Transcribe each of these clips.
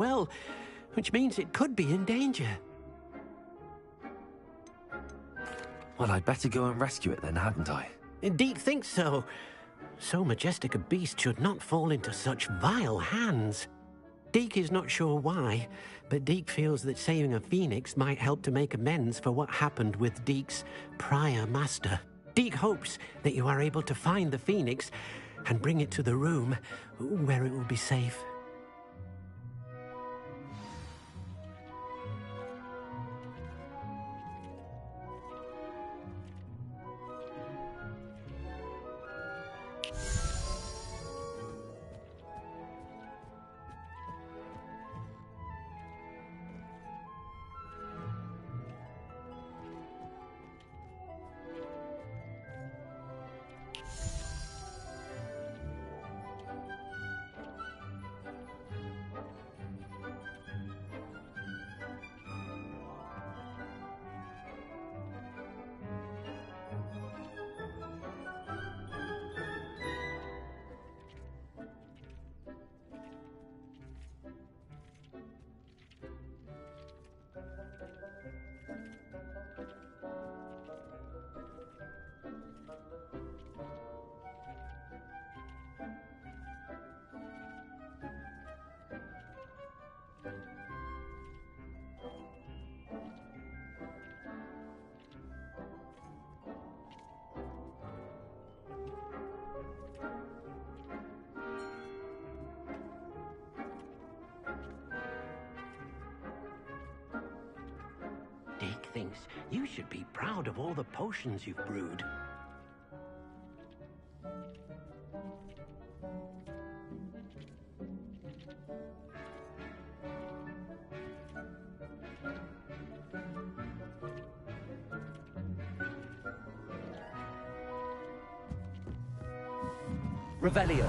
Well, which means it could be in danger. Well, I'd better go and rescue it then, hadn't I? Deke thinks so. So majestic a beast should not fall into such vile hands. Deke is not sure why, but Deke feels that saving a phoenix might help to make amends for what happened with Deke's prior master. Deke hopes that you are able to find the phoenix and bring it to the room where it will be safe. Deke thinks you should be proud of all the potions you've brewed. Revelio.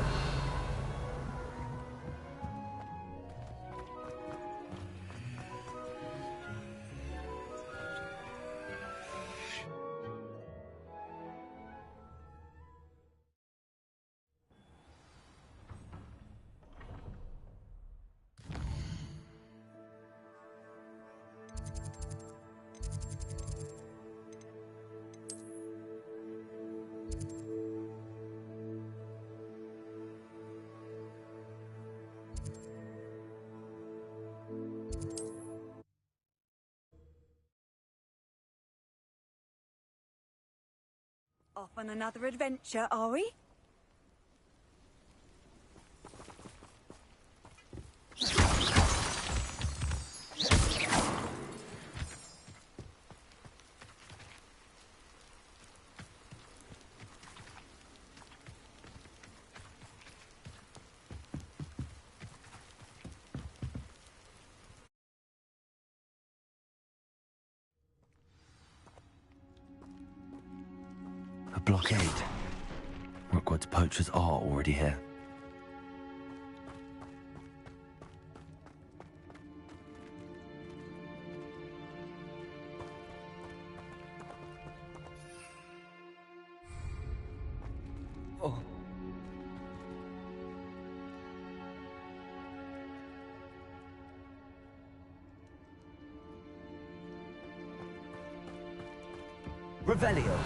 Off on another adventure, are we? A blockade. Hogwarts poachers are already here. Oh. Revelio.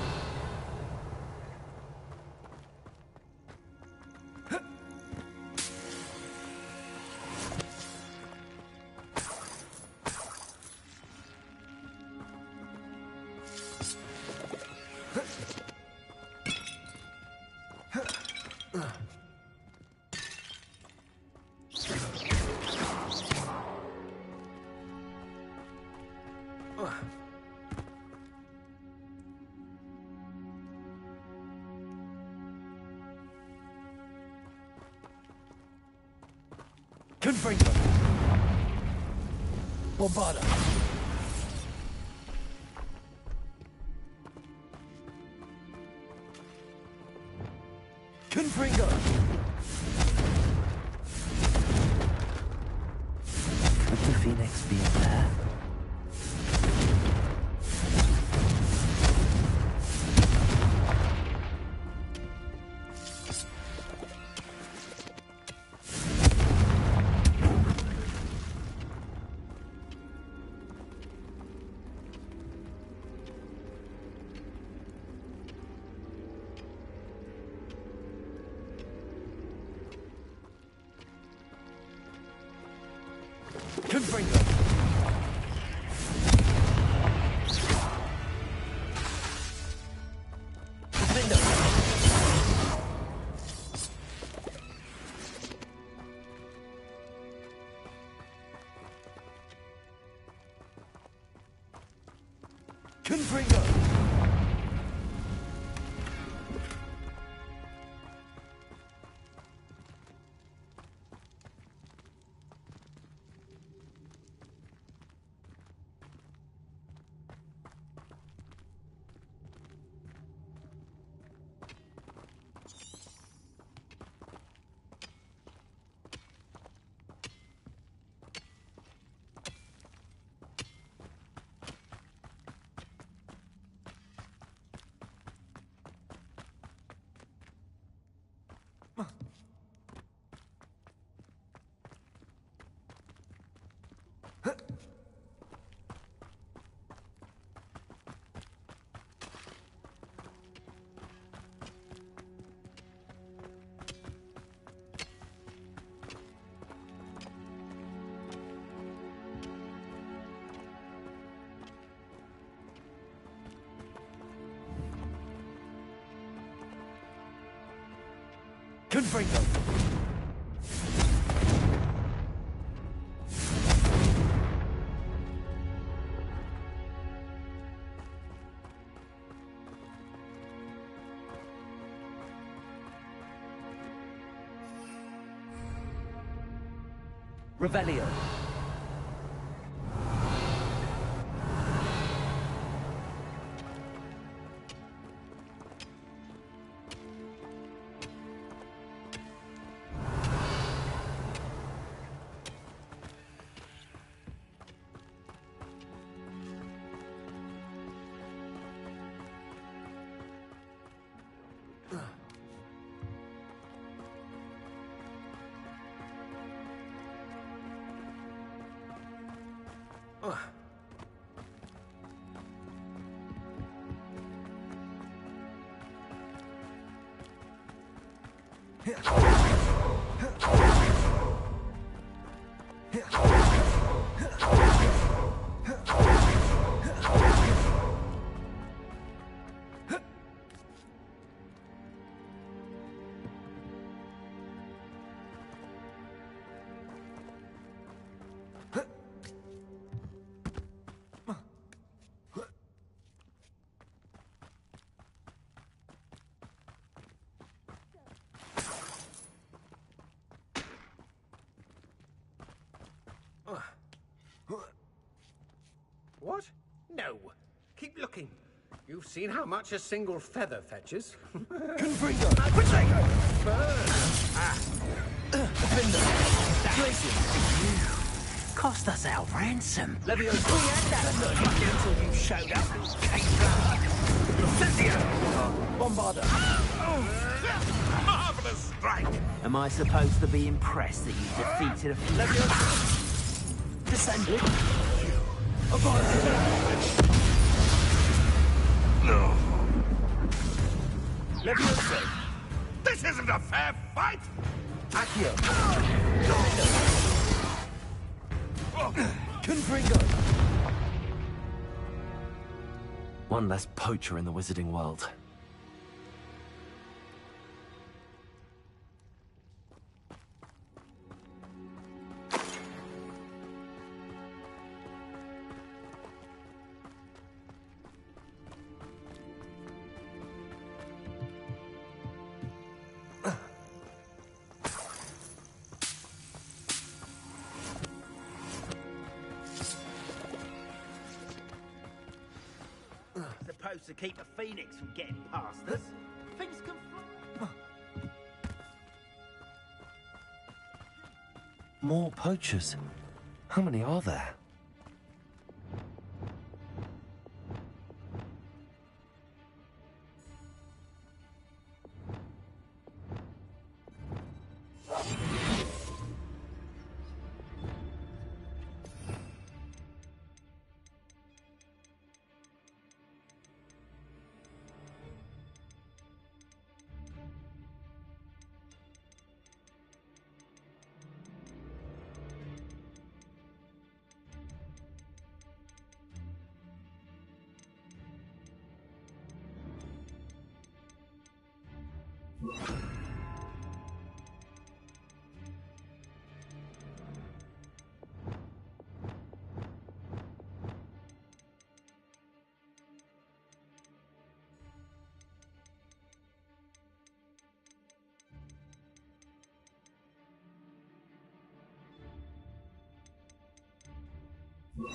Confringo. Bombada. Confringo. Could the Phoenix be in there? Confringo! Confringo! Confringo! Revelio. What? No. Keep looking. You've seen how much a single feather fetches. Confringo! Cost us our ransom. Leviosa! We had that until you showed up. Bombarda! Marvelous strike! Am I supposed to be impressed that you defeated a few... Leviosa! Descended! No. Leviosa! This isn't a fair fight! Accio! Confringo! One less poacher in the wizarding world. Supposed to keep a phoenix from getting past us. Things can fly. More poachers? How many are there? And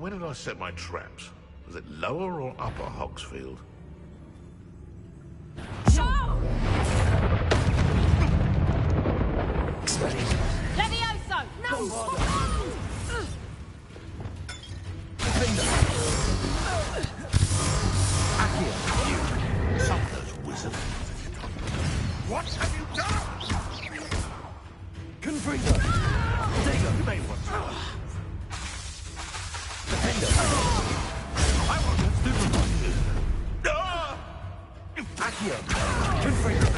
where did I set my traps? Was it lower or upper Hogsfield? Levioso! No! You summoners wizard. What have you done? Confringo! You may want to. Defender! I want to stupefy. Accio! Confringo!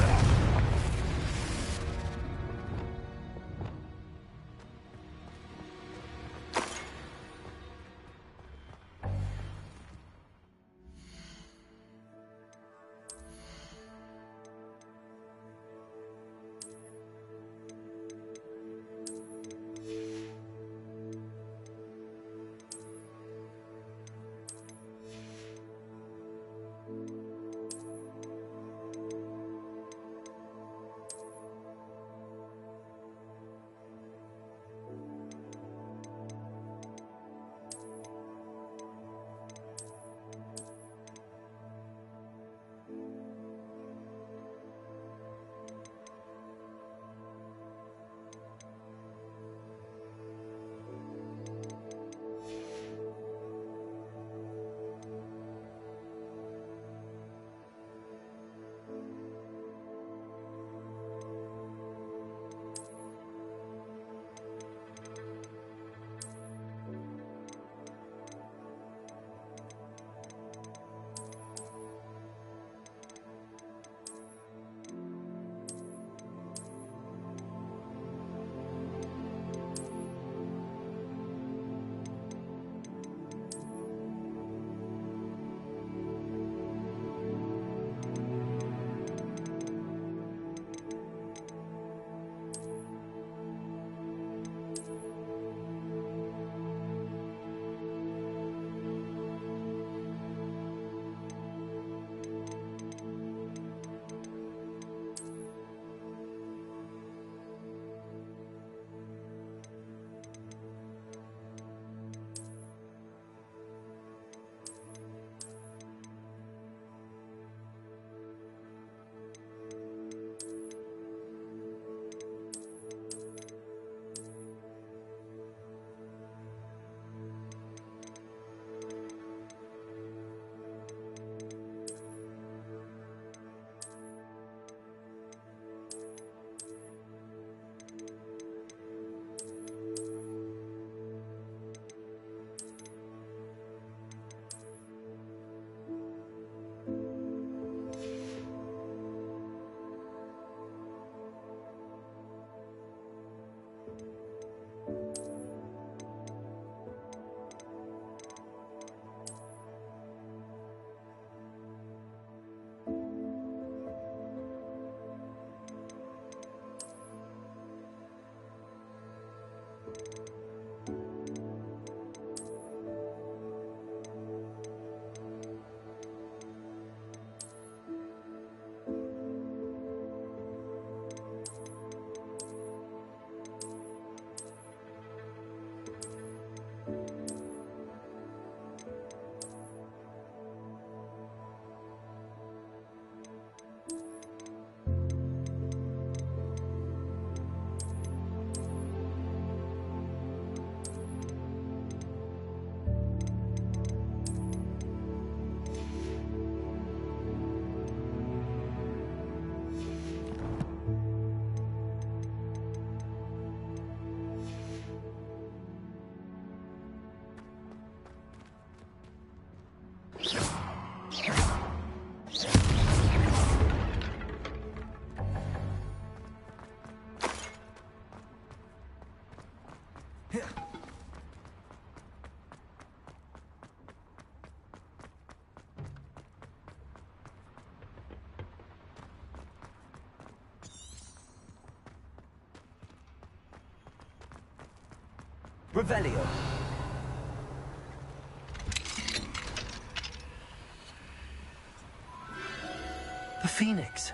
Revelio. The Phoenix.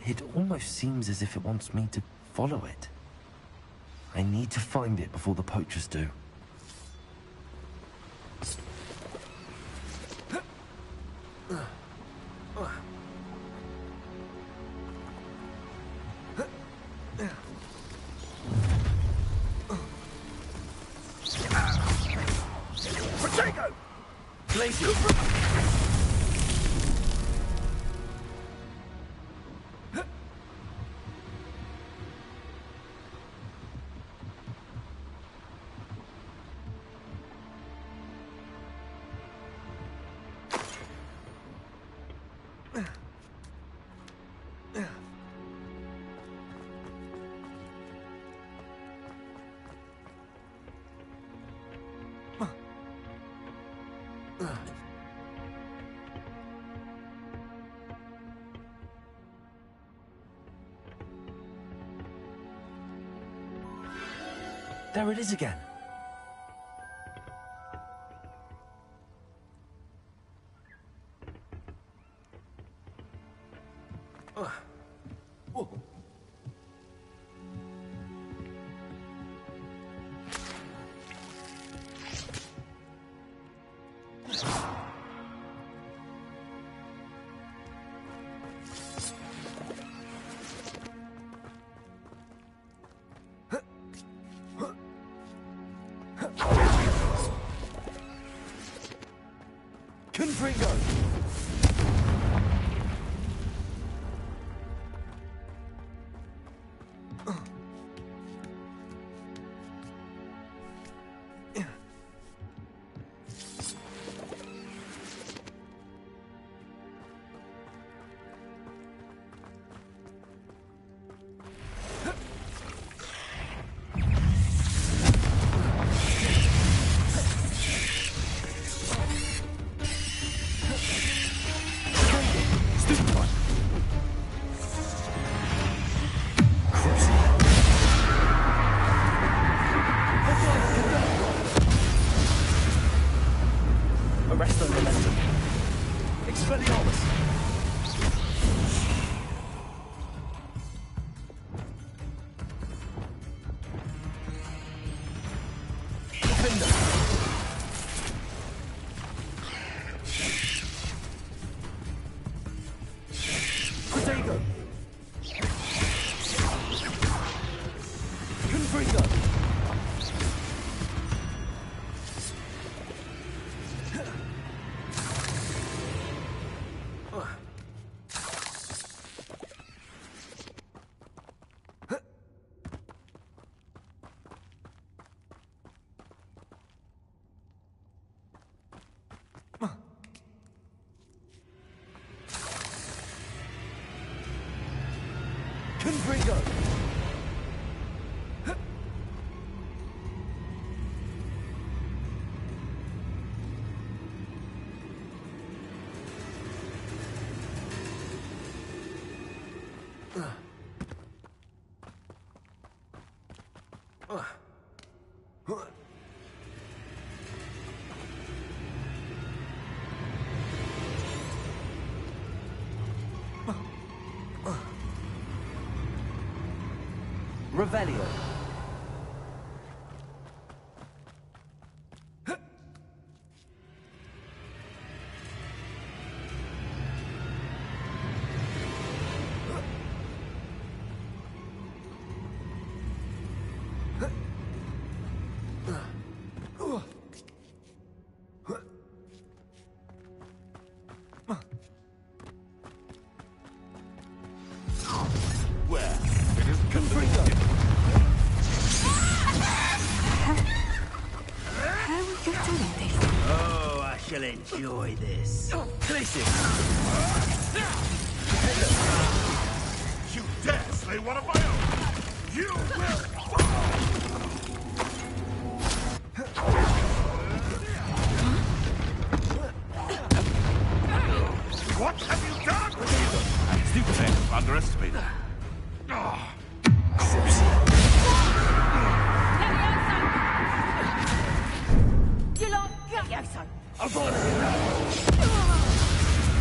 It almost seems as if it wants me to follow it. I need to find it before the poachers do. Protego! Blazing! There it is again. Confringo! Confringo! Revelio. Where? It is Confringo! How are you doing this? Oh, I shall enjoy this. Glacier! You dare slay one of my own! You will fall! underestimated.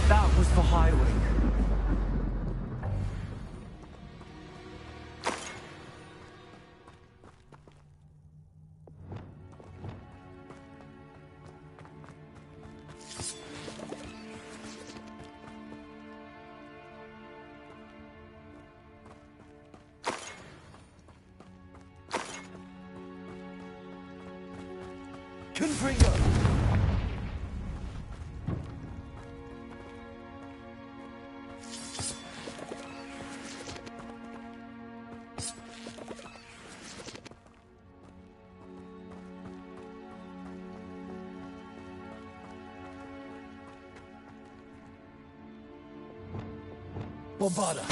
That was for Highwing. Confringo! Bombarda.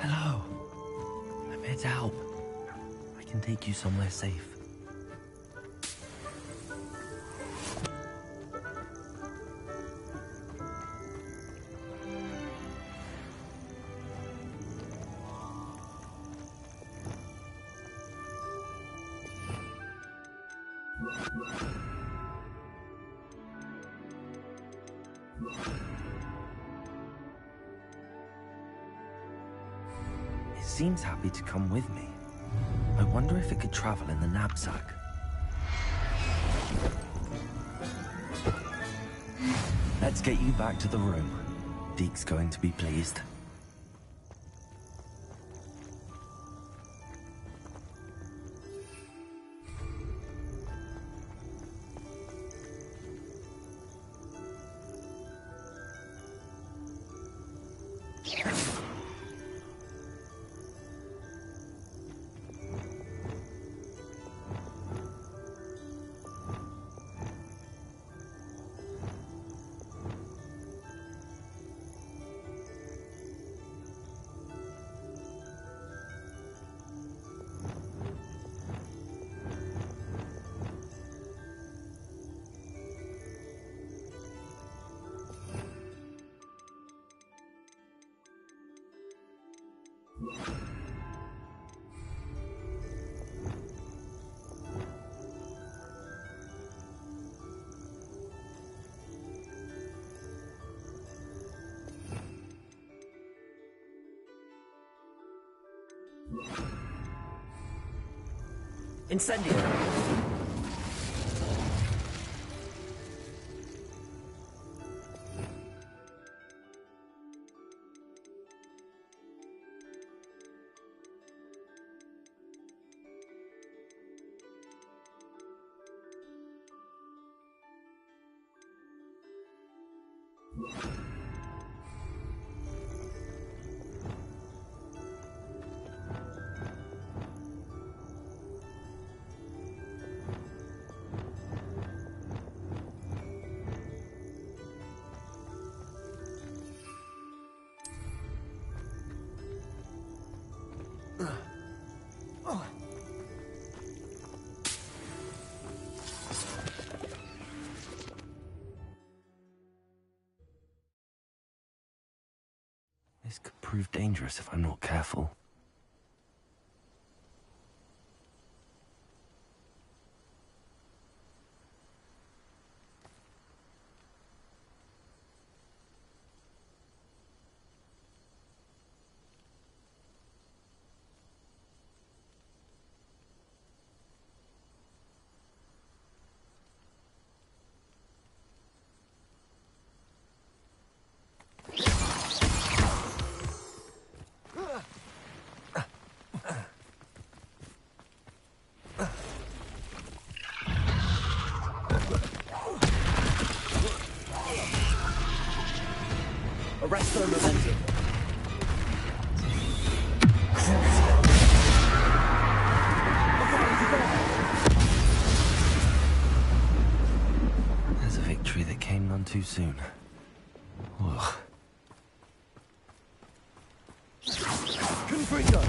Hello. I'm here to help. I can take you somewhere safe. It seems happy to come with me. I wonder if it could travel in the knapsack. Let's get you back to the room. Deke's going to be pleased. Incendio! This could prove dangerous if I'm not careful. Arresto momentum. There's a victory that came none too soon. Ugh. Confringo!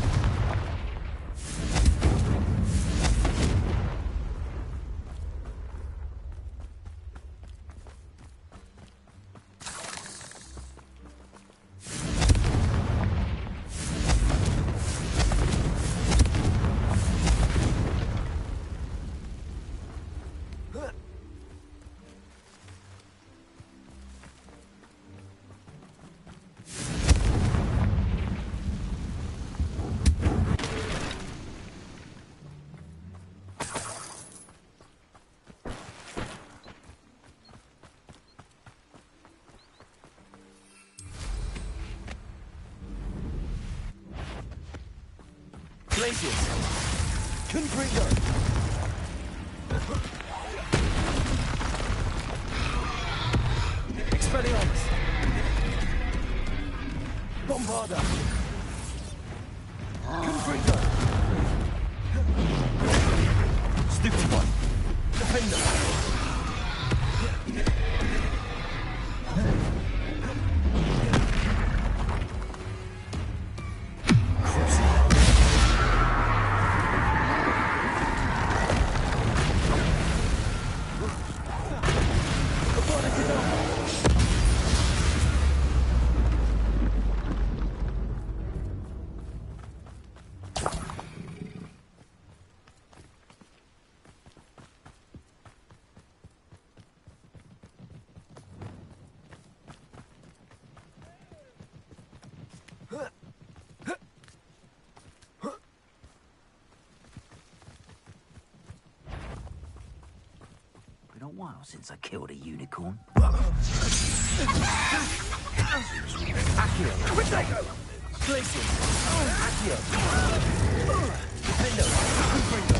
Glacius! Confringo! Expelliarmus! Bombarda! Confringo! Stupefy! Defender! Been a while since I killed a unicorn. Accio! Protego! Glacius! Accio! Defendo! Confringo!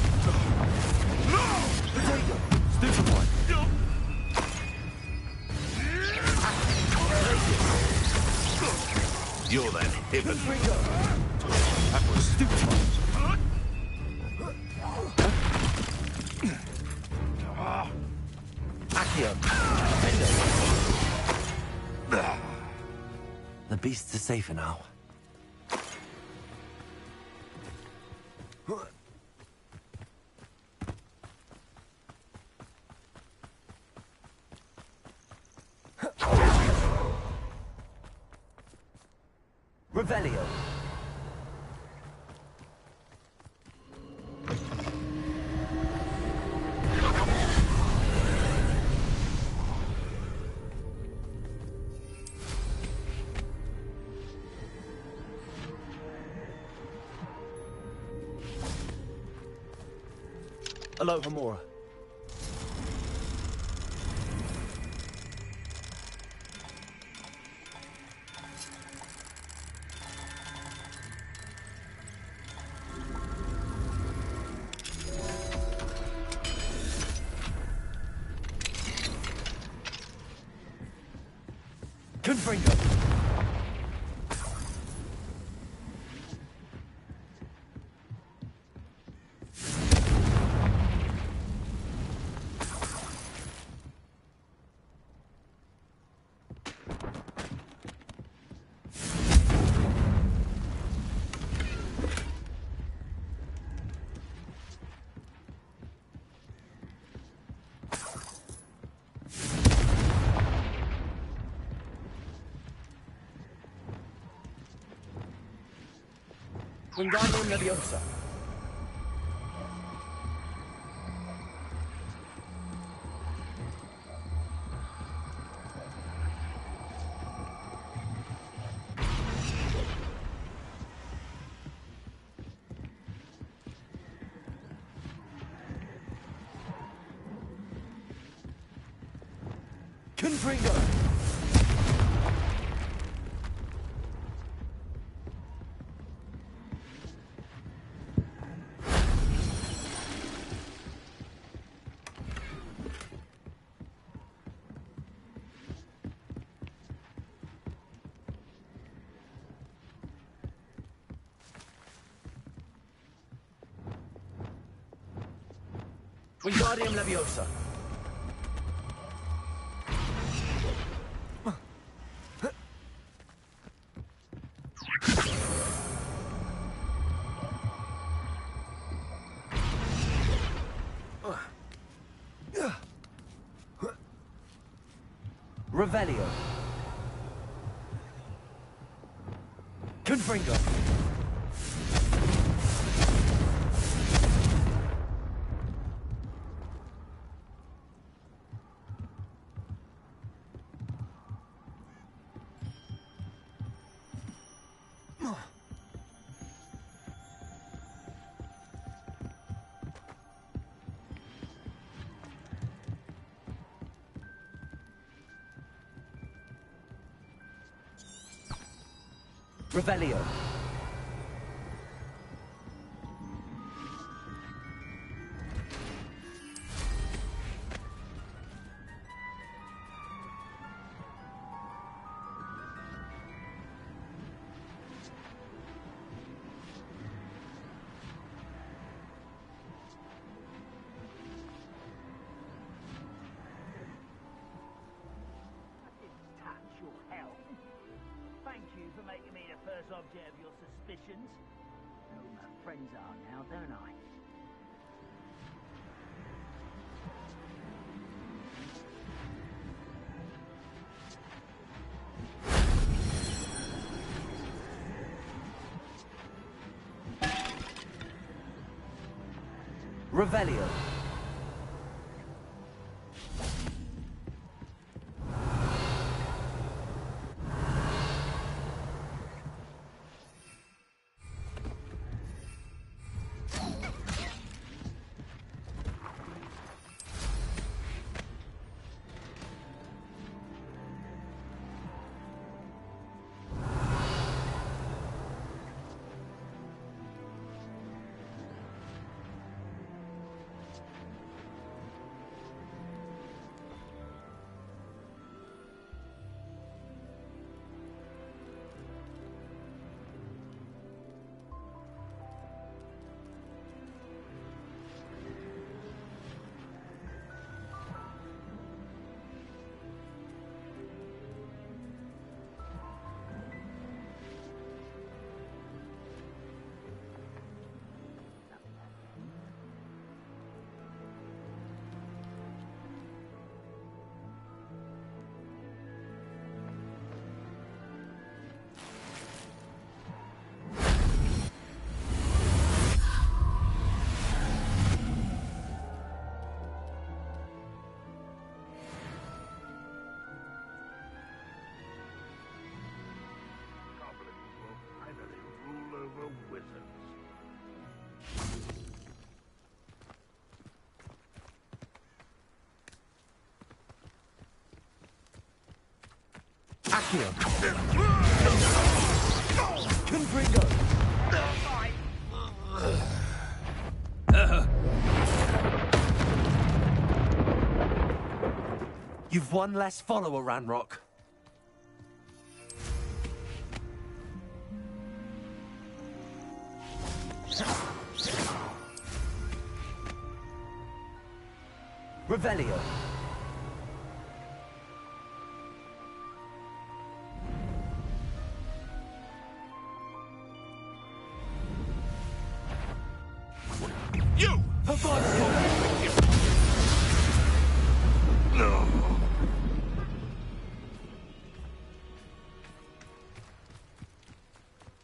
Protego! Stupefy! You're that hippin'. Confringo! That was Stupefy! Accio! Defendo! The beasts are safer now. Revelio. Hello, Hamura. Confringo. Wingardium Leviosa. Confringo. Wingardium Leviosa. Revelio. Confringo. Revelio. Touch your health. Thank you for making me the first object of your suspicions. I know who my friends are now, don't I? Revelio. Accio. Confringo. You've one less follower, Ranrock. Revelio. You! No.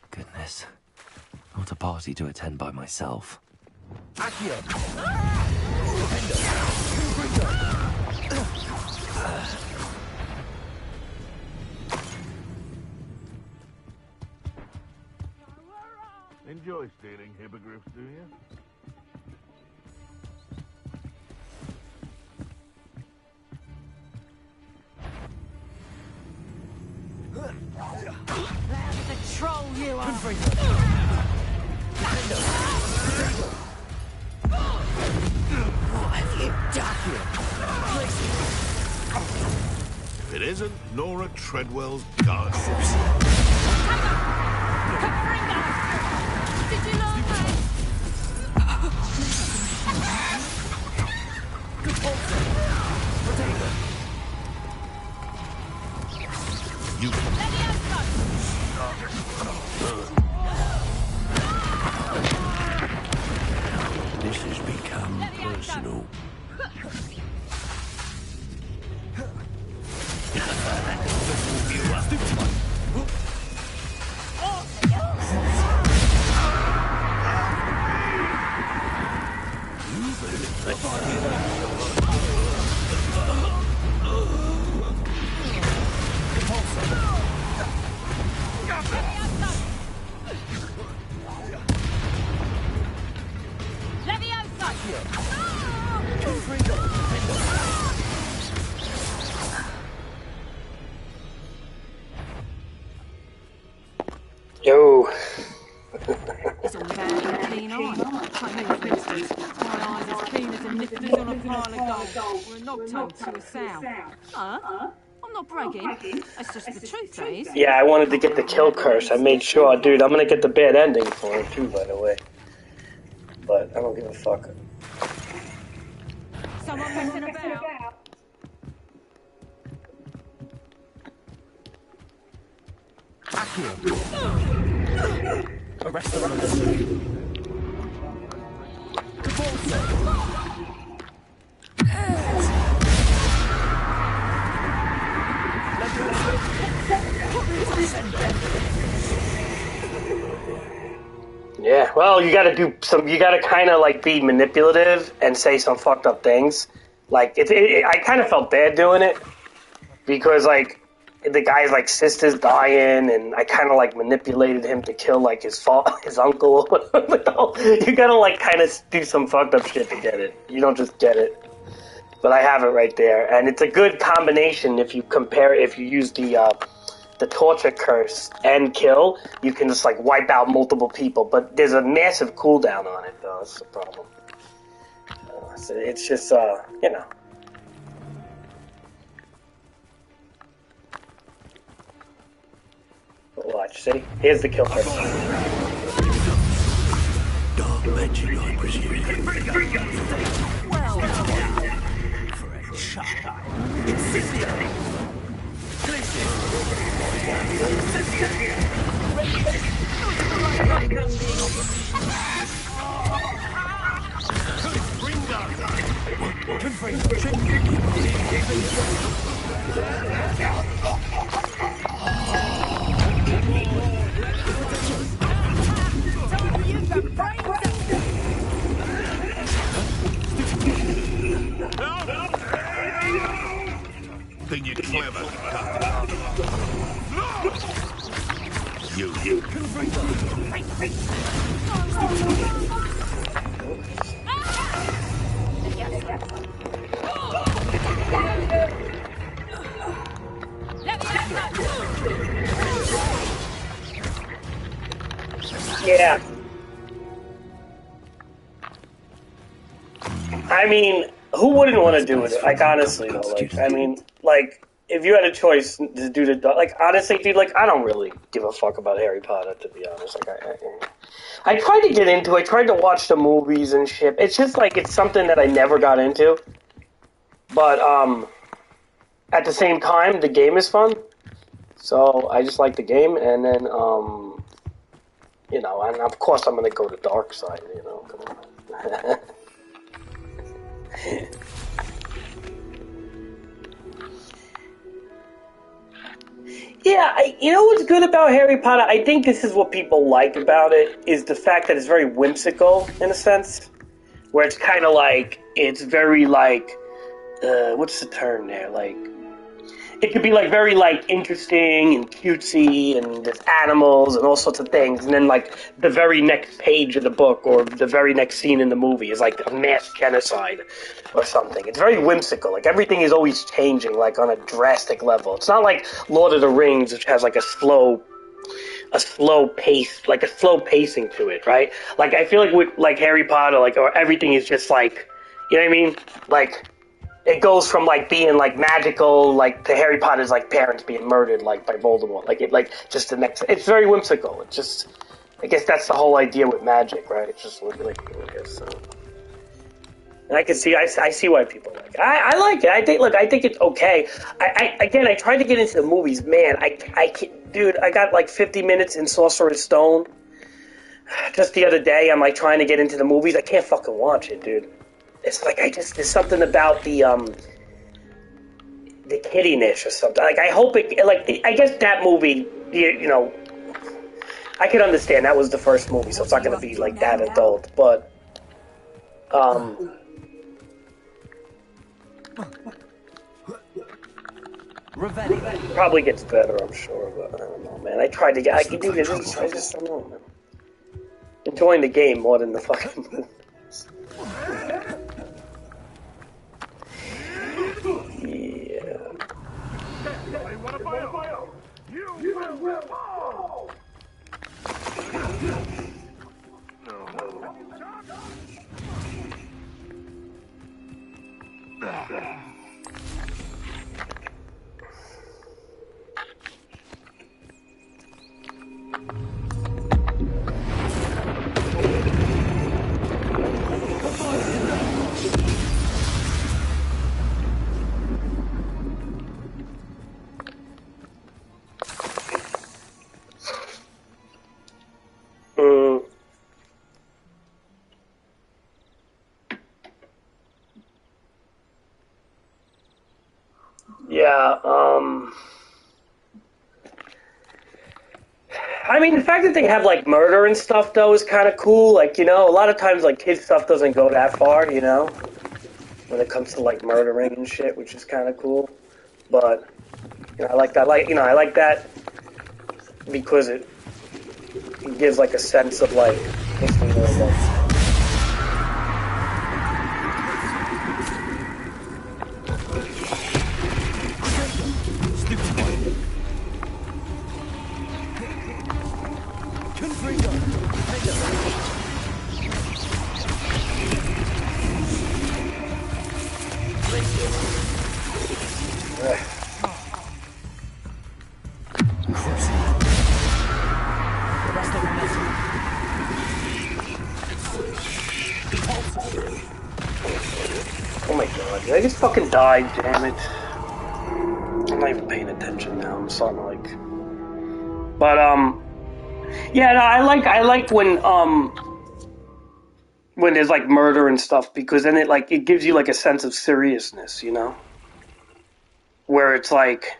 Goodness. Not a party to attend by myself. Accio. Enjoy stealing hippogriffs, do you? Loud as a troll you are. What have you done? If it isn't Nora Treadwell's gun. Did you know that? become personal. Yo. It's all about a keen eye. Take me, for instance. My eyes as keen as a nifty's on a pile of gold, or a nog-toad to a sow. I'm not bragging. That's just the truth, that is. Yeah, I wanted to get the kill curse. I made sure, dude. I'm gonna get the bad ending for him too, by the way. But I don't give a fuck. Someone messing about. Arrest the runners. Yeah, well, you gotta do some. You gotta kind of like be manipulative and say some fucked up things. Like, I kind of felt bad doing it because like the guy's like sister's dying, and I kind of like manipulated him to kill like his uncle. You gotta like kind of do some fucked up shit to get it. You don't just get it. But I have it right there, and it's a good combination if you compare. If you use the torture curse and kill, you can just like wipe out multiple people. But there's a massive cooldown on it, though. That's the problem. So it's just you know. Watch, see? Here's the kill curse. Dark magic, I presume. Think you're clever. You. Yeah. I mean, who wouldn't want to do it? Like, honestly, though. Like, I mean, like, if you had a choice to do the... Like, honestly, dude, like, I don't really give a fuck about Harry Potter, to be honest. Like, I tried to get into it. I tried to watch the movies and shit. It's just, like, it's something that I never got into. But, at the same time, the game is fun. So, I just like the game, and then, you know, and of course I'm going to go to dark side, you know, come on. Yeah, you know what's good about Harry Potter? I think this is what people like about it, is the fact that it's very whimsical, in a sense. Where it's kind of like, it's very like, what's the term there? Like, it could be like very like interesting and cutesy, and there's animals and all sorts of things, and then like the very next page of the book or the very next scene in the movie is like a mass genocide or something. It's very whimsical. Like everything is always changing, like on a drastic level. It's not like Lord of the Rings, which has like a slow pace, like a slow pacing to it, right? Like I feel like with like Harry Potter, like or everything is just like, you know what I mean? Like it goes from like being like magical, like to Harry Potter's like parents being murdered like by Voldemort. Like it like just the next. It's very whimsical. It's just, I guess that's the whole idea with magic, right? It's just like I guess so. And I can see, I see why people like it. I like it. I think it's okay. I tried to get into the movies, man. I can't, dude. I got like 50 minutes in Sorcerer's Stone. just the other day, I'm like trying to get into the movies. I can't fucking watch it, dude. It's like there's something about the kiddiness or something. Like I hope it, like I guess that movie, you know, I can understand that was the first movie, so it's not gonna be like that adult, but probably gets better, I'm sure, but I don't know, man. I tried to get, I can do this, I just don't know, man. Enjoying the game more than the fucking movies. Yeah. You will fall! Yeah, I mean, the fact that they have, like, murder and stuff, though, is kind of cool. Like, you know, a lot of times, like, kids' stuff doesn't go that far, you know? When it comes to, like, murdering and shit, which is kind of cool. But, you know, I like that. I like that because it gives, like, a sense of, like, what's the word, like... Oh my god, I just fucking died, damn it. I'm not even paying attention now, I'm starting to like... But, yeah, no, I like when there's like murder and stuff, because then it gives you like a sense of seriousness, you know? Where it's like,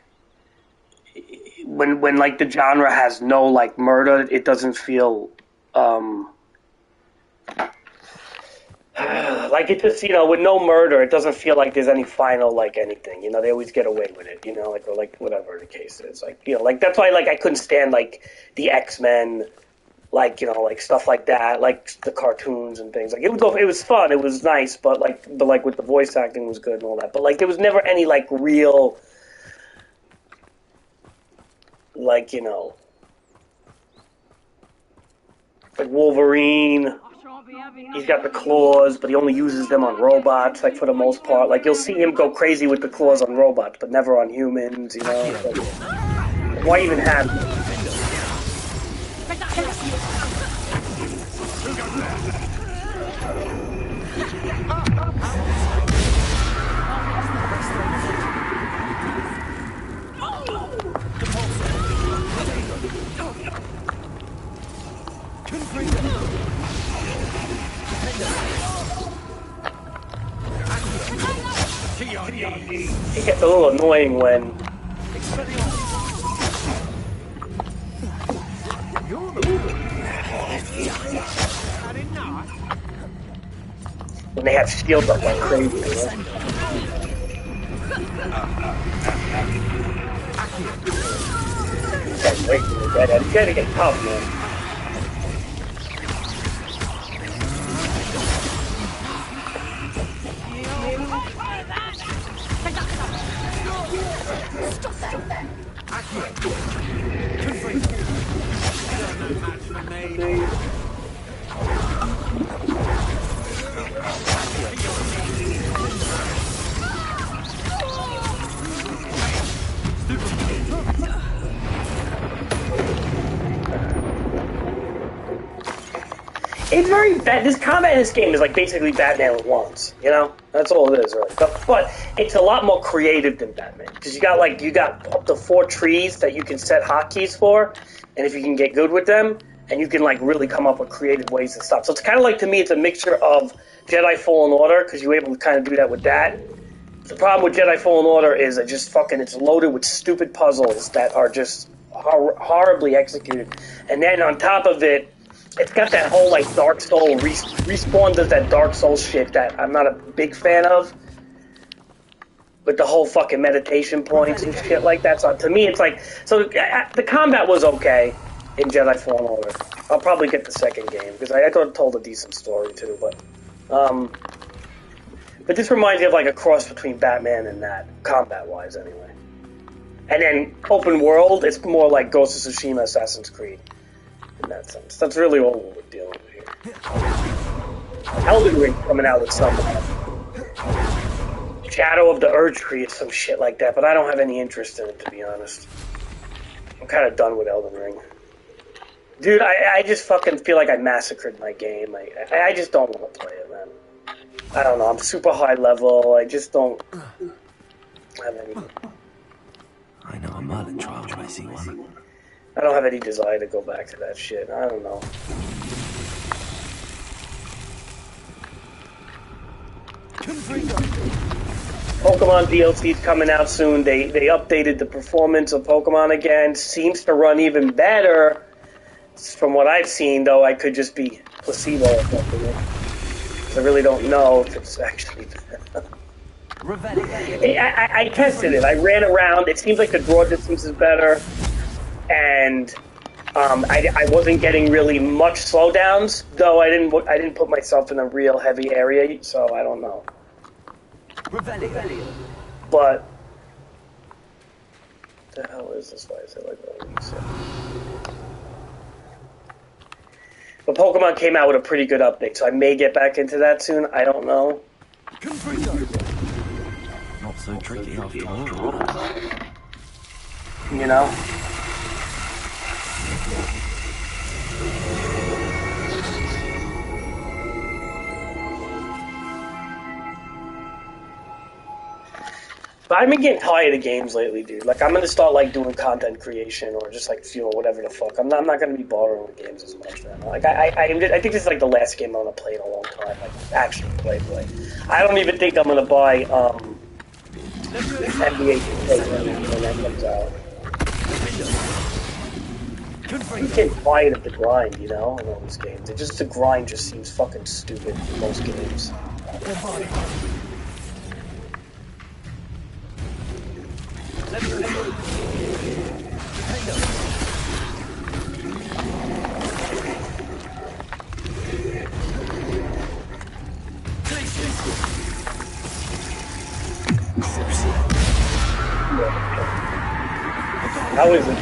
when like the genre has no like murder, it doesn't feel, like it just, you know, with no murder, it doesn't feel like there's any final, like, anything, you know, they always get away with it, you know, like, or like, whatever the case is, like, you know, like, that's why, like, I couldn't stand, like, the X-Men, like, you know, like, stuff like that, like, the cartoons and things, like, it was fun, it was nice, but with the voice acting was good and all that, but, like, there was never any, like, real, like, you know, like Wolverine... He's got the claws, but he only uses them on robots, like, for the most part. Like, you'll see him go crazy with the claws on robots, but never on humans, you know? So, why even have them? It gets a little annoying when they have shields up like crazy, you know? That's great, it's gotta get tough, man. It's very bad. This combat in this game is like basically Batman with wands, you know? That's all it is, right? But it's a lot more creative than Batman, because you got up to 4 trees that you can set hotkeys for, and if you can get good with them, and you can like really come up with creative ways to stop. So it's kind of like, to me, it's a mixture of Jedi Fallen Order, because you're able to kind of do that with that. The problem with Jedi Fallen Order is it's loaded with stupid puzzles that are just horribly executed. And then on top of it, it's got that whole like Dark Soul Respawn does that Dark Souls shit that I'm not a big fan of, with the whole fucking meditation points and shit like that. So to me, it's like, so the combat was okay in Jedi Fallen Order. I'll probably get the second game because I thought it told a decent story too. But this reminds me of like a cross between Batman and that, combat-wise anyway. And then open world, it's more like Ghost of Tsushima, Assassin's Creed in that sense. That's really all we're dealing with here. Elden Ring coming out with something. Shadow of the Erd Tree or some shit like that, but I don't have any interest in it, to be honest. I'm kind of done with Elden Ring. Dude, I just fucking feel like I massacred my game. I just don't want to play it, man. I don't know, I'm super high level, I just don't have any... I know a Merlin trial when I see one. I don't have any desire to go back to that shit, I don't know. Pokemon DLC's coming out soon, they updated the performance of Pokemon again, seems to run even better. From what I've seen, though, I could just be placebo or something. I really don't know if it's actually... I tested it. I ran around. It seems like the draw distance is better. And I wasn't getting really much slowdowns, though I didn't put myself in a real heavy area, so I don't know. But... What the hell is this? Why is it like that? But Pokemon came out with a pretty good update, so I may get back into that soon. I don't know. Not so tricky after all. You know? But I've been getting tired of games lately, dude. Like, I'm gonna start, like, doing content creation or just, like, whatever the fuck. I'm not gonna be bothering with games as much, man. Like, I think this is, like, the last game I'm gonna play in a long time. Like, actually play. I don't even think I'm gonna buy, NBA 2K when that comes out. I'm getting tired of the grind, you know, in all these games. The grind just seems fucking stupid in most games. How is it?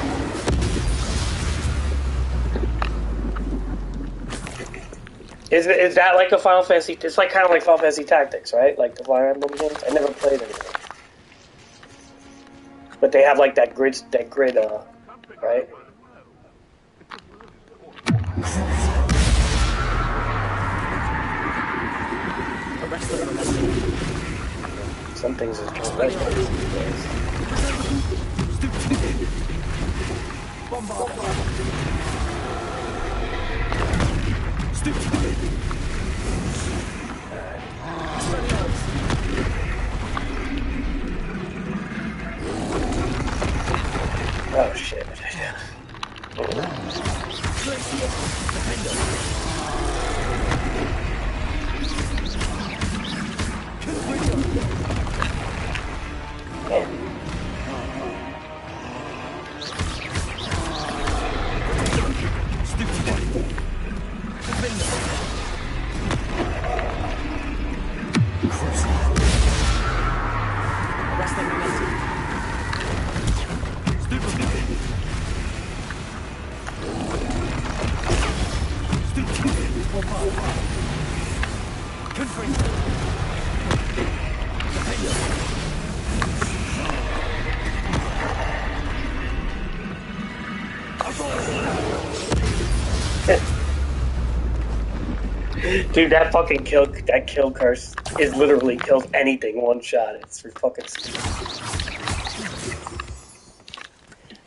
Is that like a Final Fantasy? It's like kind of like Final Fantasy Tactics, right? Like the Fire Emblem games. I never played anything. But they have like that grid, right? Some things are just right. Oh shit. Dude, that fucking kill curse is literally kills anything one shot. It's for fucking stupid.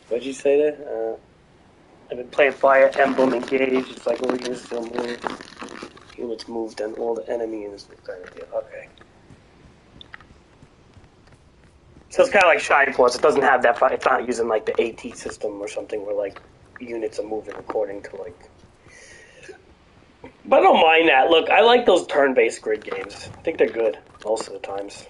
What'd you say there? I've been playing Fire Emblem Engage. It's like all units still move. Units move, then all the enemy units move kind of deal. Okay. So it's kind of like Shine Force. It doesn't have that. It's not using like the AT system or something where like units are moving according to like. But I don't mind that. Look, I like those turn-based grid games. I think they're good most of the times.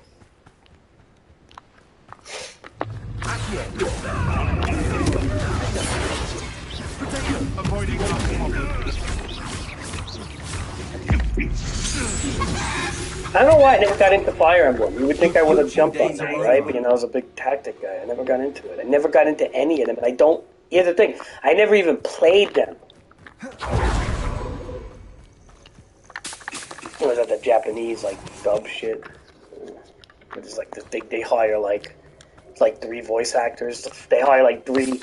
I don't know why I never got into Fire Emblem. You would think I would have jumped on that, right? But, you know, I was a big tactic guy. I never got into it. I never got into any of them. And I don't... Here's the thing. I never even played them. What was that, the Japanese, like, dub shit? It's like, they hire, like 3 voice actors. They hire, like, three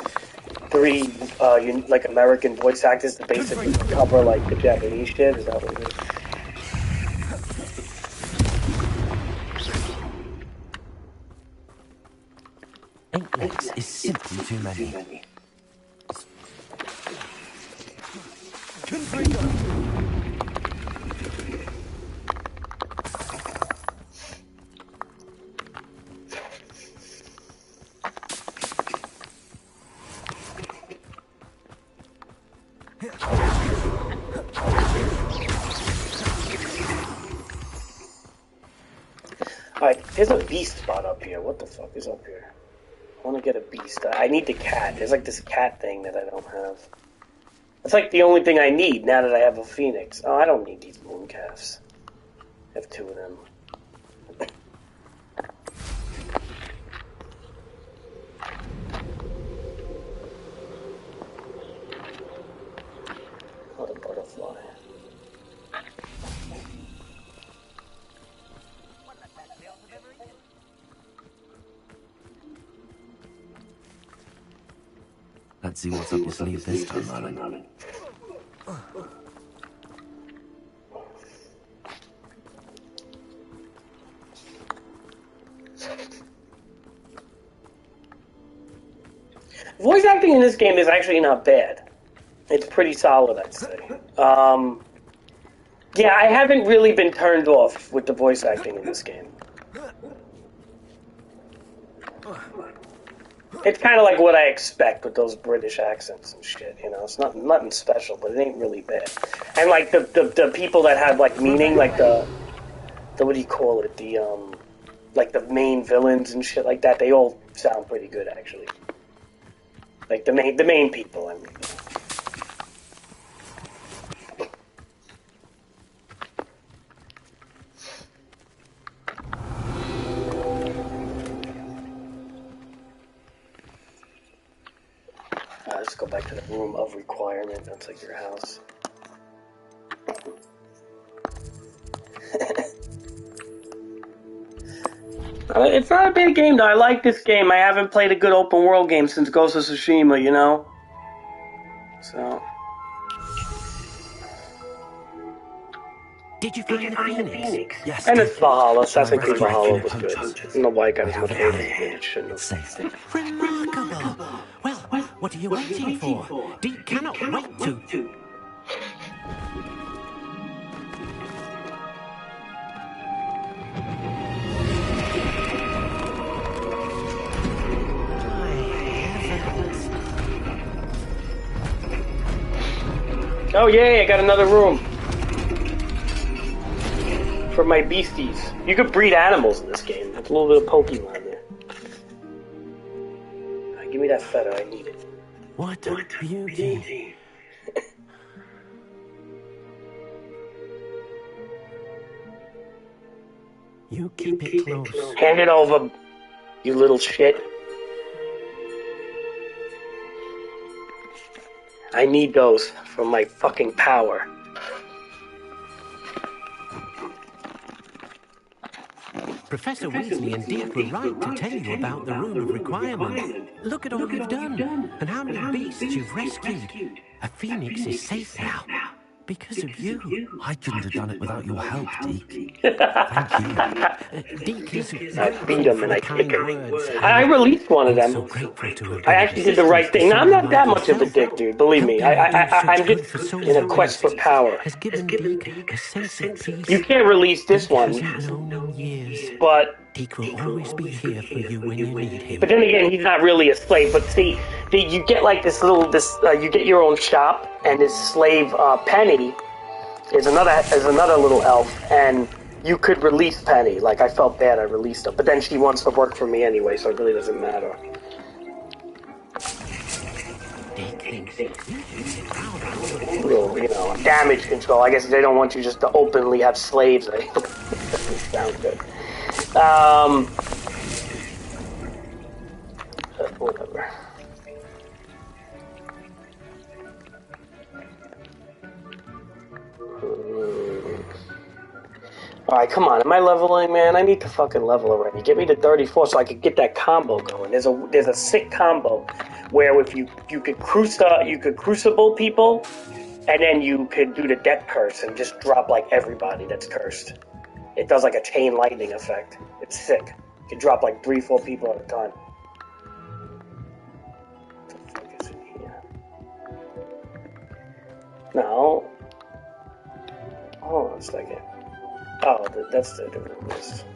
like, American voice actors to basically cover, like, the Japanese shit. Is that what it is? Eight legs is simply too many. Alright, there's a beast spot up here. What the fuck is up here? I want to get a beast. I need the cat. There's like this cat thing that I don't have. That's like the only thing I need now that I have a phoenix. Oh, I don't need these moon calves. I have 2 of them. What a butterfly. Let's see what's up your sleeve this time, Merlin. Voice acting in this game is actually not bad. It's pretty solid, I'd say. Yeah, I haven't really been turned off with the voice acting in this game. It's kind of like what I expect with those British accents and shit, you know? It's nothing special, but it ain't really bad. And, like, the people that have, like, meaning, like the what do you call it? Like, the main villains and shit like that, they all sound pretty good, actually. Like, the main people, I mean. Let's go back to the room of requirement. That's like your house. It's not a bad game, though. I like this game. I haven't played a good open world game since Ghost of Tsushima, you know? So. Did you find the Phoenix? Yes. And it's Valhalla. Assassin's Creed Valhalla was good. I don't know why I got as much hate as it shouldn't have. Safe. Remarkable. Well, what are you waiting for? Deep cannot wait to... Oh yay, I got another room. For my beasties. You could breed animals in this game. That's a little bit of Pokemon there. Give me that feather, I need it. What a beauty. You keep it close. Hand it over, you little shit. I need those for my fucking power. Professor Weasley and Deek were right to tell you about the Room of Requirement. Look at all you've done, and how many beasts you've rescued. A phoenix is safe now. because of you. I couldn't have done it without your help, Deke. Thank you. Deke is I beat him and I kick him. words. I released one of them. So grateful to have I actually did the right thing. No, I'm not that much of a dick, dude. Believe me. I'm just in a quest for power. Has given Deke a sense of peace. You can't release this one, but Deke will always be here for you when you need him. but then again, he's not really a slave. But see, you get like this little you get your own shop, and this slave Penny is another little elf, and you could release Penny. Like I felt bad, I released her, but then she wants to work for me anyway, so it really doesn't matter. Little, damage control. I guess they don't want you just to openly have slaves. Doesn't sound good. Whatever. Alright, come on. Am I leveling, man? I need to fucking level already. Get me to 34 so I could get that combo going. There's a sick combo where if you could crucible people, and then you could do the death curse and just drop like everybody that's cursed. It does like a chain lightning effect. It's sick. You can drop like 3-4 people at a time. What the fuck is in here? No. Hold on a second. Oh, that's the different list.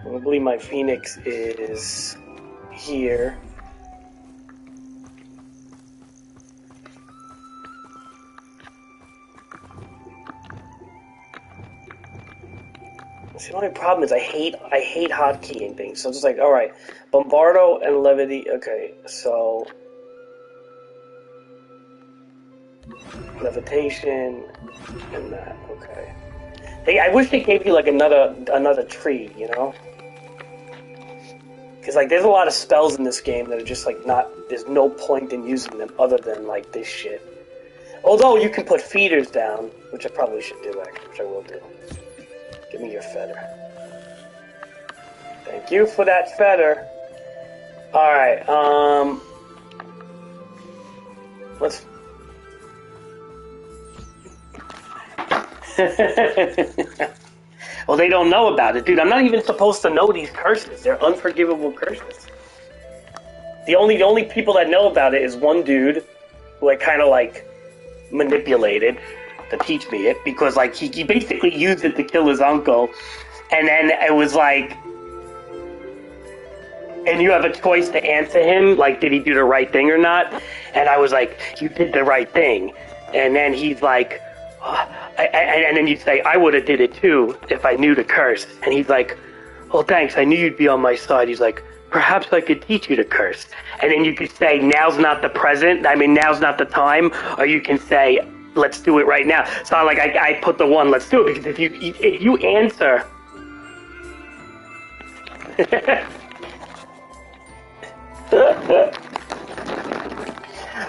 I believe my Phoenix is here. See, the only problem is I hate hotkeying things. So it's just like, all right, Bombardo and Levity. Okay, so levitation and that. Okay. I wish they gave you like another tree, Because like there's a lot of spells in this game that are just like there's no point in using them other than like this shit. Although you can put feeders down, which I probably should do actually, which I will do. Give me your feather. Thank you for that feather. Alright, let's... Well, they don't know about it, dude. I'm not even supposed to know these curses. They're unforgivable curses. The only people that know about it is one dude who I kind of like manipulated to teach me it, because like he basically used it to kill his uncle, and then it was like, and you have a choice to answer him, like, did he do the right thing or not? And I was like, you did the right thing. And then he's like, and then you say, I would have did it too if I knew the curse. And he's like, well, thanks, I knew you'd be on my side. He's like, perhaps I could teach you to curse. And then you could say, now's not the present, now's not the time, or you can say, let's do it right now. So I put the one, let's do it, because if you answer...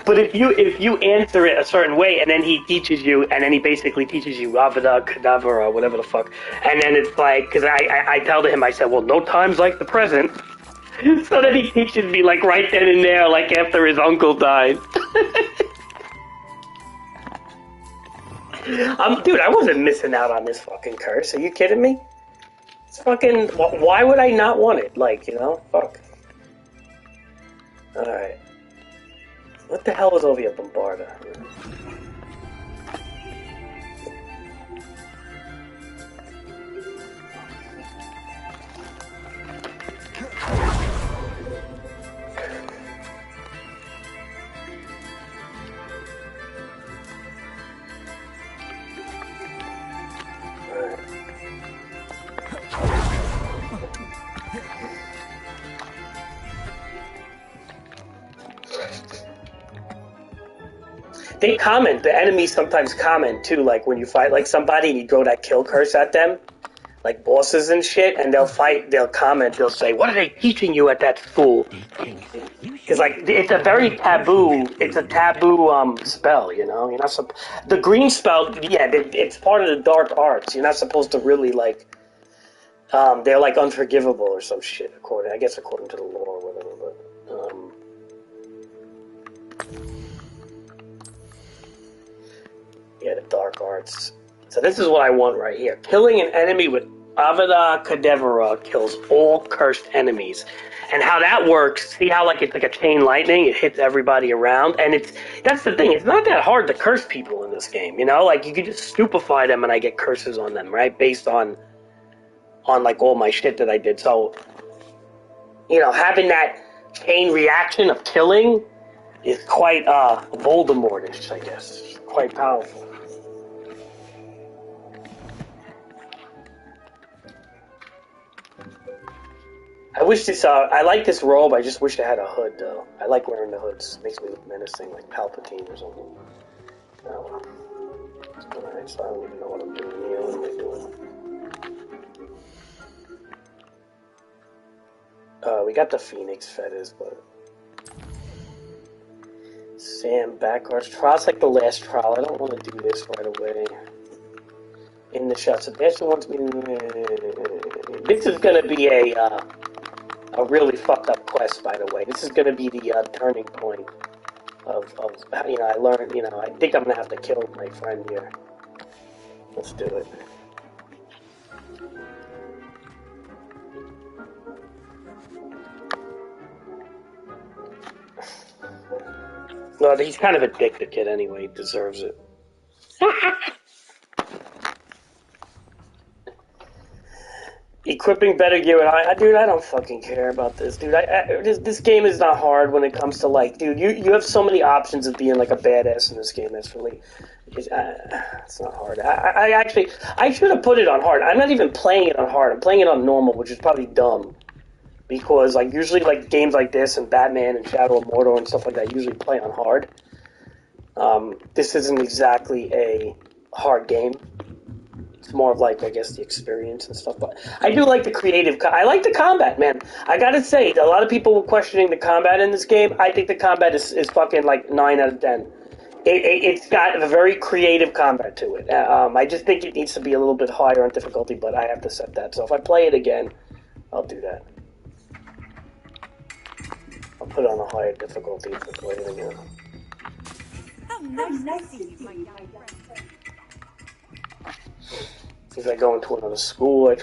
But if you answer it a certain way, and then he teaches you, and then he basically teaches you Avada Kedavra or whatever the fuck, and then it's like, because I tell him, I said, well, no time's like the present. So then he teaches me like right then and there, like after his uncle died. Dude, I wasn't missing out on this fucking curse. Are you kidding me? It's fucking... Why would I not want it? Like, fuck. Alright. What the hell was over here, Bombarda? They comment, the enemies sometimes comment too, like when you fight like somebody and you throw that kill curse at them, like bosses and shit, and they'll comment, they'll say, what are they teaching you at that school? Because like, it's a taboo spell, You're not the green spell, yeah, it's part of the dark arts. You're not supposed to really like, they're like unforgivable or some shit, according to the lore or whatever, but, Yeah, the dark arts. So this is what I want right here. Killing an enemy with Avada Kedavra kills all cursed enemies. And how that works, see how like it's like a chain lightning, it hits everybody around, and that's the thing, it's not that hard to curse people in this game, you know? Like you can just stupefy them and I get curses on them, right? Based on like all my shit that I did. So, you know, having that chain reaction of killing is quite Voldemortish, I guess. Quite powerful. I wish this, I like this robe, I just wish it had a hood, though. I like wearing the hoods. Makes me look menacing, like Palpatine or something. Oh. Alright, so I don't even know what I'm doing here. What am I doing? We got the Phoenix feathers, but... Sam backwards. Trial's like the last trial. I don't want to do this right away. In the shot. Sebastian wants me to... This is going to be a really fucked up quest, by the way. This is going to be the turning point of, you know, I learned, you know, I think I'm going to have to kill my friend here. Let's do it. No, he's kind of a dick, the kid, anyway. He deserves it. Equipping better gear, and dude, I don't fucking care about this, dude. This game is not hard when it comes to, like, dude, you have so many options of being, like, a badass in this game. That's really, it's not hard. I should have put it on hard. I'm not even playing it on hard. I'm playing it on normal, which is probably dumb. Because, like, usually, like, games like this and Batman and Shadow of Mordor and stuff like that usually play on hard. This isn't exactly a hard game. It's more of, like, I guess, the experience and stuff. But I do like the creative... I like the combat, man. I gotta say, a lot of people were questioning the combat in this game. I think the combat is fucking, like, 9 out of 10. It's got a very creative combat to it. I just think it needs to be a little bit higher on difficulty, but I have to set that. So if I play it again, I'll do that. I'll put it on a higher difficulty if I play it again. How nice to see you, my young friend. If I go into another school, I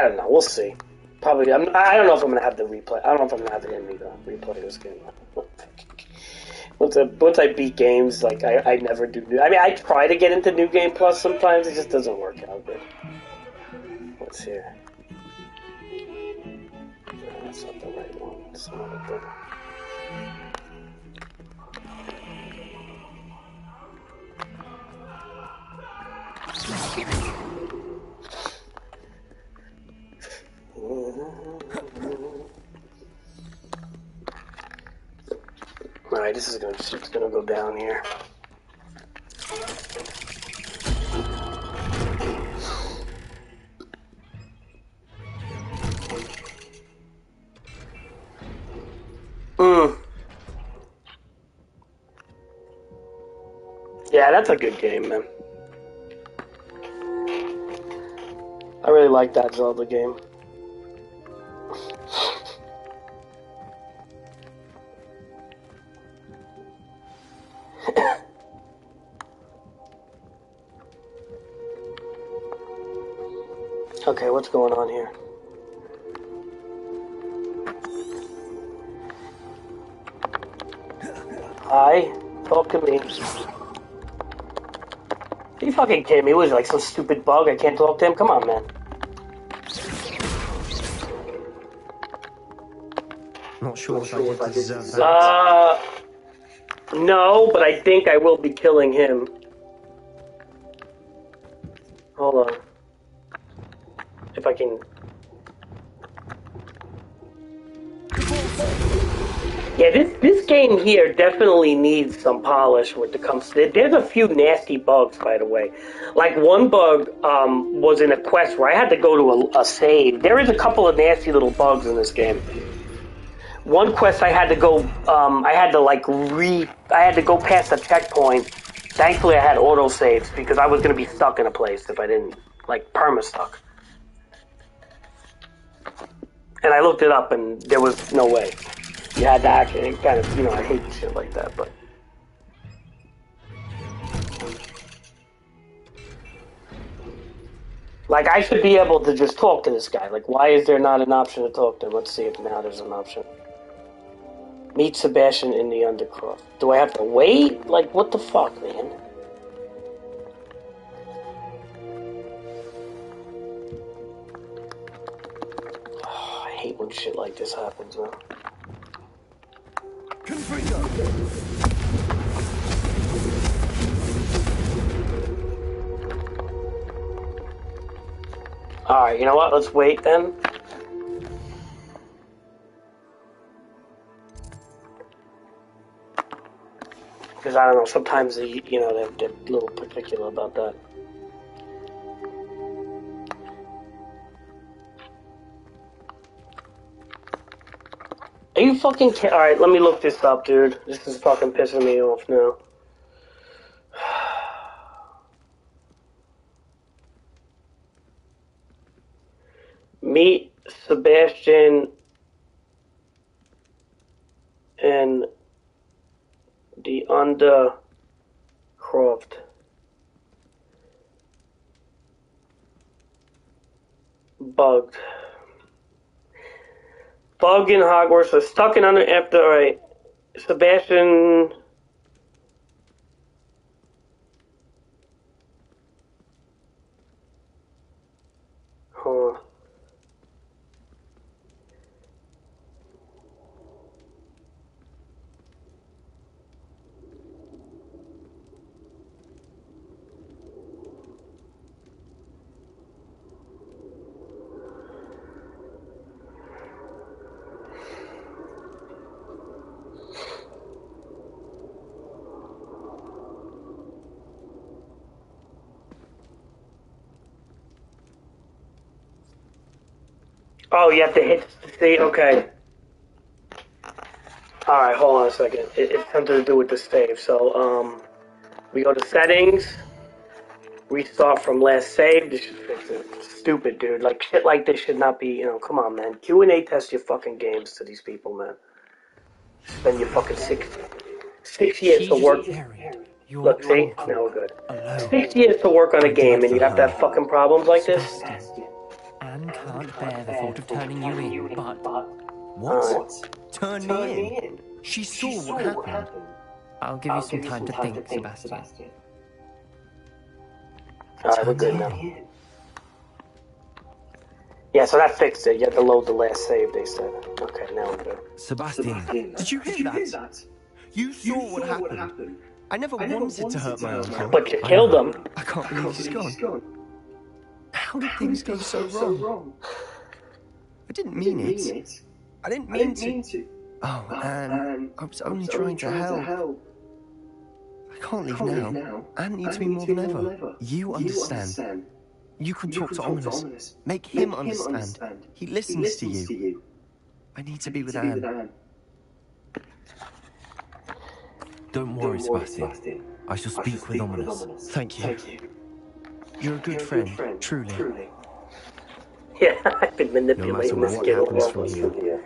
don't know. We'll see. Probably. I don't know if I'm gonna have the replay. I don't know if I'm gonna have it in me to replay this game. Once I beat games, like I never do. I mean, I try to get into New Game Plus sometimes. It just doesn't work out good. What's here? No, that's not the right one. That's not a good one. Alright, this is gonna go down here. Yeah, that's a good game, man. I really like that Zelda game. Okay, what's going on here? Hi, talk to me. Are you fucking kidding me? Was it like some stupid bug? I can't talk to him? Come on, man. Not sure if I deserve that. No, but I think I will be killing him. Hold on. If I can... Yeah, this game here definitely needs some polish when it comes to it. There's a few nasty bugs, by the way. Like, one bug was in a quest where I had to go to a save. There is a couple of nasty little bugs in this game. One quest I had to go, I had to go past a checkpoint. Thankfully I had auto saves because I was going to be stuck in a place if I didn't, like, perma-stuck. And I looked it up and there was no way. You had to actually, kind of, you know, I hate shit like that, but... Like, I should be able to just talk to this guy. Like, why is there not an option to talk to him? Let's see if now there's an option. Meet Sebastian in the Undercroft. Do I have to wait? Like, what the fuck, man? Oh, I hate when shit like this happens, man. Alright, you know what? Let's wait then. Because I don't know, sometimes they're a little particular about that. Are you fucking kidding? Alright, let me look this up, dude. This is fucking pissing me off now. Meet Sebastian in the Undercroft. Bugged. Bug in Hogwarts was stuck in under after Sebastian. Hold on. Oh, you have to hit see, okay. Alright, hold on a second. It's something to do with the save. So, we go to settings, restart from last save. This should fix it. Stupid, dude. Like, shit like this should not be, come on, man. Q&A test your fucking games to these people, man. Spend your fucking six years to work. Look, see? Now we're good. 6 years to work on a game and you have to have fucking problems like this? Anne can't bear the thought of turning you in, but... What? Turn me in? She saw what happened. I'll give you some time to think, Sebastian. Alright, we're good now. Yeah, so that fixed it. You had to load the last save, they said. Okay, now we're good. Sebastian, Did you hear that? You saw what happened. I never wanted to hurt my uncle. But you killed him. I can't believe he's gone. How did things go so wrong? I didn't mean it. I didn't mean to. Oh, Anne, I was only trying to help. I can't leave now. Anne needs me more than ever. You understand. You can talk to Ominous. Make him understand. He listens to you. I need to be with Anne. don't worry, Sebastian. I shall speak with Ominous. Thank you. You're a good friend, truly. Yeah, I've been No manipulating matter this what kid happens from here,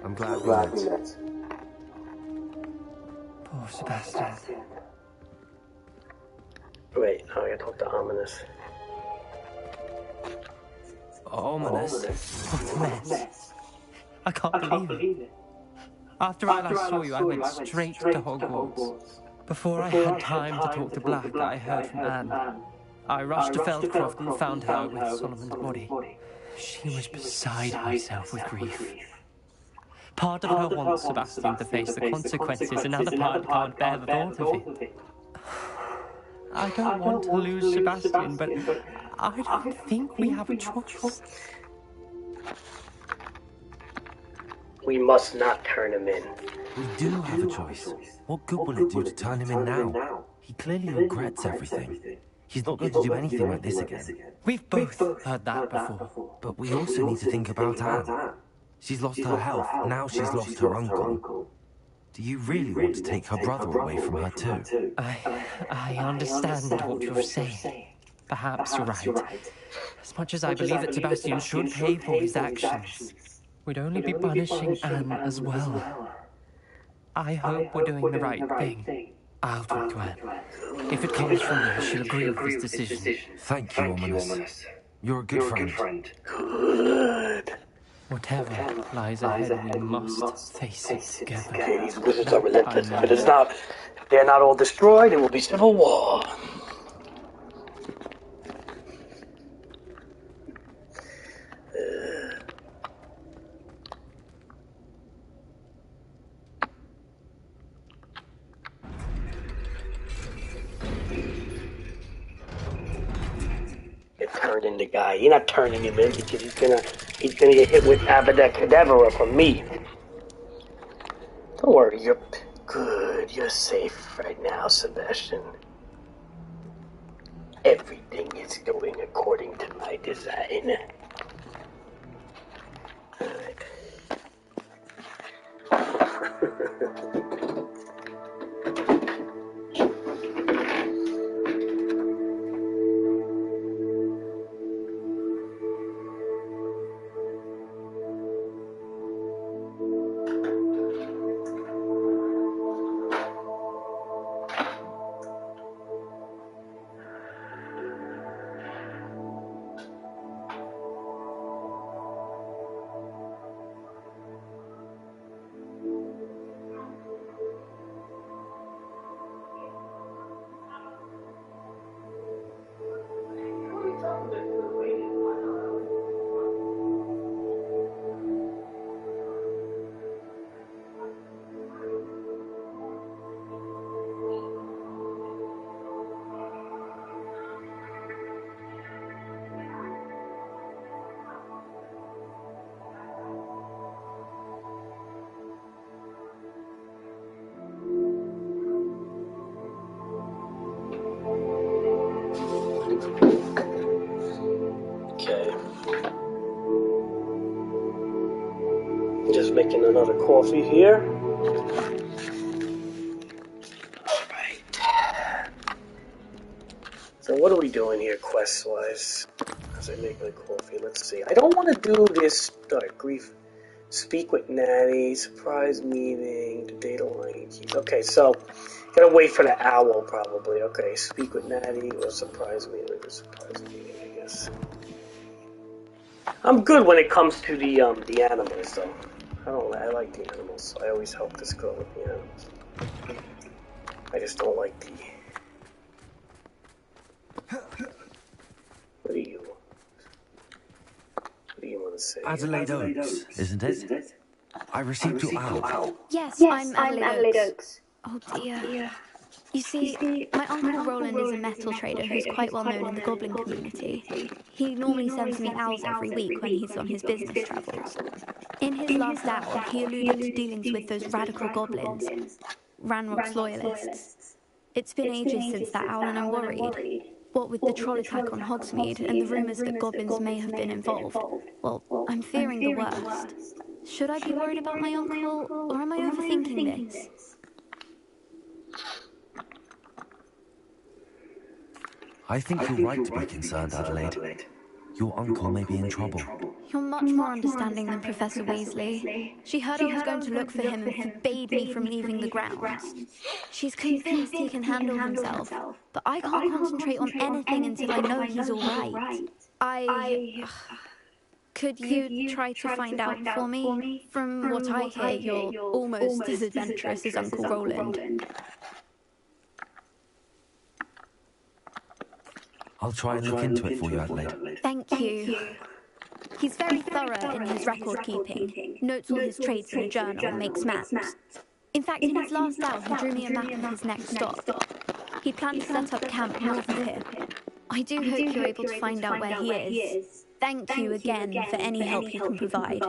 I'm glad we met. Poor Sebastian. Wait, now I gotta talk to Ominous. Ominous? What a mess. I can't believe it. After I last saw you, I went straight to Hogwarts. Before I had time to talk to Black, I heard from Anne. I rushed to Feldcroft and found her with Solomon's body. She was beside herself with grief. Part of her wants Sebastian to face the consequences, another part can't bear the thought of it. I don't want to lose Sebastian, but I don't think we have a choice. We must not turn him in. We do have a choice. What good will it do to turn him in now? He clearly regrets everything. He's not going to do anything like this again. We've both heard that before. But we also need to think about Anne. She's lost her health, now she's lost her uncle. Do you really want to take her brother away from her too? I understand what you're saying. Perhaps you're right. As much as I believe that Sebastian should pay for his actions, we'd only be punishing Anne as well. I hope we're doing the right thing. I'll talk to Anne. If it comes from her, she'll agree with this decision. Thank you, Ominous. You're a good friend. Good. Whatever lies ahead, we must face it together. Okay, these wizards are That relentless. I know. But it's not. If they're not all destroyed, it will be civil war. Get turned into guy. You're not turning him in because he's gonna get hit with Abadacadabra from me. Don't worry, you're good. You're safe right now, Sebastian. Everything is going according to my design. Alright. Okay. Just making another coffee here. Alright. So what are we doing here quest-wise? As I make my coffee, let's see. I don't want to do this grief. Speak with Natty, surprise meeting, the data line keys. Okay, so gotta wait for the owl probably. Okay, speak with Natty or surprise meeting. Surprise meeting, I guess. I'm good when it comes to the animals though. I like the animals. I always help this girl with the animals. I just don't like the. What do you want to say? Adelaide Oaks, isn't it? I received your owl. Yes, I'm Adelaide Oaks. Oh dear. You see, my Uncle Roland is a metal trader who's quite well known in the goblin community. He normally sends me owls every week when he's on his business travels. In his last owl, he alluded to dealings with those radical goblins, Ranrock's loyalists. It's been ages since that owl and I'm worried. What with the troll attack on Hogsmeade and the rumours that goblins may have been involved, well, I'm fearing the worst. Should I be worried about my uncle, or am I overthinking this? I think you're right to be concerned, Adelaide. Your uncle may be in trouble. You're much more understanding than Professor Weasley. She heard I was going to look for him and forbade me from leaving the grounds. She's convinced he can handle himself, but I can't concentrate on anything until I know he's all right. Could you try to find out for me? From what I hear, you're almost as adventurous as Uncle Roland. I'll try and look into it for you, Adelaide. Thank you. He's very thorough in his record keeping, notes all his trades in a journal and makes maps. In fact, in his last out, he drew me a map of his next stop. He planned to set up camp north of here. I do hope you're able to find out where he is. Thank you again for any help you can provide.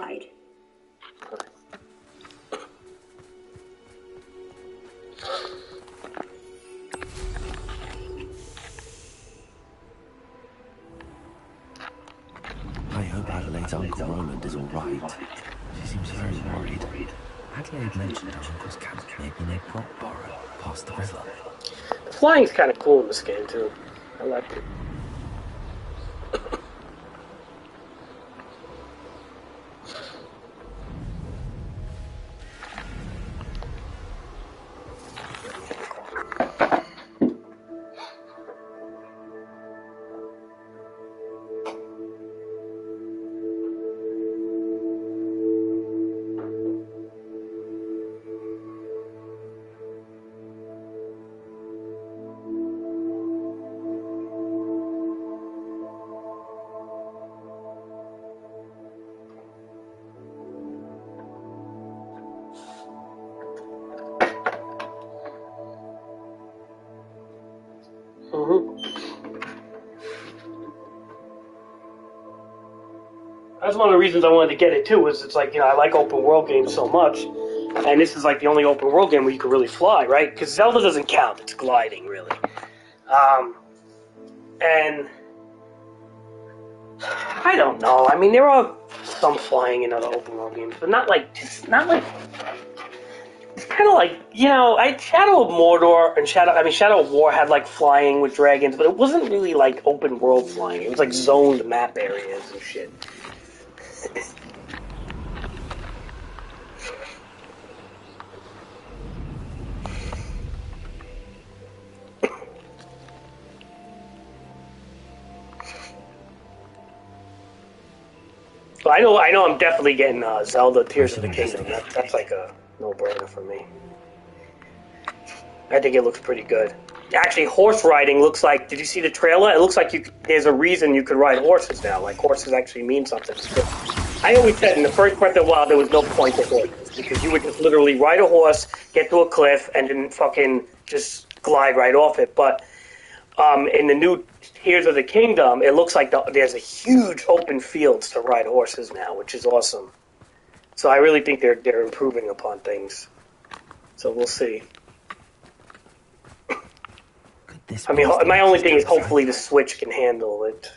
I hope Adelaide's Uncle Roland is all right. She seems very worried. Adelaide mentioned her uncle's camp may be near Brockborough, past the river. The flying's kind of cool in this game too. I like it. That's one of the reasons I wanted to get it too. Was it's like, you know, I like open world games so much, and this is like the only open world game where you can really fly, right? Because Zelda doesn't count; it's gliding, really. And I don't know. I mean, there are some flying in other open world games, but not like it's kind of like, you know, Shadow of Mordor and Shadow of War had like flying with dragons, but it wasn't really like open world flying. It was like zoned map areas and shit. So I know I'm definitely getting Zelda Tears of the Kingdom. That's like a no-brainer for me. I think it looks pretty good. Actually, horse riding looks like... Did you see the trailer? It looks like there's a reason you could ride horses now. Like, horses actually mean something. I always said in the first Breath of the Wild there was no point to horses, because you would just literally ride a horse, get to a cliff, and then fucking just glide right off it. But in the new Tears of the Kingdom, it looks like there's a huge open fields to ride horses now, which is awesome. So I really think they're improving upon things. So we'll see. I mean, my only thing is hopefully the Switch can handle it.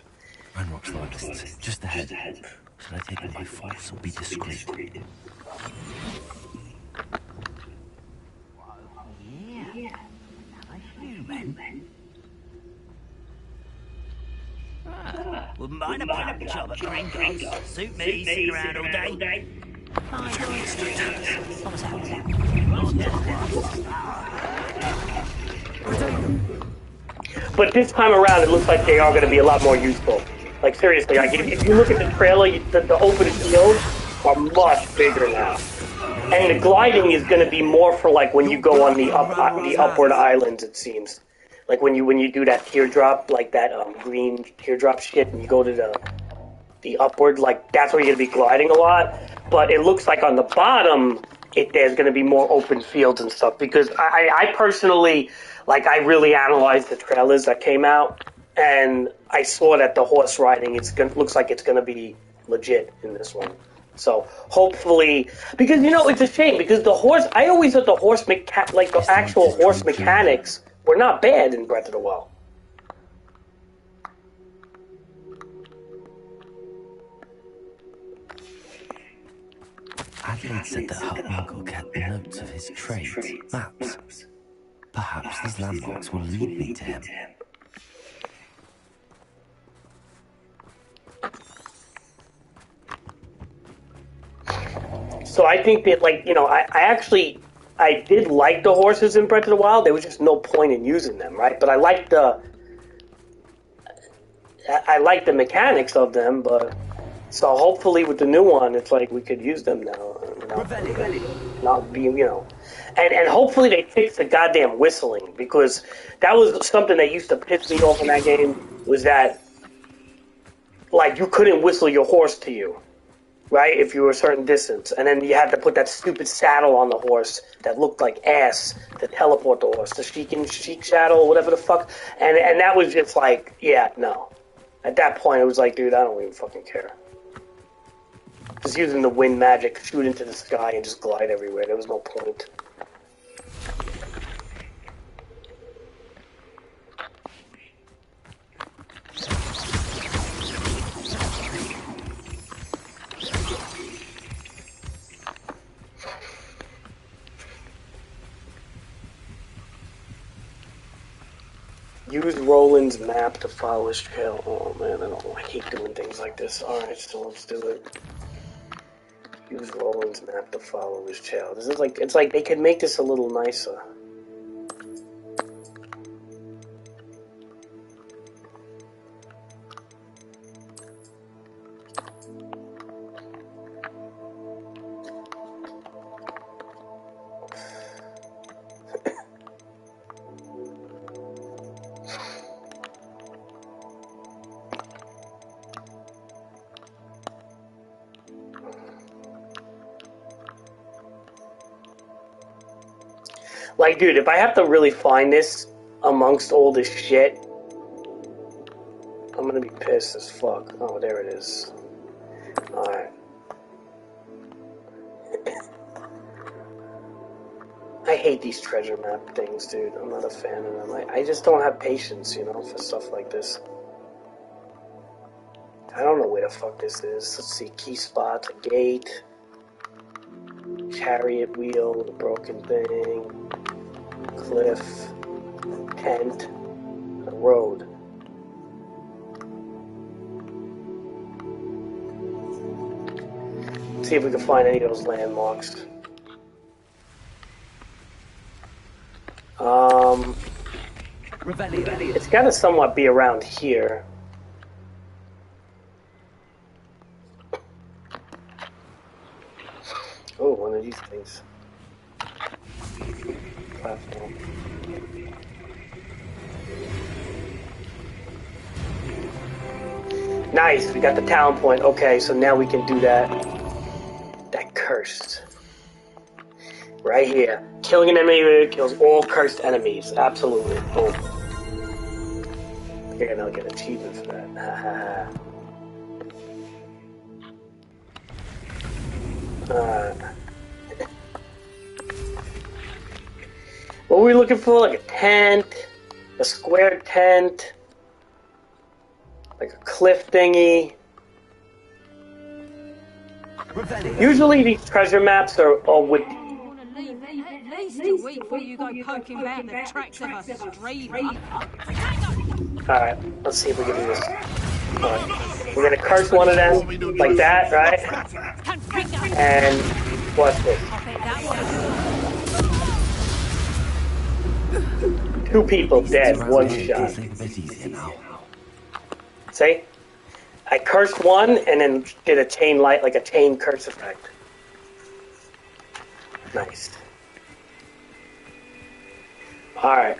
Rock's largest, just ahead. Should I take it by force or be discreet? Yeah, another human. Wouldn't mind a pub job at Gringos. Suit me, sitting around all day. But this time around, it looks like they are going to be a lot more useful. Like, seriously, like, if you look at the trailer, the open fields are much bigger now. And the gliding is going to be more for, like, when you go on the upward islands, it seems. Like, when you do that teardrop, like that green teardrop shit, and you go to the upward, like, that's where you're going to be gliding a lot. But it looks like on the bottom, there's going to be more open fields and stuff. Because I personally... Like, I really analyzed the trailers that came out, and I saw that the horse riding looks like it's going to be legit in this one. So, hopefully... Because, you know, it's a shame, because the horse... I always thought the actual horse mechanics were not bad in Breath of the Wild. Adelaide said that her uncle kept notes of his trade, maps. Perhaps these landmarks will lead me to him. So I think that, like, you know, I did like the horses in Breath of the Wild. There was just no point in using them, right? But I like the mechanics of them, but... So hopefully with the new one, it's like we could use them now. Not be, you know... And hopefully they fix the goddamn whistling, because that was something that used to piss me off in that game, was that, like, you couldn't whistle your horse to you, right, if you were a certain distance. And then you had to put that stupid saddle on the horse that looked like ass to teleport the horse, the Sheik saddle, or whatever the fuck. And that was just like, yeah, no. At that point, it was like, dude, I don't even fucking care. Just using the wind magic, shoot into the sky, and just glide everywhere. There was no point. Use Roland's map to follow his trail. Oh man, I hate doing things like this. Alright, so let's do it. Use Roland's map to follow his trail. This is like, it's like they could make this a little nicer. Like, dude, if I have to really find this amongst all this shit, I'm gonna be pissed as fuck. Oh, there it is. I hate these treasure map things, dude. I'm not a fan of them. I just don't have patience, you know, for stuff like this. I don't know where the fuck this is. Let's see. Key spots, a gate, chariot wheel, the broken thing, cliff, tent, a road. Let's see if we can find any of those landmarks. It's got to somewhat be around here. Oh, one of these things. Platform. Nice, we got the talent point. Okay, so now we can do that. That cursed. Right here. Killing an enemy kills all cursed enemies. Absolutely. Boom. I think I'll get an achievement for that. What were we looking for? Like a tent, a square tent, like a cliff thingy. Usually these treasure maps are with. At least a week before you go poking about the tracks of a streamer. Alright, let's see if we can do this. Alright. We're gonna curse one of them like that, right? And watch this. 2 people dead, 1 shot. See? I cursed one and then did a chain light, like a chain curse effect. Nice. Alright,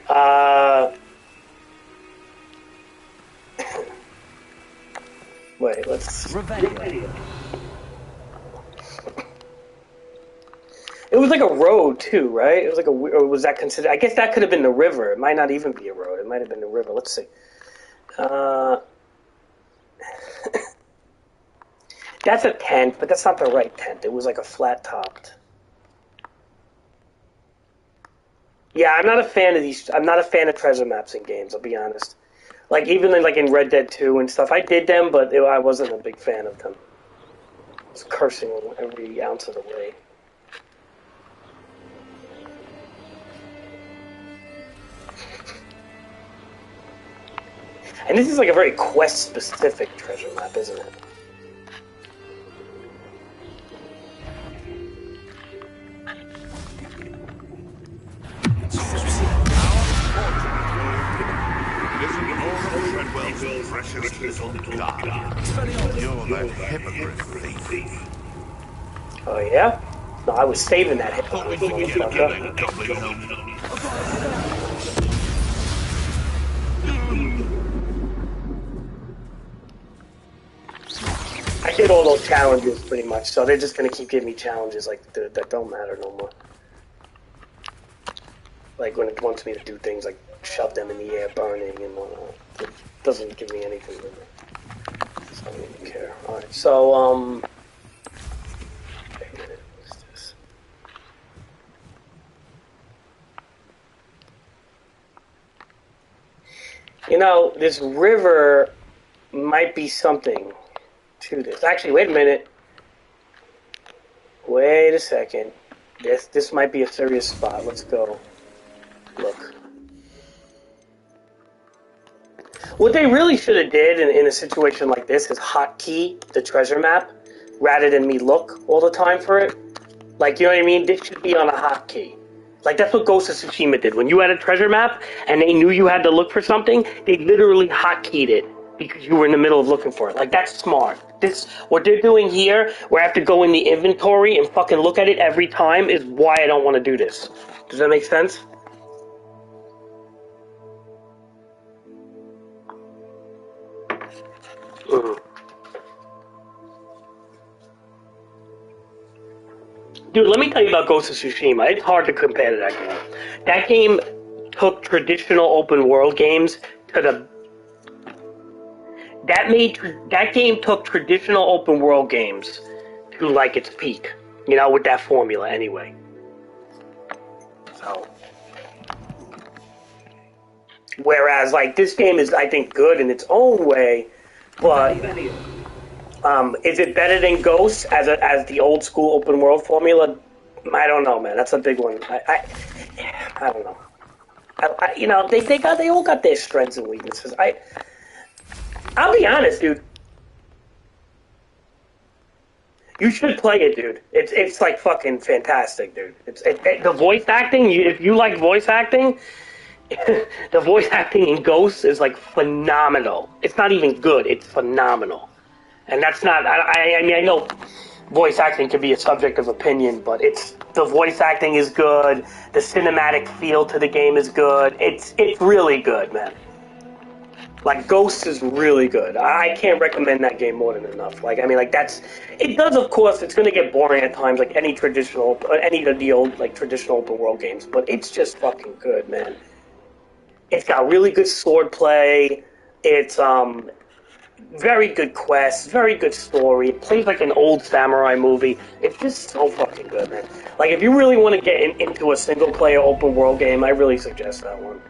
wait, let's... It was like a road, too, right? It was like or was that considered... I guess that could have been the river. It might not even be a road. It might have been the river. Let's see. That's a tent, but that's not the right tent. It was like a flat-topped... Yeah, I'm not a fan of these. I'm not a fan of treasure maps in games. I'll be honest. Like even in Red Dead 2 and stuff, I did them, but I wasn't a big fan of them. I was cursing every ounce of the way. And this is like a very quest-specific treasure map, isn't it? Precious little god. You're the hypocrite thief. Oh yeah? No, I was saving that hypocrite. I did all those challenges pretty much, so they're just gonna keep giving me challenges like that don't matter no more. Like when it wants me to do things like shove them in the air, burning and whatnot. It doesn't give me anything really. So I don't even care. Alright, so wait a minute, what's this? You know, this river might be something to this. Actually, wait a minute. Wait a second. This might be a serious spot. Let's go. Look. What they really should have did in a situation like this is hotkey the treasure map rather than me look all the time for it. Like, you know what I mean? This should be on a hotkey. Like, that's what Ghost of Tsushima did. When you had a treasure map and they knew you had to look for something, they literally hotkeyed it because you were in the middle of looking for it. Like, that's smart. What they're doing here, where I have to go in the inventory and fucking look at it every time, is why I don't want to do this. Does that make sense? Dude, let me tell you about Ghost of Tsushima. It's hard to compare to that game. That game took traditional open world games to the... That game took traditional open world games to, like, its peak. You know, with that formula, anyway. So, whereas like this game is, I think, good in its own way, but is it better than Ghosts as the old school open world formula? I don't know, man. That's a big one. I don't know. You know, they all got their strengths and weaknesses. I'll be honest, dude. You should play it, dude. It's like fucking fantastic, dude. The voice acting. If you like voice acting, the voice acting in Ghosts is like phenomenal. It's not even good. It's phenomenal, and that's not. I mean, I know voice acting can be a subject of opinion, but the voice acting is good. The cinematic feel to the game is good. It's really good, man. Like, Ghosts is really good. I can't recommend that game more than enough. Like, I mean, like, it does, of course, it's going to get boring at times, like any of the old, like, traditional open world games, but it's just fucking good, man. It's got really good swordplay. It's, very good quests, very good story. It plays like an old samurai movie. It's just so fucking good, man. Like, if you really want to get into a single-player open world game, I really suggest that one.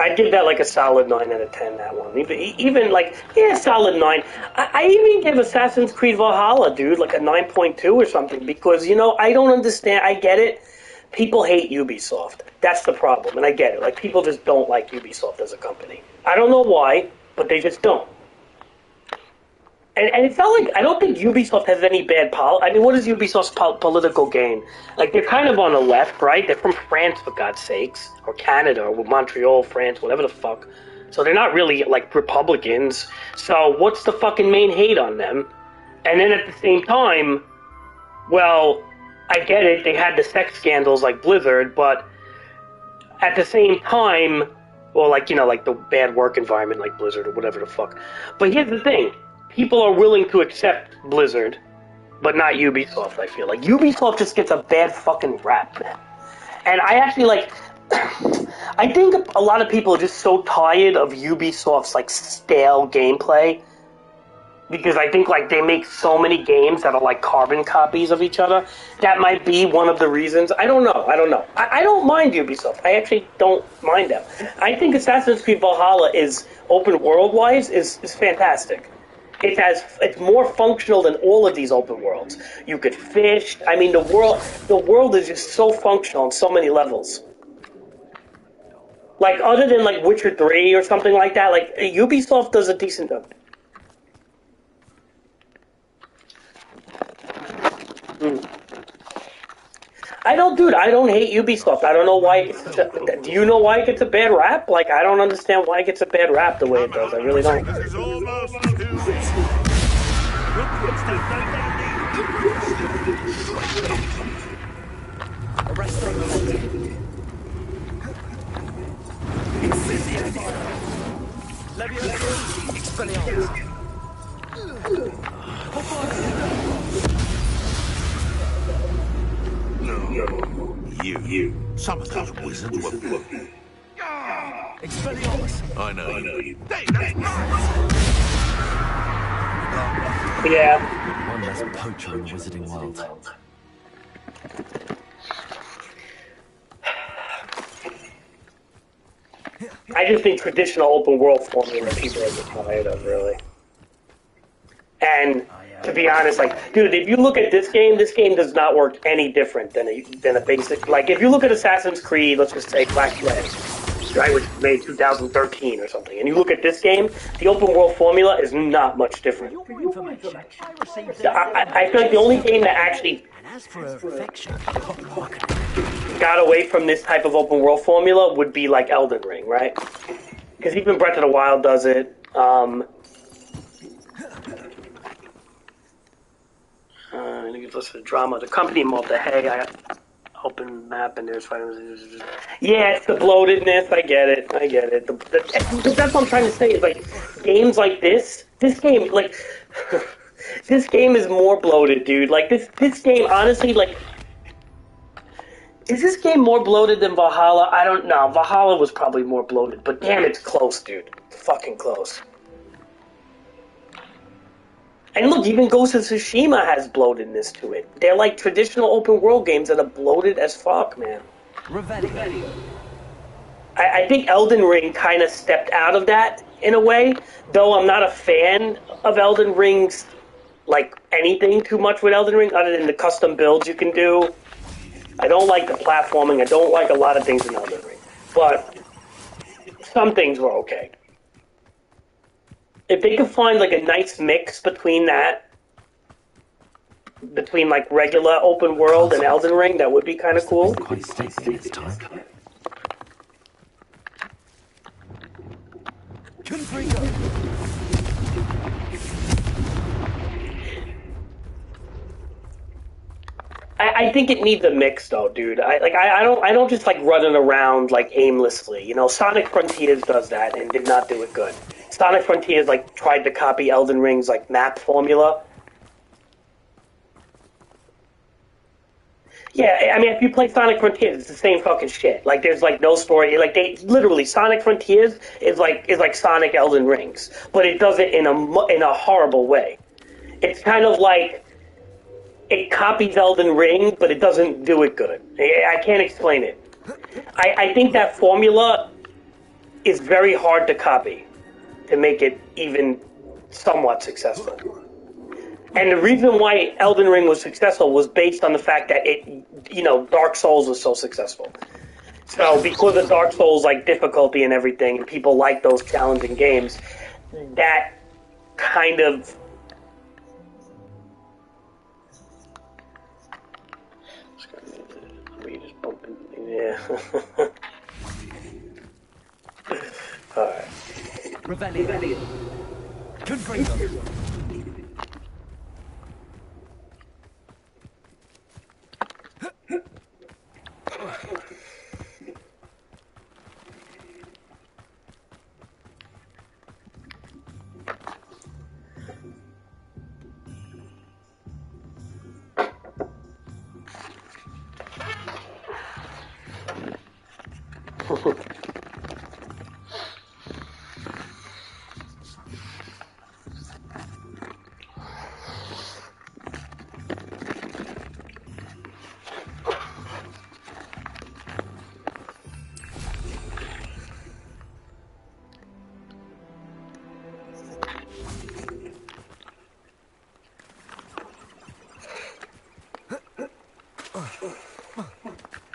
I'd give that like a solid 9 out of 10, that one. Even like, yeah, solid 9. I even give Assassin's Creed Valhalla, dude, like a 9.2 or something, because, you know, I don't understand. I get it. People hate Ubisoft. That's the problem, and I get it. Like, people just don't like Ubisoft as a company. I don't know why, but they just don't. And it's not like, I don't think Ubisoft has any bad I mean, what is Ubisoft's political gain? Like, they're kind of on the left, right? They're from France, for God's sakes. Or Canada, or Montreal, France, whatever the fuck. So they're not really, like, Republicans. So what's the fucking main hate on them? And then at the same time, well, I get it, they had the sex scandals like Blizzard, but at the same time, well, like, you know, like the bad work environment like Blizzard or whatever the fuck. But here's the thing. People are willing to accept Blizzard, but not Ubisoft, I feel. Like, Ubisoft just gets a bad fucking rap, man. And I actually, like, I think a lot of people are just so tired of Ubisoft's, like, stale gameplay, because I think, like, they make so many games that are, like, carbon copies of each other. That might be one of the reasons. I don't know. I don't mind Ubisoft. I actually don't mind them. I think Assassin's Creed Valhalla is, open world-wise, is fantastic. It's more functional than all of these open worlds. You could fish. I mean, the world is just so functional on so many levels. Like, other than, like, Witcher 3 or something like that, like, Ubisoft does a decent job. I don't hate Ubisoft. I don't know why do you know why it gets a bad rap? Like, I don't understand why it gets a bad rap the way it does. I really don't. You. Some of those wizards were... Expelliarmus. I know you. Yeah. One less poacher in the wizarding world. I just think traditional open world formula people are just tired of, really. And to be honest, like, dude, if you look at this game does not work any different than a basic. Like, if you look at Assassin's Creed, let's just say Black Flag, right, which was made 2013 or something, and you look at this game, the open world formula is not much different. I feel like the only game that actually got away from this type of open world formula would be like Elden Ring, right? Because even Breath of the Wild does it. Listen to drama. The company mode, I got open map and there's yeah, it's the bloatedness. I get it. That's what I'm trying to say. Is like games like this game, like this game is more bloated, dude. Like this game, honestly, like, is this game more bloated than Valhalla? I don't know. Valhalla was probably more bloated, but damn, it's close, dude. It's fucking close. And look, even Ghost of Tsushima has bloatedness to it. They're like traditional open world games that are bloated as fuck, man. Revelio. I think Elden Ring kind of stepped out of that in a way, though I'm not a fan of Elden Ring's, like, anything too much with Elden Ring, other than the custom builds you can do. I don't like the platforming. I don't like a lot of things in Elden Ring. But some things were okay. If they could find, like, a nice mix between that, between, like, regular open world and Elden Ring, that would be kind of cool. Quite stately this time. I think it needs a mix, though, dude. I don't just like running around like aimlessly. You know, Sonic Frontiers does that and did not do it good. Sonic Frontiers like tried to copy Elden Ring's like map formula. Yeah, I mean, if you play Sonic Frontiers, it's the same fucking shit. Like, there's like no story. Like, they literally Sonic Frontiers is like Sonic Elden Rings, but it does it in a horrible way. It's kind of like it copies Elden Ring, but it doesn't do it good. I can't explain it. I think that formula is very hard to copy to make it even somewhat successful. And the reason why Elden Ring was successful was based on the fact that Dark Souls was so successful. So because of Dark Souls, like, difficulty and everything, and people like those challenging games, that kind of... Yeah. Alright. Revelio. Confringo.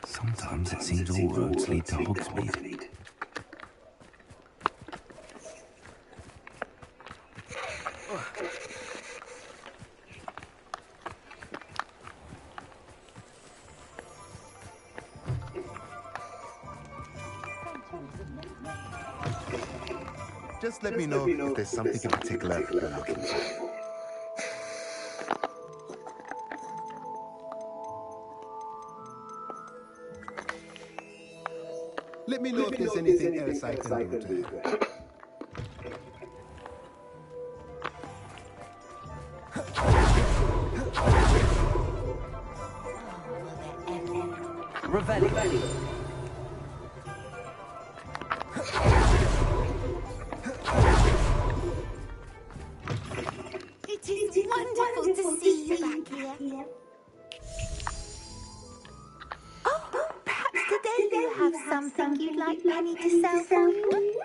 Sometimes it seems all roads lead to Hogsmeade. Just let me know if there's something in particular you're looking for. Let me know if there's anything else I can do to help. Revelio. It is wonderful to see you back here. Oh, perhaps today you have something you'd like Penny to sell for you?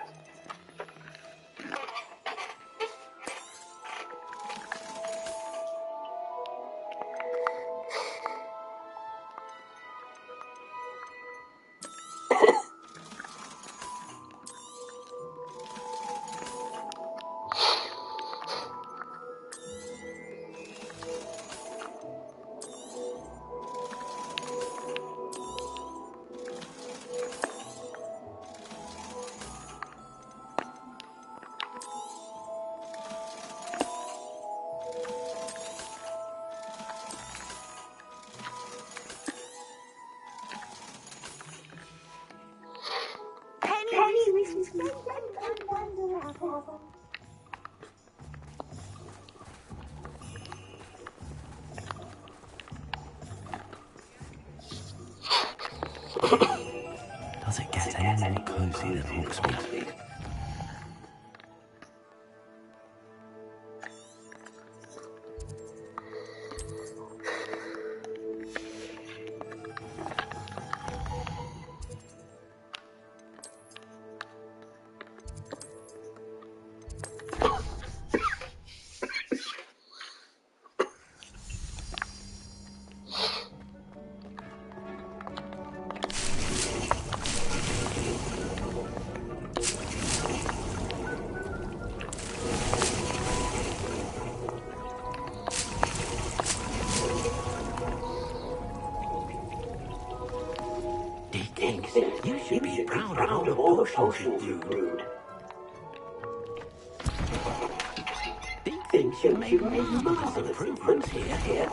Does it get any more cozy than Hogsmeade? You should be proud of all the potions you've brewed. Deke thinks you've made marvelous improvements here.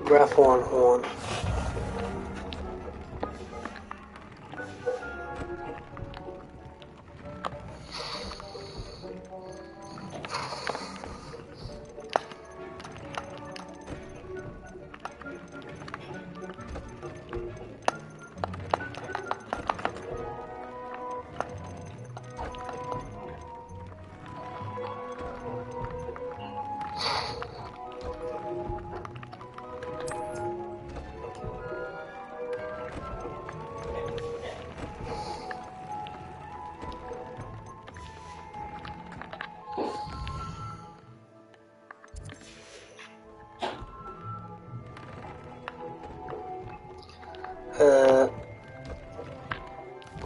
Graphorn horn.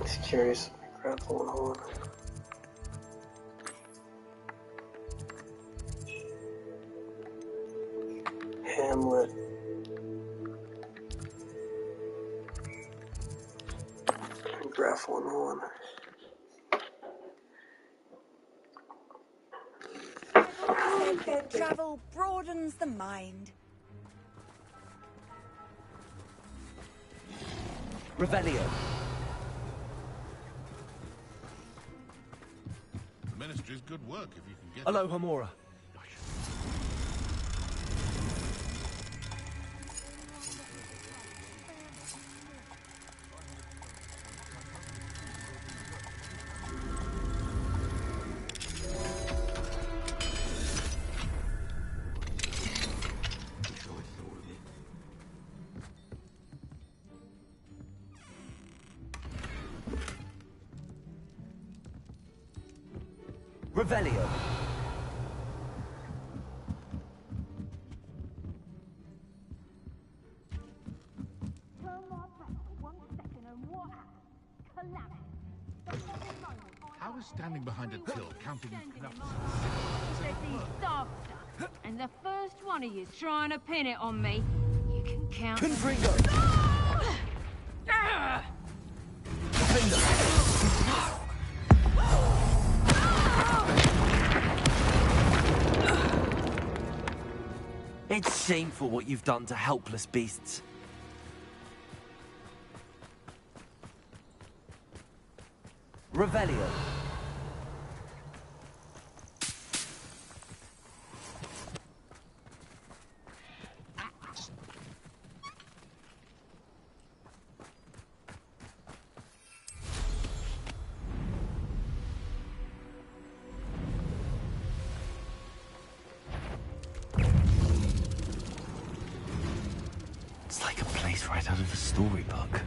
Just curious. Graphorn horn. Hamlet. Graphorn horn. Travel broadens the mind. Revelio. The Ministry's good work if you can get Hello, Hamora. Revelio. How is standing behind a till counting as enough? And the first one of you trying to pin it on me, you can count. Confringo. It's shameful what you've done to helpless beasts. Revelio. It's like a place right out of a storybook.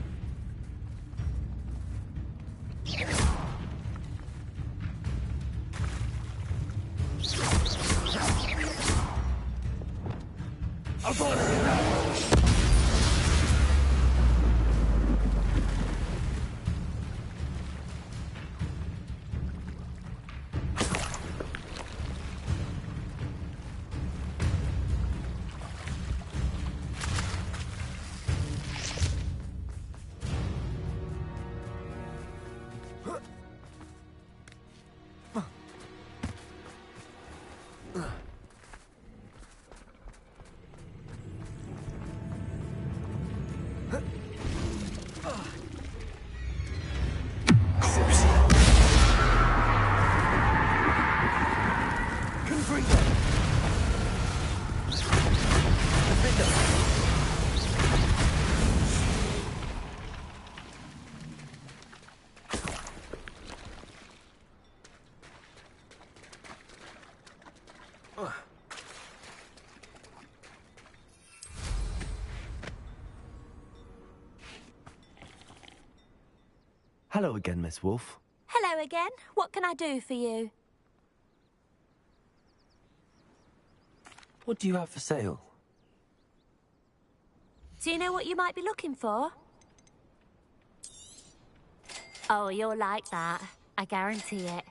Hello again, Miss Wolf. Hello again. What can I do for you? What do you have for sale? Do you know what you might be looking for? Oh, you'll like that. I guarantee it.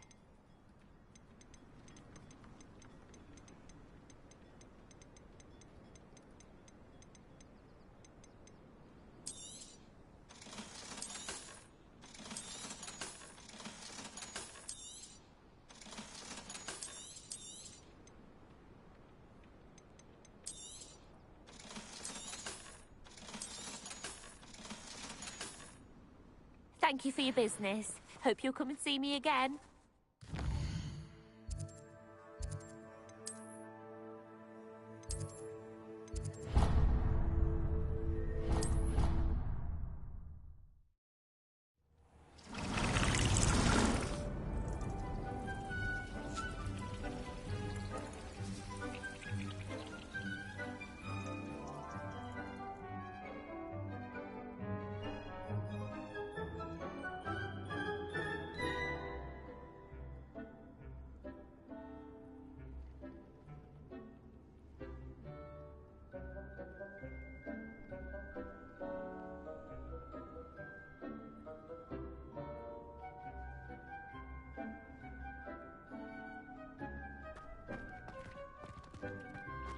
Thank you for your business. Hope you'll come and see me again.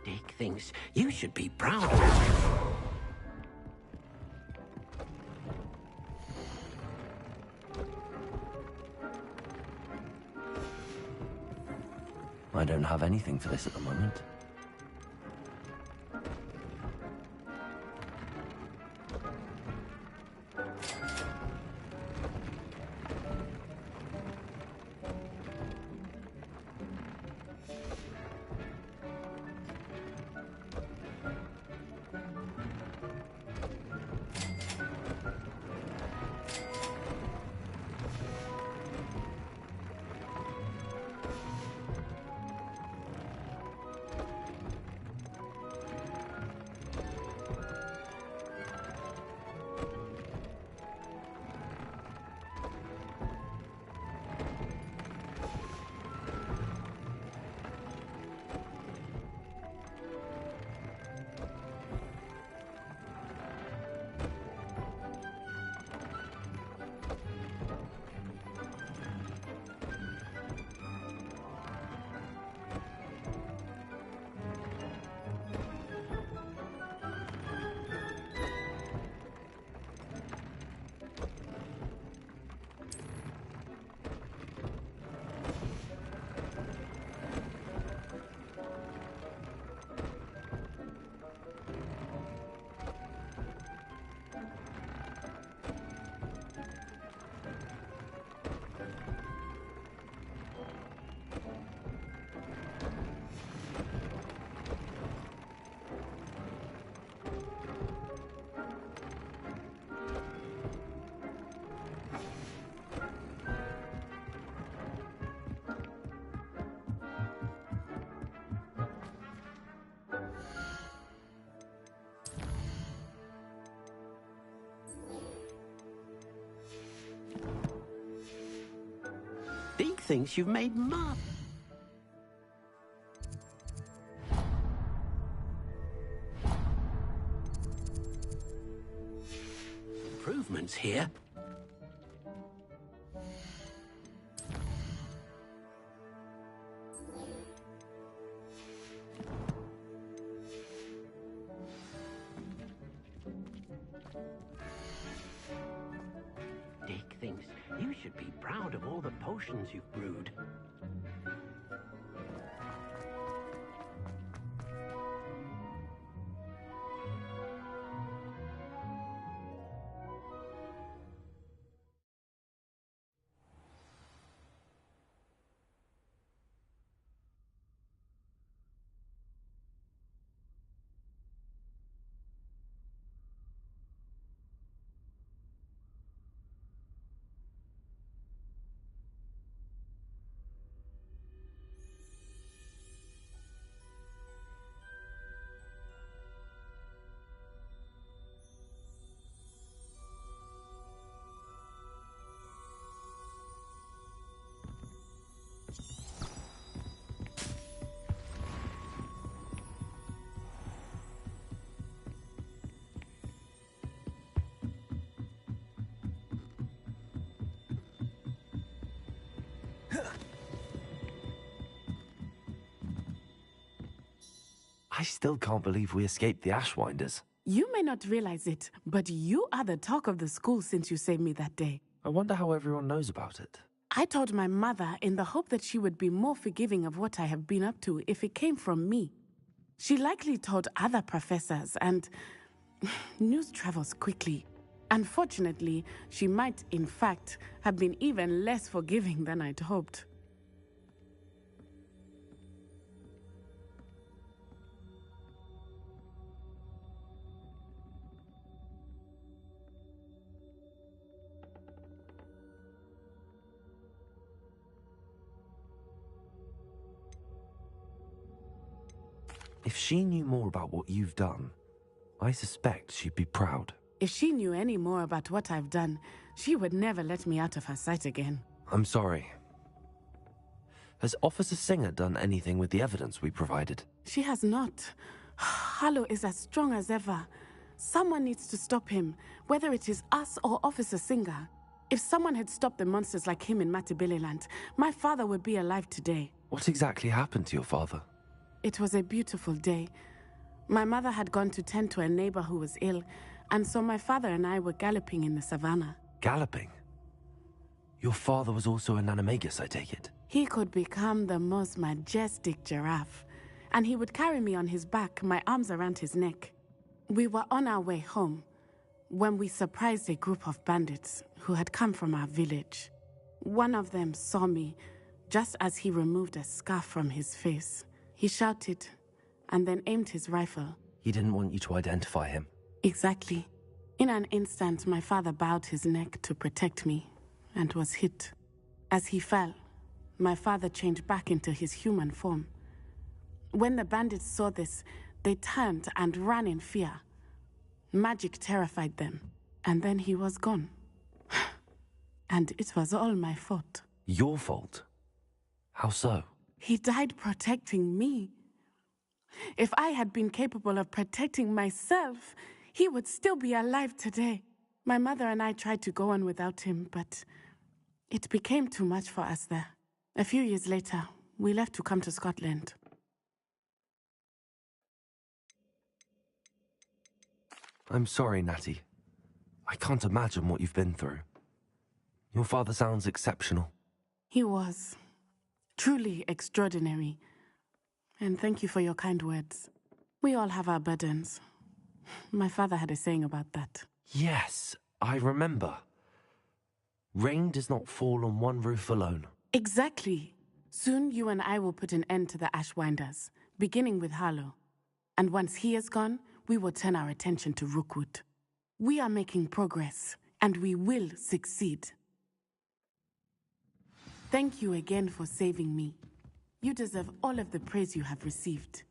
Dick thinks you should be proud of him. I don't have anything for this at the moment. Deke thinks you've made mud. Improvements here. Deke thinks you should be proud of all the potions you've brewed. I still can't believe we escaped the Ashwinders. You may not realize it, but you are the talk of the school since you saved me that day. I wonder how everyone knows about it. I told my mother in the hope that she would be more forgiving of what I have been up to if it came from me. She likely told other professors, and news travels quickly. Unfortunately, she might, in fact, have been even less forgiving than I'd hoped. If she knew more about what you've done, I suspect she'd be proud. If she knew any more about what I've done, she would never let me out of her sight again. I'm sorry. Has Officer Singer done anything with the evidence we provided? She has not. Harlow is as strong as ever. Someone needs to stop him, whether it is us or Officer Singer. If someone had stopped the monsters like him in Matabeleland, my father would be alive today. What exactly happened to your father? It was a beautiful day. My mother had gone to tend to a neighbor who was ill, and so my father and I were galloping in the savannah. Galloping? Your father was also an animagus, I take it? He could become the most majestic giraffe, and he would carry me on his back, my arms around his neck. We were on our way home when we surprised a group of bandits who had come from our village. One of them saw me just as he removed a scarf from his face. He shouted and then aimed his rifle. He didn't want you to identify him. Exactly. In an instant, my father bowed his neck to protect me and was hit. As he fell, my father changed back into his human form. When the bandits saw this, they turned and ran in fear. Magic terrified them, and then he was gone. And it was all my fault. Your fault? How so? He died protecting me. If I had been capable of protecting myself, he would still be alive today. My mother and I tried to go on without him, but it became too much for us there. A few years later, we left to come to Scotland. I'm sorry, Natty. I can't imagine what you've been through. Your father sounds exceptional. He was. Truly extraordinary. And thank you for your kind words. We all have our burdens. My father had a saying about that. Yes, I remember. Rain does not fall on one roof alone. Exactly. Soon you and I will put an end to the Ashwinders, beginning with Harlow. And once he is gone, we will turn our attention to Rookwood. We are making progress, and we will succeed. Thank you again for saving me. You deserve all of the praise you have received.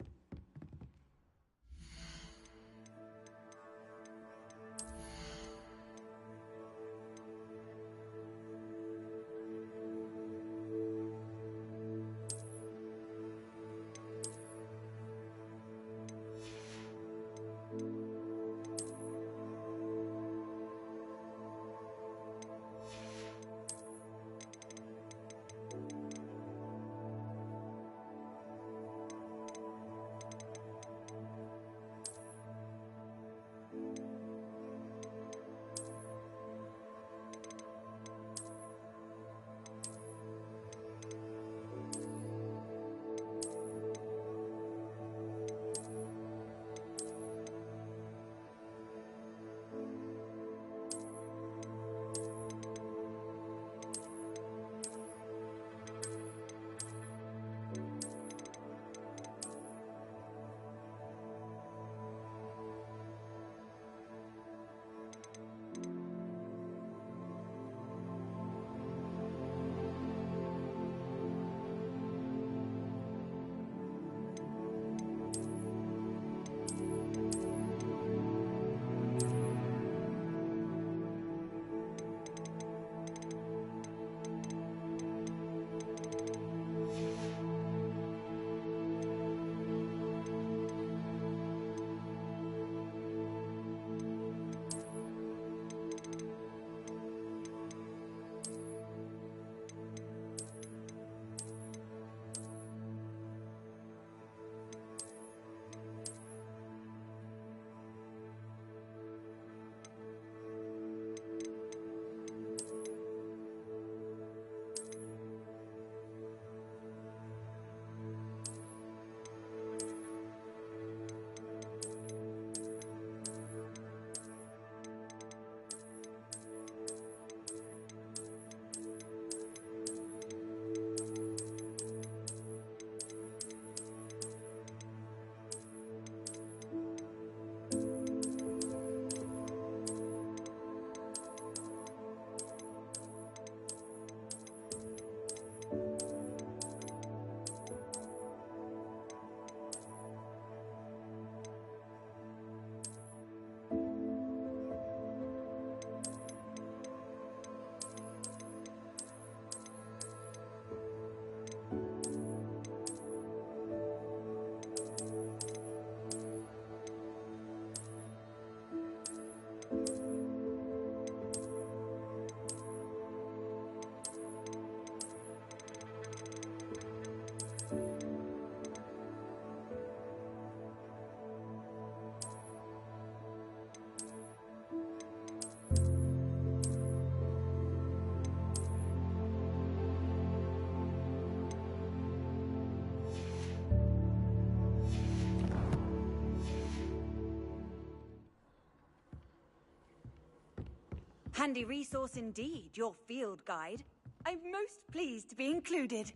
Handy resource indeed, your field guide. I'm most pleased to be included.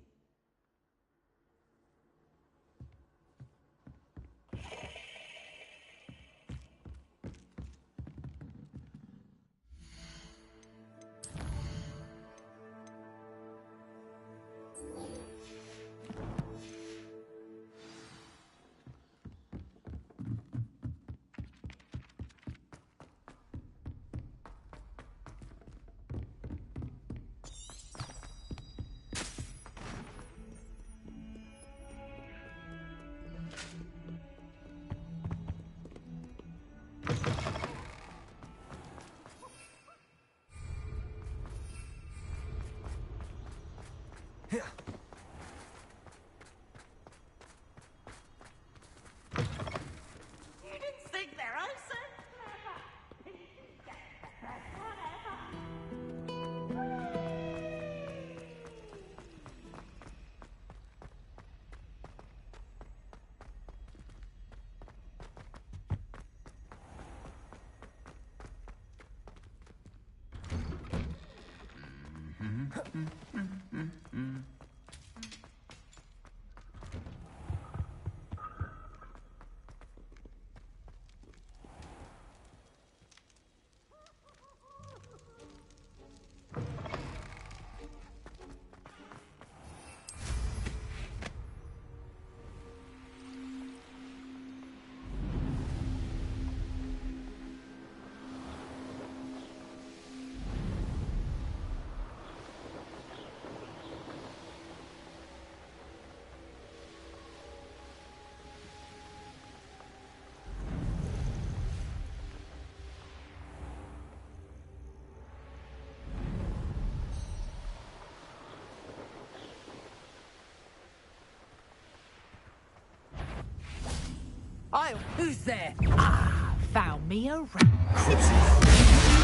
Oh, who's there? Ah, found me a rat. You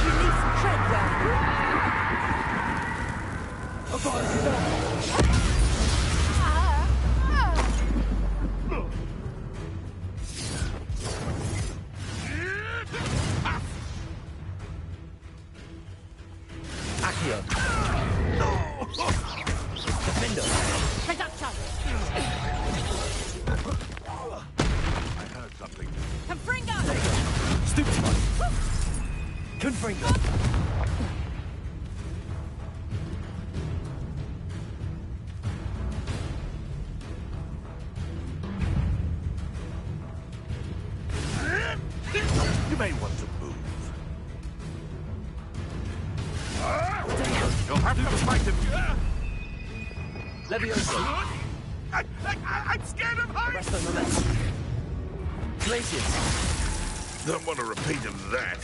release Treadwell. Accio. Defender. Reduction. Something. Confringo. Stupefy. Confringo. You may want to move. You'll have to fight him. Levioso. I'm scared of heights! Rest on the left. Glacius. Don't want to repeat of that.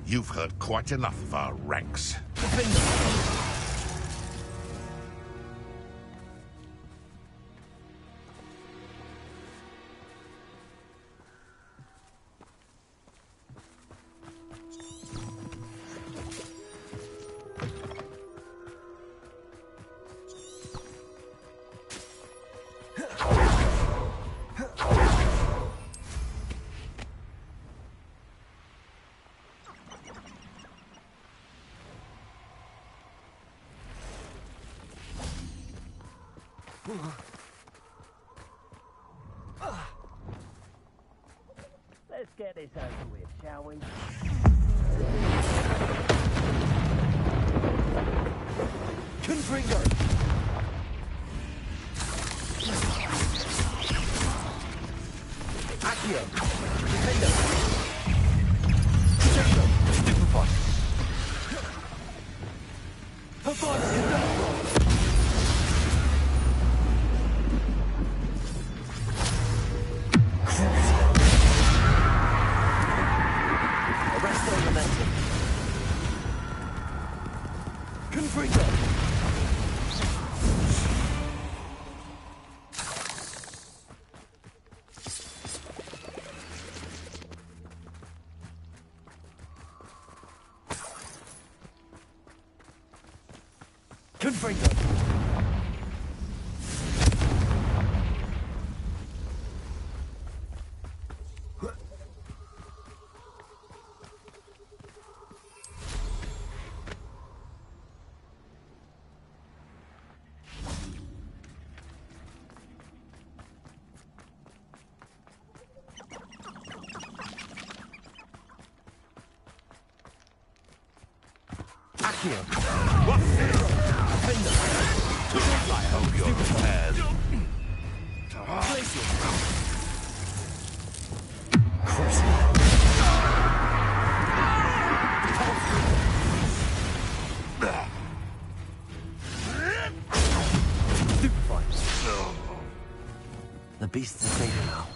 You've heard quite enough of our ranks. Let's get this over with, shall we? Confringo. Accio. Defender. Crescendo. Stupefy. Havana Cadabra. Arresto Momentum. Confringo. Confringo. Here. I hope you're prepared. Place The beasts are safe now.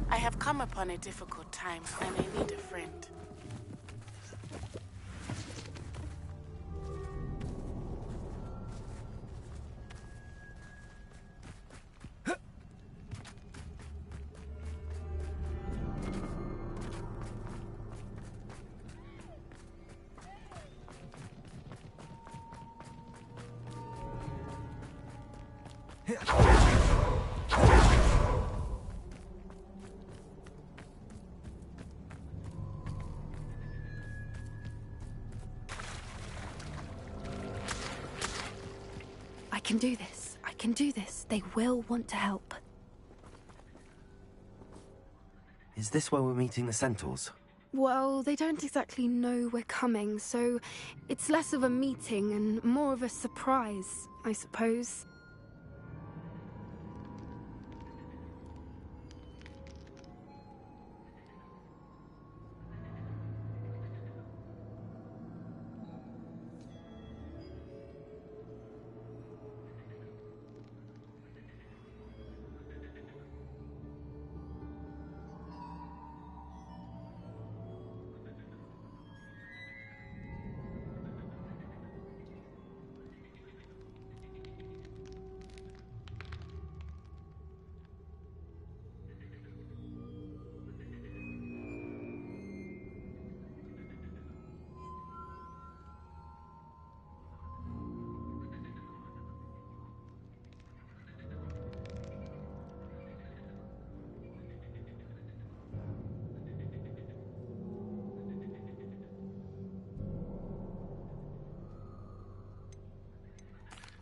I have come upon a difficult time, and I need a friend. I can do this. I can do this. They will want to help. Is this where we're meeting the centaurs? Well, they don't exactly know we're coming, so it's less of a meeting and more of a surprise, I suppose.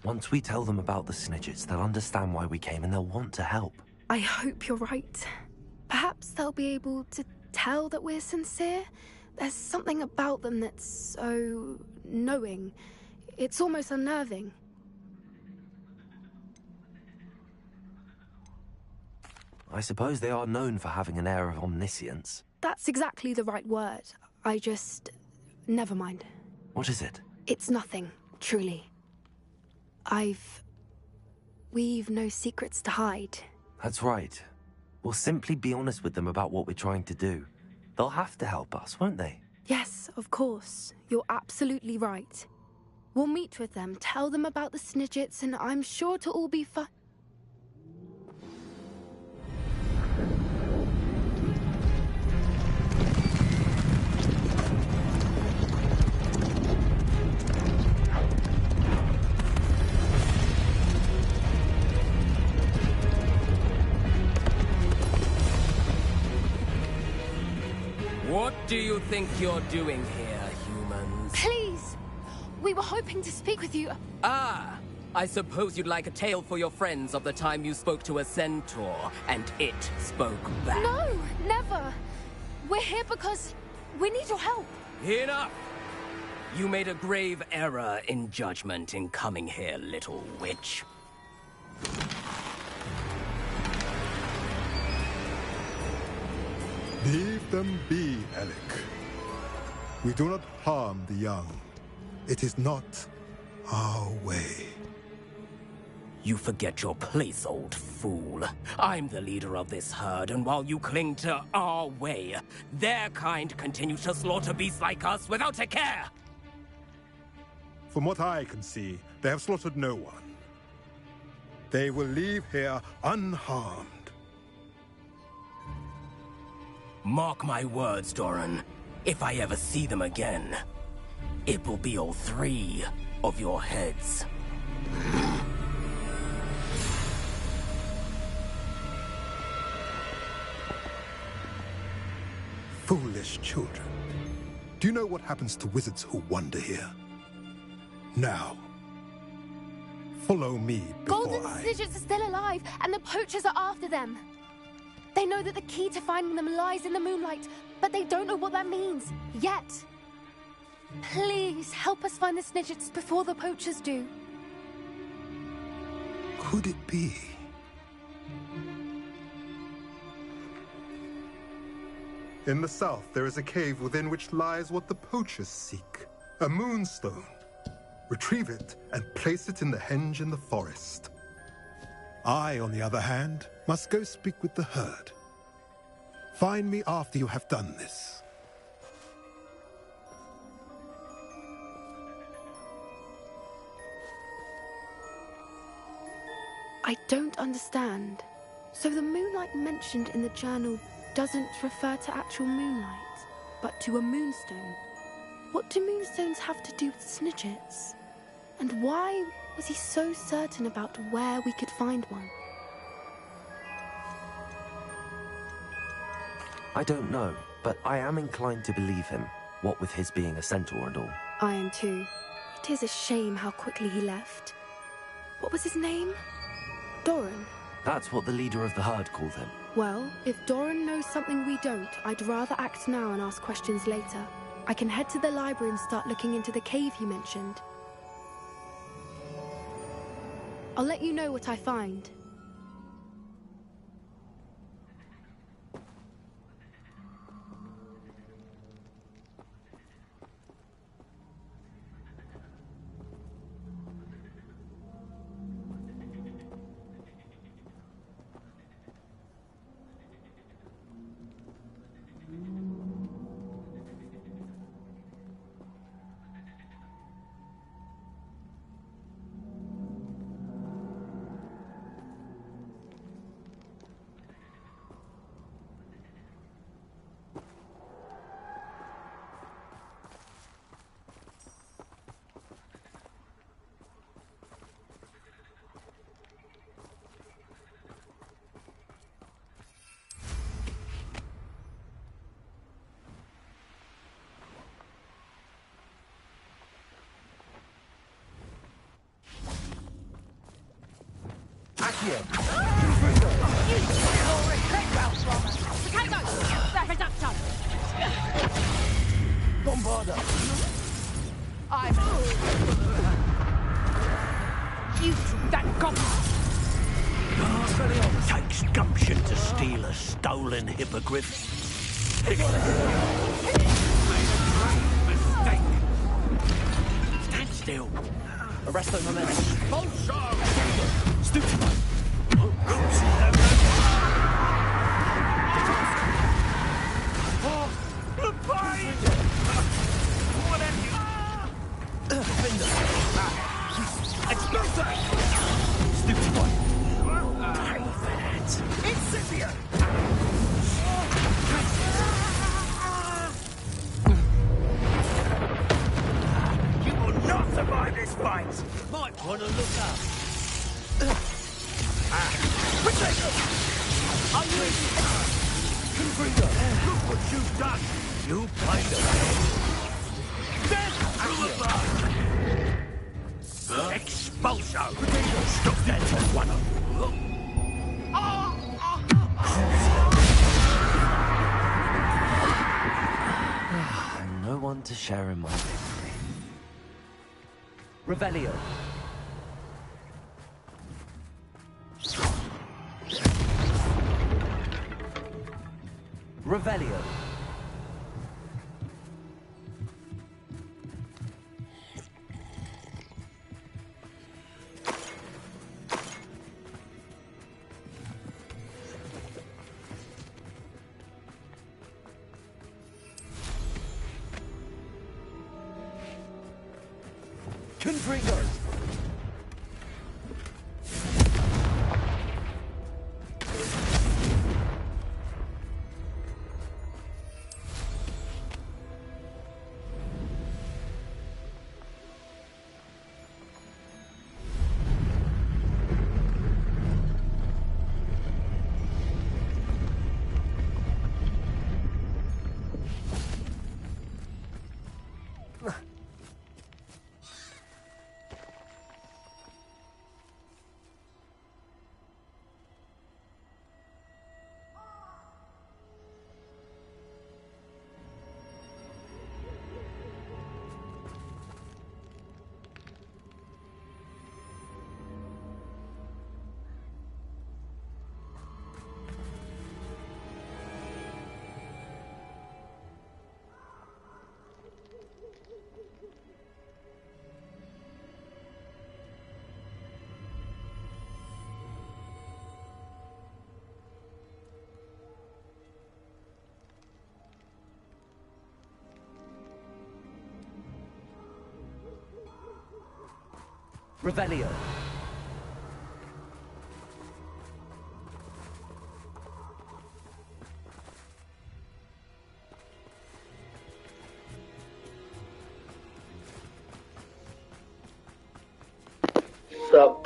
Once we tell them about the Snidgets, they'll understand why we came and they'll want to help. I hope you're right. Perhaps they'll be able to tell that we're sincere. There's something about them that's so knowing. It's almost unnerving. I suppose they are known for having an air of omniscience. That's exactly the right word. Never mind. What is it? It's nothing, truly. We've no secrets to hide. That's right. We'll simply be honest with them about what we're trying to do. They'll have to help us, won't they? Yes, of course. You're absolutely right. We'll meet with them, tell them about the Snidgets, and I'm sure to all be fine. What do you think you're doing here, humans? Please! We were hoping to speak with you. Ah! I suppose you'd like a tale for your friends of the time you spoke to a centaur, and it spoke back. No, never! We're here because we need your help. Enough! You made a grave error in judgment in coming here, little witch. Leave them be, Alec. We do not harm the young. It is not our way. You forget your place, old fool. I'm the leader of this herd, and while you cling to our way, their kind continue to slaughter beasts like us without a care! From what I can see, they have slaughtered no one. They will leave here unharmed. Mark my words, Doran. If I ever see them again, it will be all 3 of your heads. Foolish children. Do you know what happens to wizards who wander here? Now, follow me before Golden Snidgets are still alive, and the poachers are after them. They know that the key to finding them lies in the moonlight, but they don't know what that means, yet. Please, help us find the Snidgets before the poachers do. Could it be? In the south, there is a cave within which lies what the poachers seek. A moonstone. Retrieve it and place it in the henge in the forest. I, on the other hand, must go speak with the herd. Find me after you have done this. I don't understand. So the moonlight mentioned in the journal doesn't refer to actual moonlight, but to a moonstone. What do moonstones have to do with Snidgets? And why was he so certain about where we could find one? I don't know, but I am inclined to believe him, what with his being a centaur and all. I am too. It is a shame how quickly he left. What was his name? Doran? That's what the leader of the herd called him. Well, if Doran knows something we don't, I'd rather act now and ask questions later. I can head to the library and start looking into the cave you mentioned. I'll let you know what I find. Bombarda! I'm... You took that goblin! Takes gumption to steal a stolen hippogriff. Stand still. Arresto momentum. Stupid. Stupid boy. Pay for that. Incipient! You will not survive this fight. Might want to look up. Potato! Are you easy? Confringo, look what you've done. You played it. Then through a bar. Expulso! Stop that one up. No one to share in my victory. Revelio. Revelio. Confringo. Revelio. So.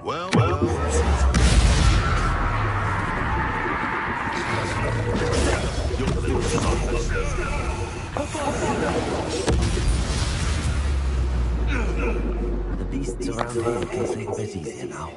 Well. The beasts around here can sleep a bit easier now.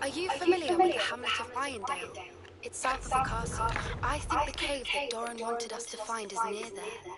Are you familiar with the hamlet of Irondale? It's south of the castle. I think the cave that Doran wanted us to find is near there.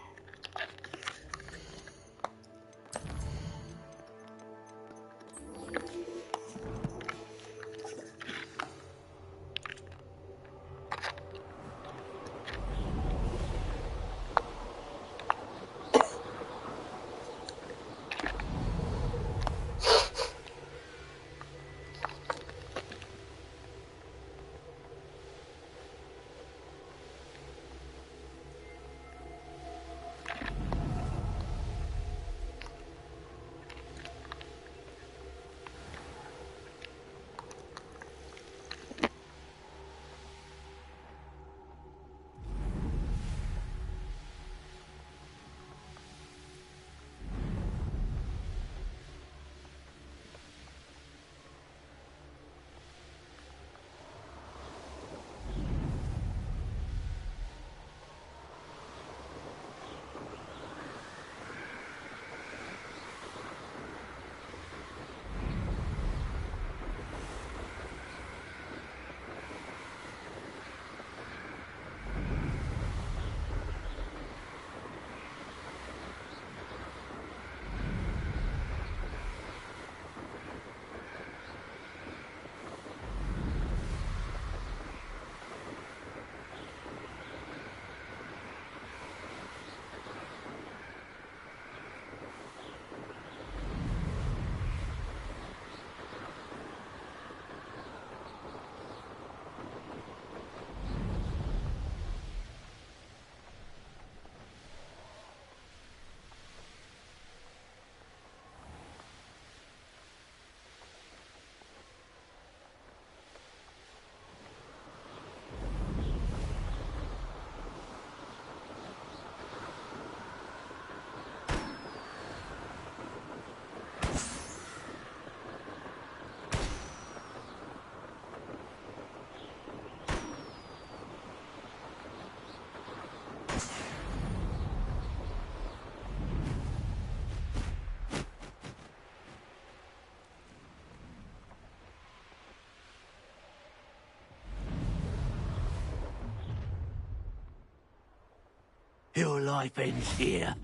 Your life ends here.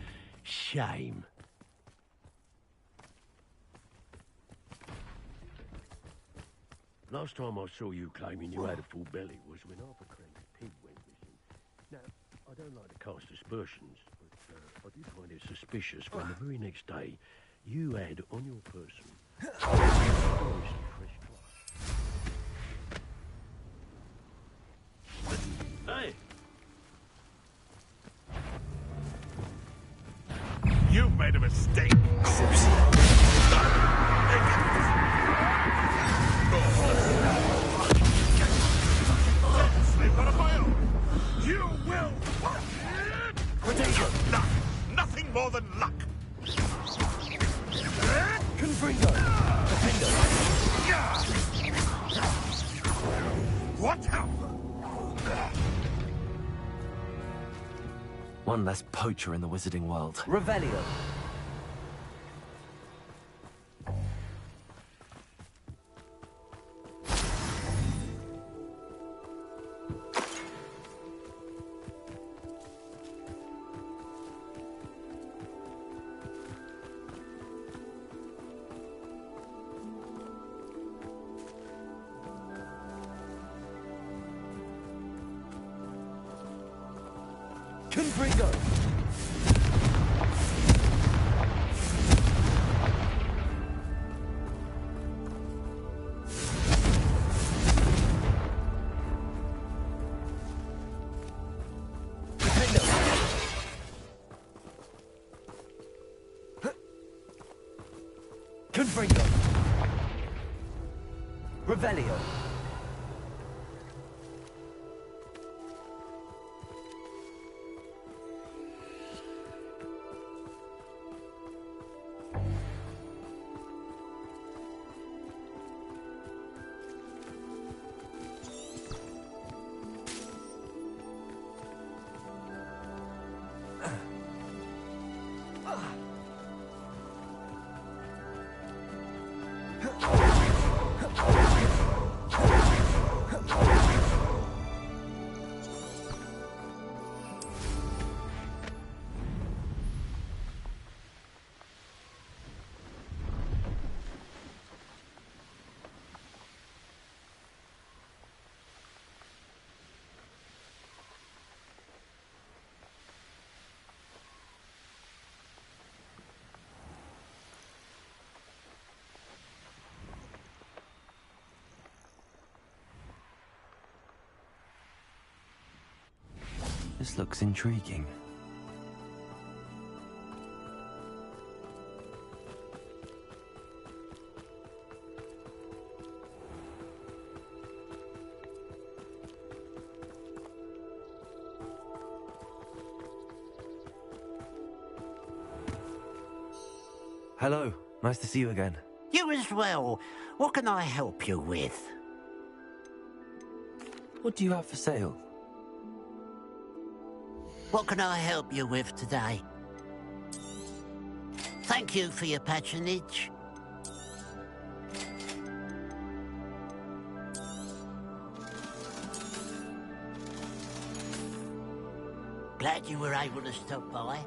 Shame. Last time I saw you claiming you had a full belly was when Arthur Crane's pig went missing. Now, I don't like to cast aspersions, but I did find it suspicious when the very next day you had on your person notoriously fresh blood. Hey! You've made a mistake. They've got a bio. You will. Luck. Nothing more than luck. Confringo. What hell? One less poacher in the wizarding world. Revelio. Confringo. Confringo. Revelio. This looks intriguing. Hello, nice to see you again. You as well. What can I help you with? What do you have for sale? What can I help you with today? Thank you for your patronage. Glad you were able to stop by.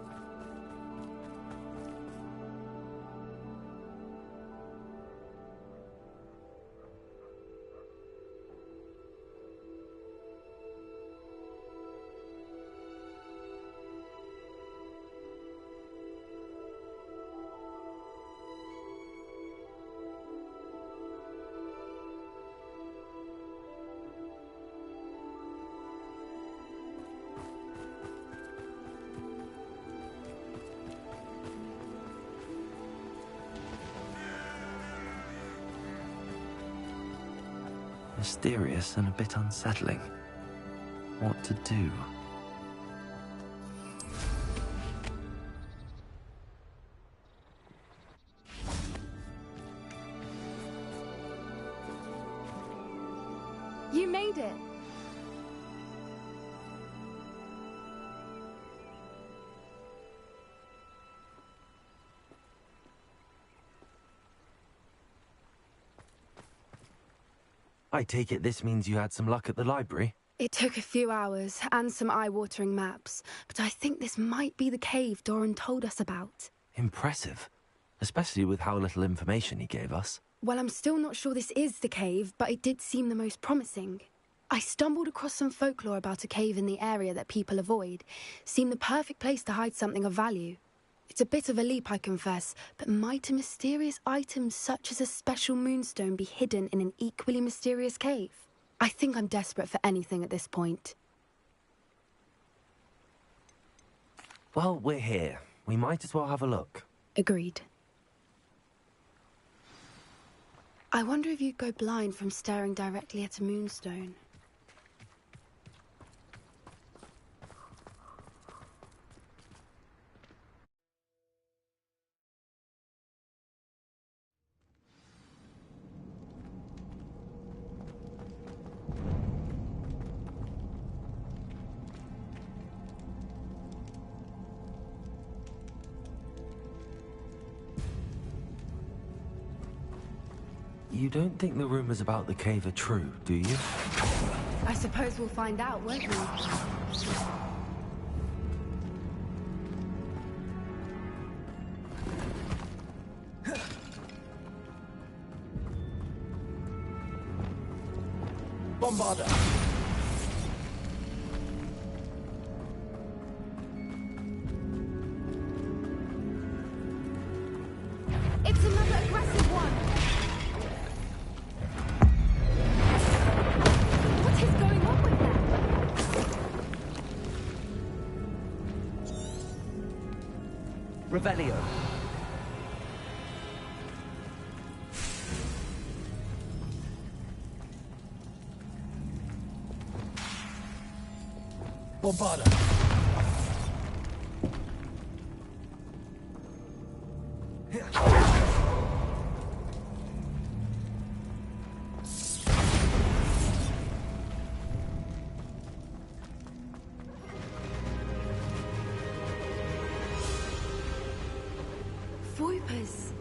Mysterious and a bit unsettling. What to do? You made it. I take it this means you had some luck at the library? It took a few hours and some eye-watering maps, but I think this might be the cave Doran told us about. Impressive. Especially with how little information he gave us. Well, I'm still not sure this is the cave, but it did seem the most promising. I stumbled across some folklore about a cave in the area that people avoid. Seemed the perfect place to hide something of value. It's a bit of a leap, I confess, but might a mysterious item such as a special moonstone be hidden in an equally mysterious cave? I think I'm desperate for anything at this point. Well, we're here. We might as well have a look. Agreed. I wonder if you'd go blind from staring directly at a moonstone. You don't think the rumors about the cave are true, do you? I suppose we'll find out, won't we? Bombarder! It's another aggressive one! What is going on with that? Revelio. Bombarder! Voipers!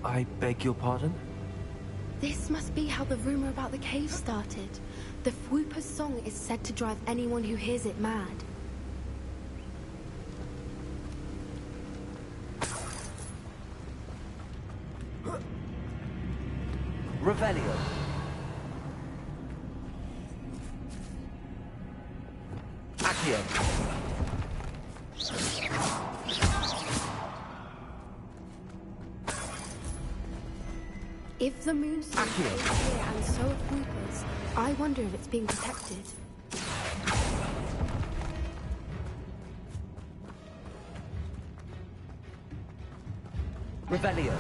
I beg your pardon? This must be how the rumor about the cave started. The Whooper's song is said to drive anyone who hears it mad. Revelio. Accio. If the moonstone is here and so are Whoopers, I wonder if it's being protected. Revelio.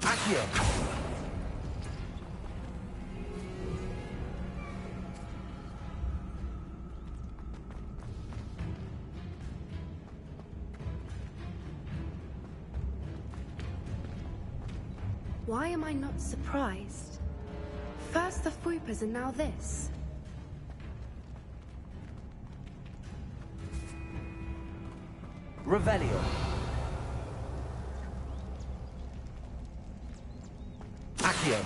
Accio. Why am I not surprised? First the Whoopers and now this. Revelio. Accio.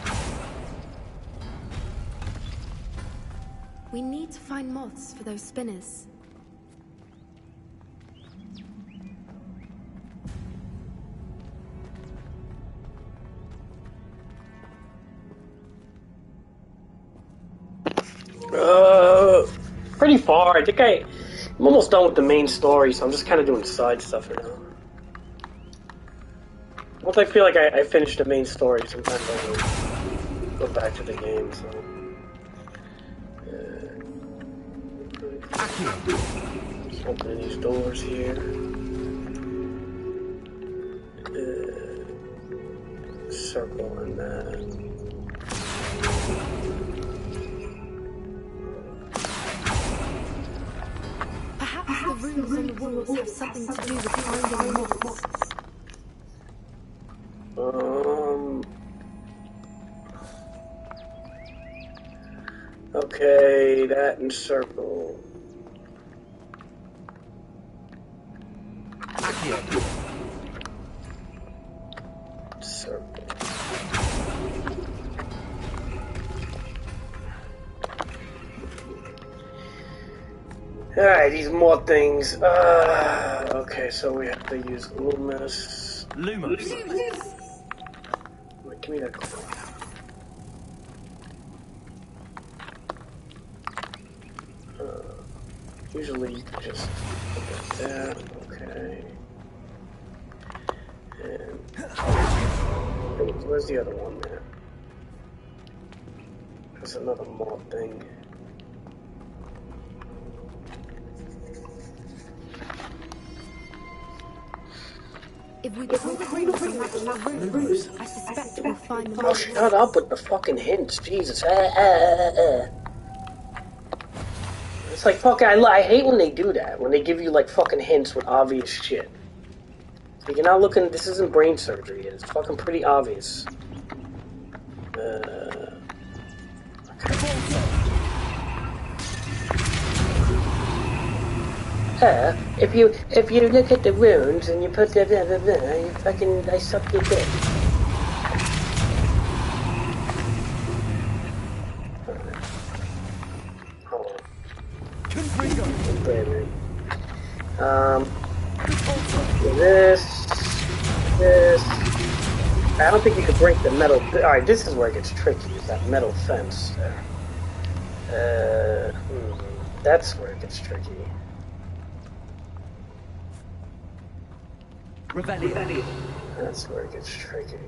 We need to find moths for those spinners. Pretty far. I think I'm almost done with the main story, so I'm just kind of doing side stuff right now. Once I feel like I finished the main story, sometimes I go back to the game, so... Just opening these doors here. Circle and that. Perhaps the runes on the walls have something to do with finding moths. Okay, that and circle. Circle. Alright, these more things. Okay, so we have to use Loomis. Lumos. Wait, give me that coin. Usually you can just look at that. Okay. And where's the other one, man? There's another mob thing. If we pull the ring from match the rooms, I suspect we'll find the Oh, shut up with the fucking hints, Jesus. It's like fucking. I hate when they do that. When they give you like fucking hints with obvious shit. Like, you're not looking. This isn't brain surgery. It's fucking pretty obvious. Okay. If you look at the runes and you put the blah blah blah, you fucking I suck your dick. Hold on. This. I don't think you could break the metal. Alright, this is where it gets tricky, is that metal fence there. That's where it gets tricky. Revelio. That's where it gets tricky.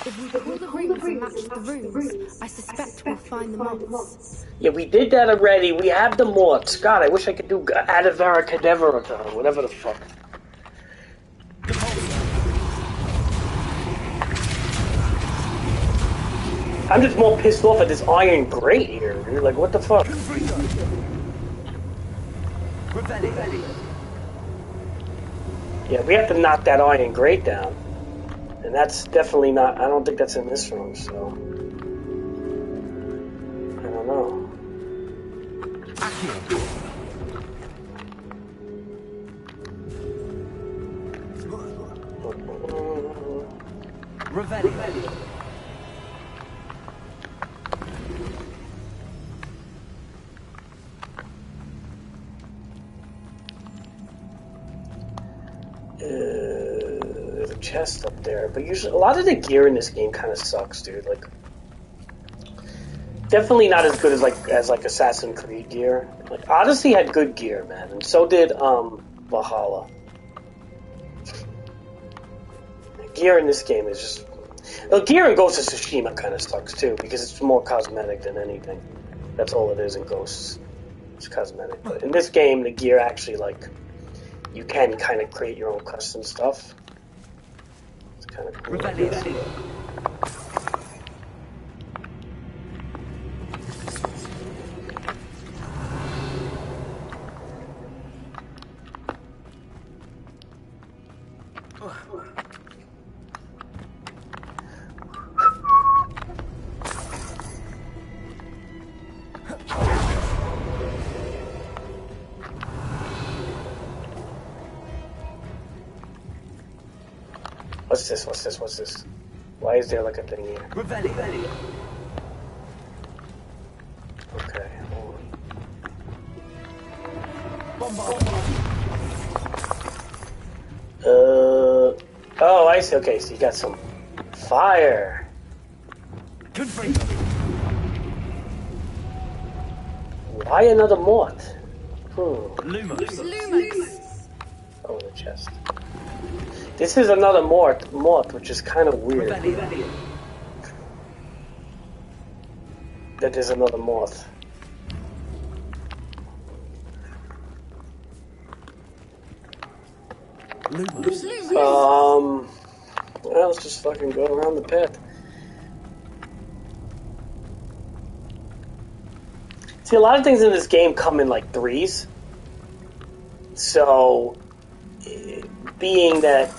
If we pull the rings and match the rooms, I suspect we'll find the moths. Yeah, we did that already. We have the morts. God, I wish I could do Adavara Cadavera, whatever the fuck. I'm just more pissed off at this iron grate here, dude. Like, what the fuck? Yeah, we have to knock that iron grate down. And that's definitely not... I don't think that's in this room, so... I don't know. Revelio. There's a chest up there, but usually a lot of the gear in this game kind of sucks, dude. Like, definitely not as good as like Assassin's Creed gear. Like, Odyssey had good gear, man, and so did Valhalla. Gear in this game is just... Well, gear in Ghost of Tsushima kind of sucks too, because it's more cosmetic than anything. That's all it is in Ghosts. It's cosmetic. But in this game, the gear actually, like, you can kind of create your own custom stuff. It's kind of cool. What's this? What's this? What's this? Why is there like a thing here? Revelio. Okay, hold on. Oh, I see. Okay, so you got some fire. Why another moth? Lumos. Oh, the chest. This is another moth, which is kind of weird. That is another moth. Well, let's just fucking go around the pit. See, a lot of things in this game come in like threes. So, being that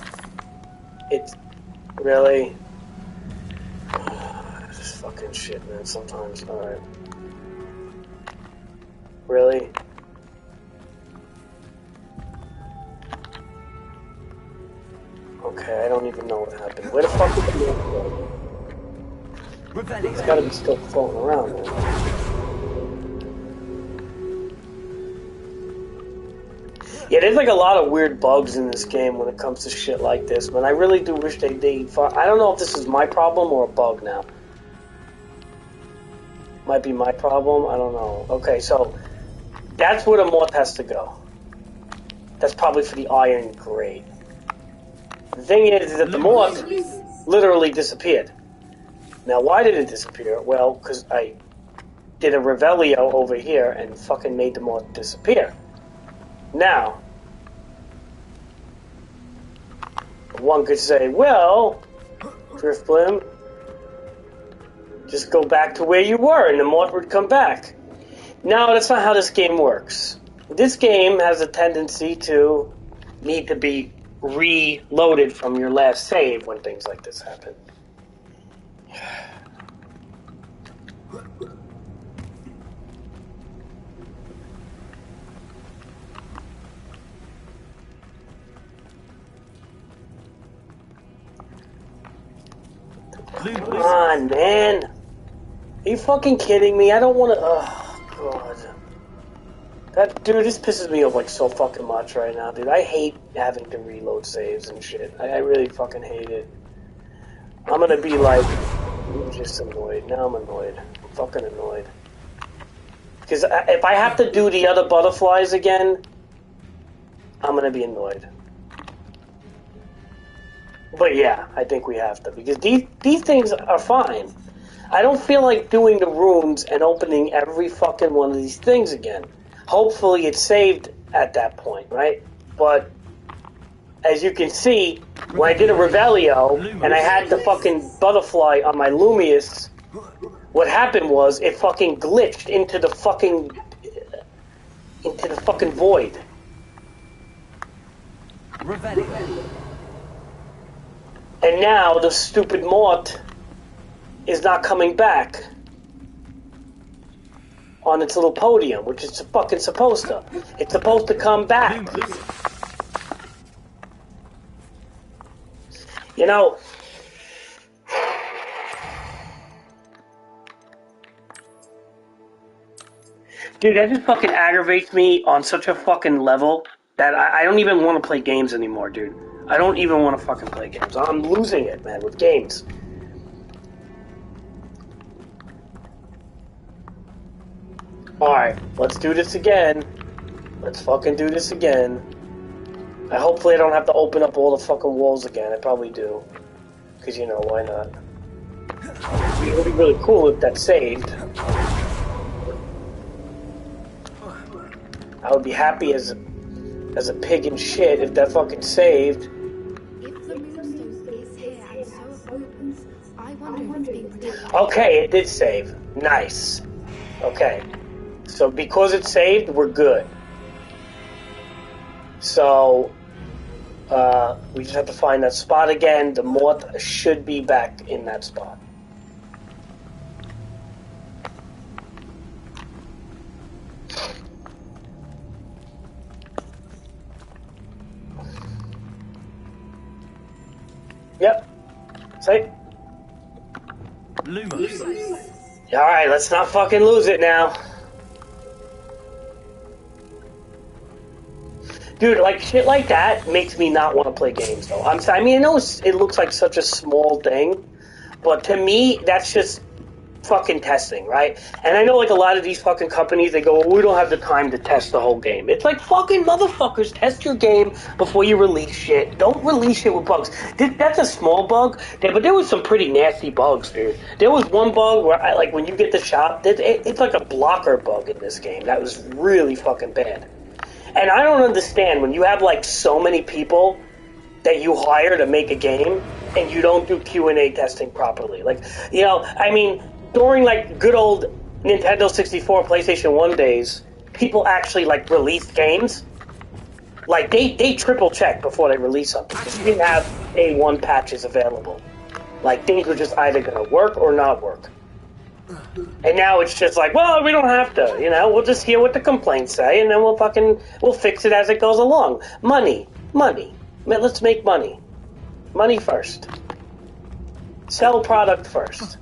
it's really this fucking shit, man. Sometimes, all right, really. Okay, I don't even know what happened. Where the fuck did the man go? It's gotta be still floating around, man. Yeah, there's like a lot of weird bugs in this game when it comes to shit like this, but I really do wish they I don't know if this is my problem or a bug now. Might be my problem, I don't know. Okay, so that's where the moth has to go. That's probably for the iron grate. The thing is that the moth literally disappeared. Now, why did it disappear? Well, because I did a Revelio over here and fucking made the moth disappear. Now, one could say, well, Driftblim, just go back to where you were and the moth would come back. No, that's not how this game works. This game has a tendency to need to be reloaded from your last save when things like this happen. Come on, man. Are you fucking kidding me? I don't want to... Oh, God. Dude, this pisses me off like so fucking much right now, dude. I hate having to reload saves and shit. I really fucking hate it. I'm gonna be like... I'm just annoyed. Now I'm annoyed. I'm fucking annoyed. Because if I have to do the other butterflies again, I'm gonna be annoyed. But yeah, I think we have to, because these things are fine. I don't feel like doing the rooms and opening every fucking one of these things again. Hopefully it's saved at that point, right? But as you can see, when I did a Revelio and I had the fucking butterfly on my Lumius, what happened was it fucking glitched into the fucking void. Revelio. And now the stupid moth is not coming back on its little podium, which it's fucking supposed to. It's supposed to come back. You know, dude, that just fucking aggravates me on such a fucking level that I don't even want to play games anymore, dude. I don't even want to fucking play games. I'm losing it, man, with games. Alright, let's do this again. Let's fucking do this again. Hopefully I don't have to open up all the fucking walls again. I probably do. Because, you know, why not? It would be really cool if that saved. I would be happy as a pig in shit if that fucking saved. Okay, it did save. Nice. Okay. So because it saved, we're good. So, we just have to find that spot again. The moth should be back in that spot. Yep. Say. Lumos. Alright, let's not fucking lose it now. Dude, like, shit like that makes me not want to play games, though. I mean, I know it looks like such a small thing, but to me, that's just fucking testing, right? And I know, like, a lot of these fucking companies, they go, well, we don't have the time to test the whole game. It's like, fucking motherfuckers, test your game before you release shit. Don't release shit with bugs. That's a small bug, but there was some pretty nasty bugs, dude. There was one bug where, like, when you get the shop, it's like a blocker bug in this game. That was really fucking bad. And I don't understand, when you have, like, so many people that you hire to make a game, and you don't do Q&A testing properly. Like, you know, I mean, during, like, good old Nintendo 64, PlayStation 1 days, people actually, like, released games. Like, they triple check before they release something, because you didn't have A1 patches available. Like, things were just either going to work or not work. And now it's just like, well, we don't have to, you know, we'll just hear what the complaints say, and then we'll fix it as it goes along. Money. Let's make money. Money first. Sell product first.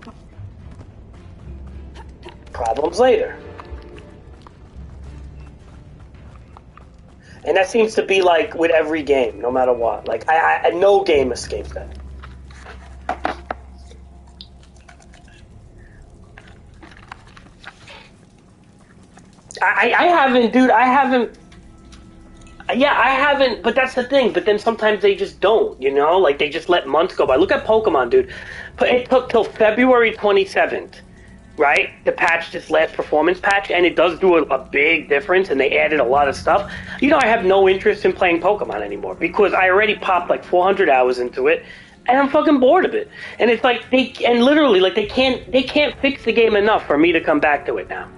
Problems later. And that seems to be like with every game, no matter what. Like, I no game escapes that. I haven't, dude. I haven't. Yeah, I haven't. But that's the thing. But then sometimes they just don't. You know, like they just let months go by. Look at Pokemon, dude. But it took till February 27th, right, to patch this last performance patch, and it does do a big difference. And they added a lot of stuff. You know, I have no interest in playing Pokemon anymore because I already popped like 400 hours into it. And I'm fucking bored of it. And it's like they can't fix the game enough for me to come back to it now.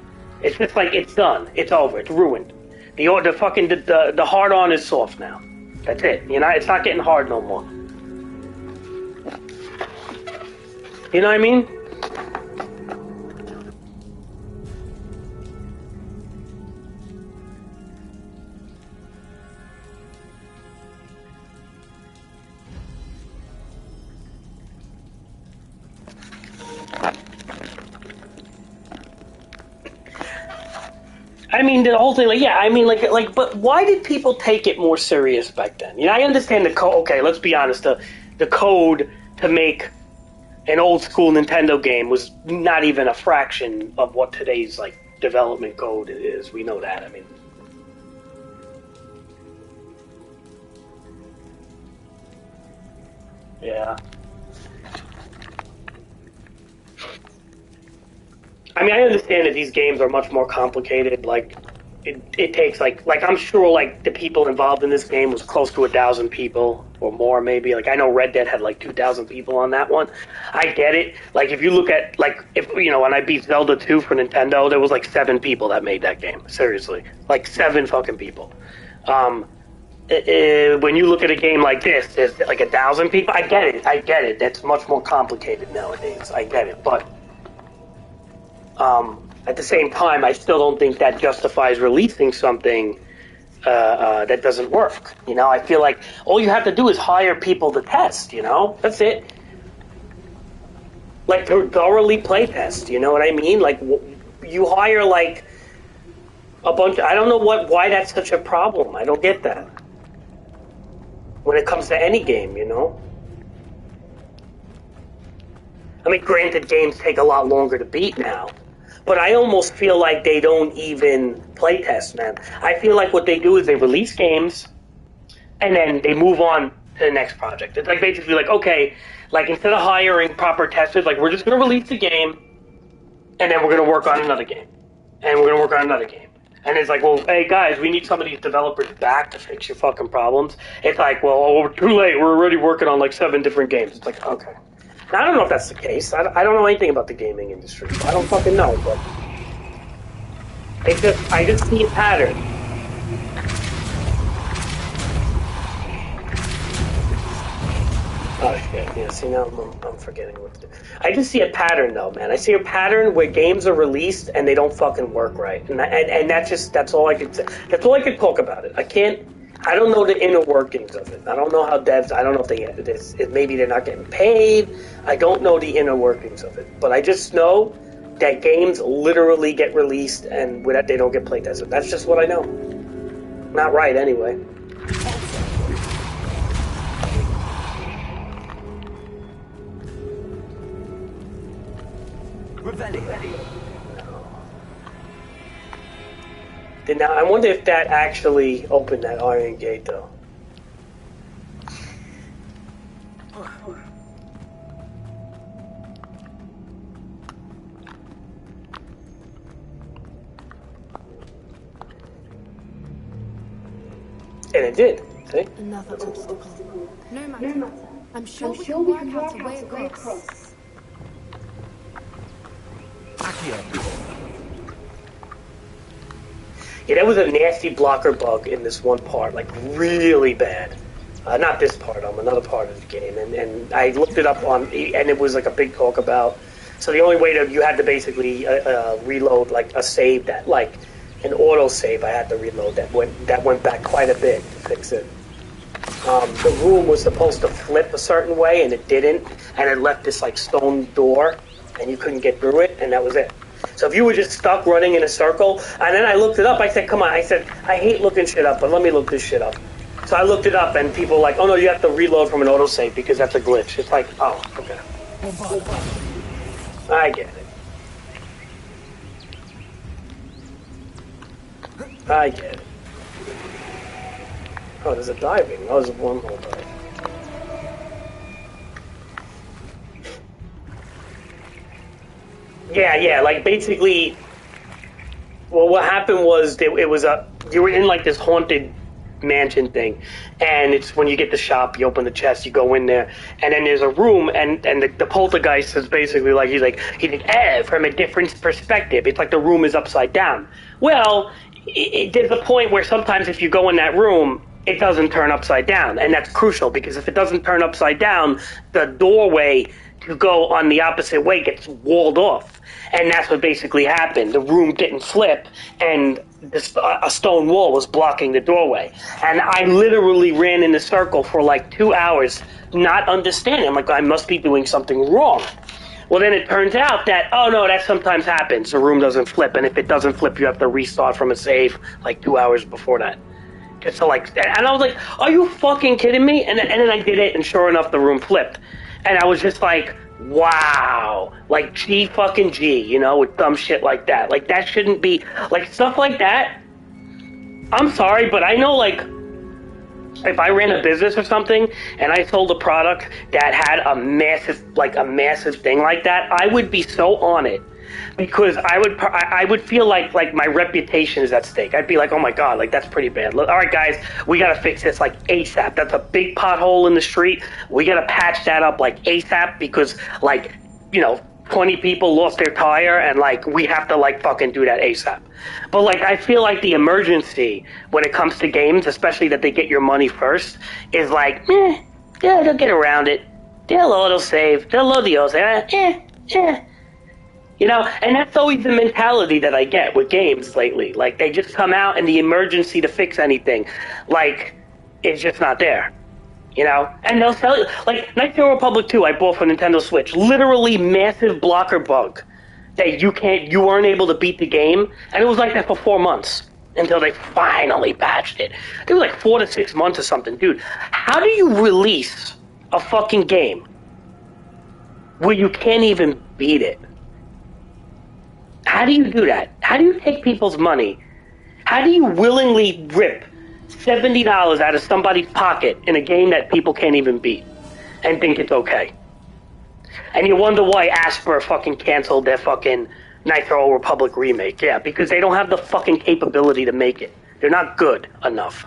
It's just like it's done. It's over. It's ruined. The hard on is soft now. That's it. You know, it's not getting hard no more. You know what I mean? I mean, the whole thing, like, yeah, I mean, like, but why did people take it more serious back then? You know, I understand the code. Okay, let's be honest. The code to make an old school Nintendo game was not even a fraction of what today's like development code is. We know that. I mean, yeah. I mean, I understand that these games are much more complicated. Like, it takes like I'm sure like the people involved in this game was close to 1,000 people or more, maybe. Like I know Red Dead had like 2,000 people on that one. I get it. Like if you look at like if you know when I beat Zelda 2 for Nintendo, there was like 7 people that made that game. Seriously, like 7 fucking people. When you look at a game like this, there's like 1,000 people. I get it. That's much more complicated nowadays. I get it, but. At the same time, I still don't think that justifies releasing something that doesn't work. You know, I feel like all you have to do is hire people to test, you know? That's it. Like, thoroughly play test, you know what I mean? Like, you hire, like, a bunch... I don't know why that's such a problem. I don't get that. When it comes to any game, you know? I mean, granted, games take a lot longer to beat now. But I almost feel like they don't even play test, man. I feel like what they do is they release games, and then they move on to the next project. It's like basically like, okay, like instead of hiring proper testers, like we're just going to release the game, and then we're going to work on another game. And we're going to work on another game. And it's like, well, hey guys, we need some of these developers back to fix your fucking problems. It's like, well, we're too late. We're already working on like 7 different games. It's like, okay. Now, I don't know if that's the case. I don't know anything about the gaming industry. I don't fucking know, but I just see a pattern. Oh shit! Yeah, see now I'm forgetting what to do. I just see a pattern though, man. I see a pattern where games are released and they don't fucking work right, and that's all I could say. That's all I could talk about it. I don't know the inner workings of it. I don't know how devs. I don't know if maybe they're not getting paid. I don't know the inner workings of it. But I just know that games literally get released and with that they don't get play tested. That's just what I know. Not right anyway. Now, I wonder if that actually opened that iron gate, though. And it did, see? Another obstacle. No matter. I'm sure we can work out a way across. Yeah, that was a nasty blocker bug in this one part, like really bad. Not this part, another part of the game, and I looked it up on, and it was like a big talk about. So the only way you had to basically reload like a save that like an auto save. I had to reload that went back quite a bit to fix it. The room was supposed to flip a certain way, and it didn't, and it left this like stone door, and you couldn't get through it, and that was it. So if you were just stuck running in a circle, and then I looked it up, I said, come on, I said, I hate looking shit up, but let me look this shit up. So I looked it up, and people were like, oh no, you have to reload from an autosave because that's a glitch. It's like, oh, okay. I get it. I get it. Oh, there's a diving. Oh, there's a wormhole dive. Yeah, like basically, well, what happened was you were in like this haunted mansion thing, and it's when you get the shop, you open the chest, you go in there, and then there's a room, and the poltergeist is basically like he's like from a different perspective. It's like the room is upside down. Well, there's a point where sometimes if you go in that room, it doesn't turn upside down, and that's crucial because if it doesn't turn upside down, the doorway to go on the opposite way gets walled off, and that's what basically happened. The room didn't flip, and a stone wall was blocking the doorway, and I literally ran in a circle for like 2 hours, not understanding. I'm like, I must be doing something wrong. Well, then it turns out that, oh no, that sometimes happens. The room doesn't flip, and if it doesn't flip, you have to restart from a save like 2 hours before that. Just to like, and I was like, are you fucking kidding me? And then I did it, and sure enough, the room flipped. And I was just like, wow, like G fucking G, you know, with dumb shit like that. Like that shouldn't be, like stuff like that. I'm sorry, but I know like, if I ran a business or something and I sold a product that had a massive thing like that, I would be so on it. Because I would feel like my reputation is at stake. I'd be like, oh my god, like that's pretty bad. All right, guys, we gotta fix this like ASAP. That's a big pothole in the street. We gotta patch that up like ASAP because 20 people lost their tire and like we have to like fucking do that ASAP. But like I feel like the emergency when it comes to games, especially that they get your money first, is like, yeah, they'll get around it. They'll autosave. They'll load the autosave. You know, and that's always the mentality that I get with games lately. Like, they just come out and the emergency to fix anything, like, it's just not there. You know? And they'll sell it. Like, Knights of the Republic 2 I bought for Nintendo Switch. Literally massive blocker bug that you weren't able to beat the game. And it was like that for 4 months until they finally patched it. It was like 4 to 6 months or something. Dude, how do you release a fucking game where you can't even beat it? How do you do that? How do you take people's money? How do you willingly rip $70 out of somebody's pocket in a game that people can't even beat and think it's okay? And you wonder why Asper fucking canceled their fucking Knights of the Old Republic remake. Yeah, because they don't have the fucking capability to make it. They're not good enough.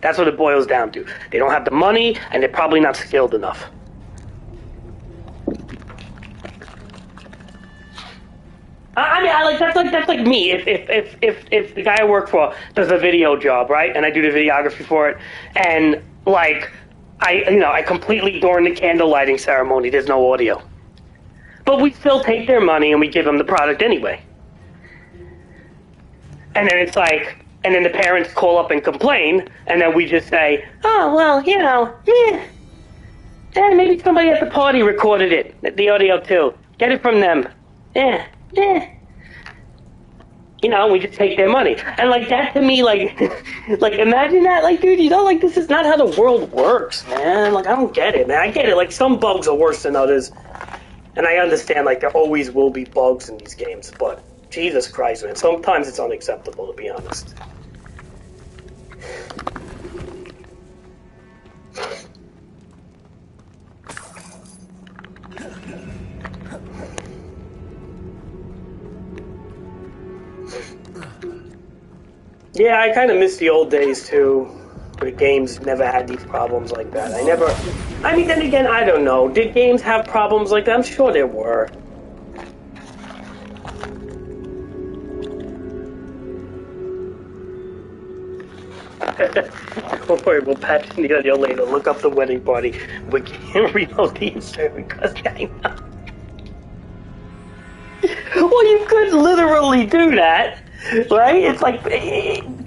That's what it boils down to. They don't have the money, and they're probably not skilled enough. I mean, that's like me. If the guy I work for does a video job, right, and I do the videography for it, and like I completely during the candle lighting ceremony, there's no audio, but we still take their money and we give them the product anyway. And then it's like, and then the parents call up and complain, and then we just say, oh well, maybe somebody at the party recorded it, the audio too. Get it from them. You know, we just take their money. And like that to me, like imagine that, like, dude, you know, like this is not how the world works, man. Like I don't get it, man. I get it, like some bugs are worse than others. And I understand like there always will be bugs in these games, but Jesus Christ, man, sometimes it's unacceptable, to be honest. Yeah, I kind of miss the old days, too, where games never had these problems like that. I mean, then again, I don't know. Did games have problems like that? I'm sure there were. Don't worry, we'll patch the audio later. Look up the wedding party. We can't reload the insert because I know. Well, you could literally do that. Right? It's like,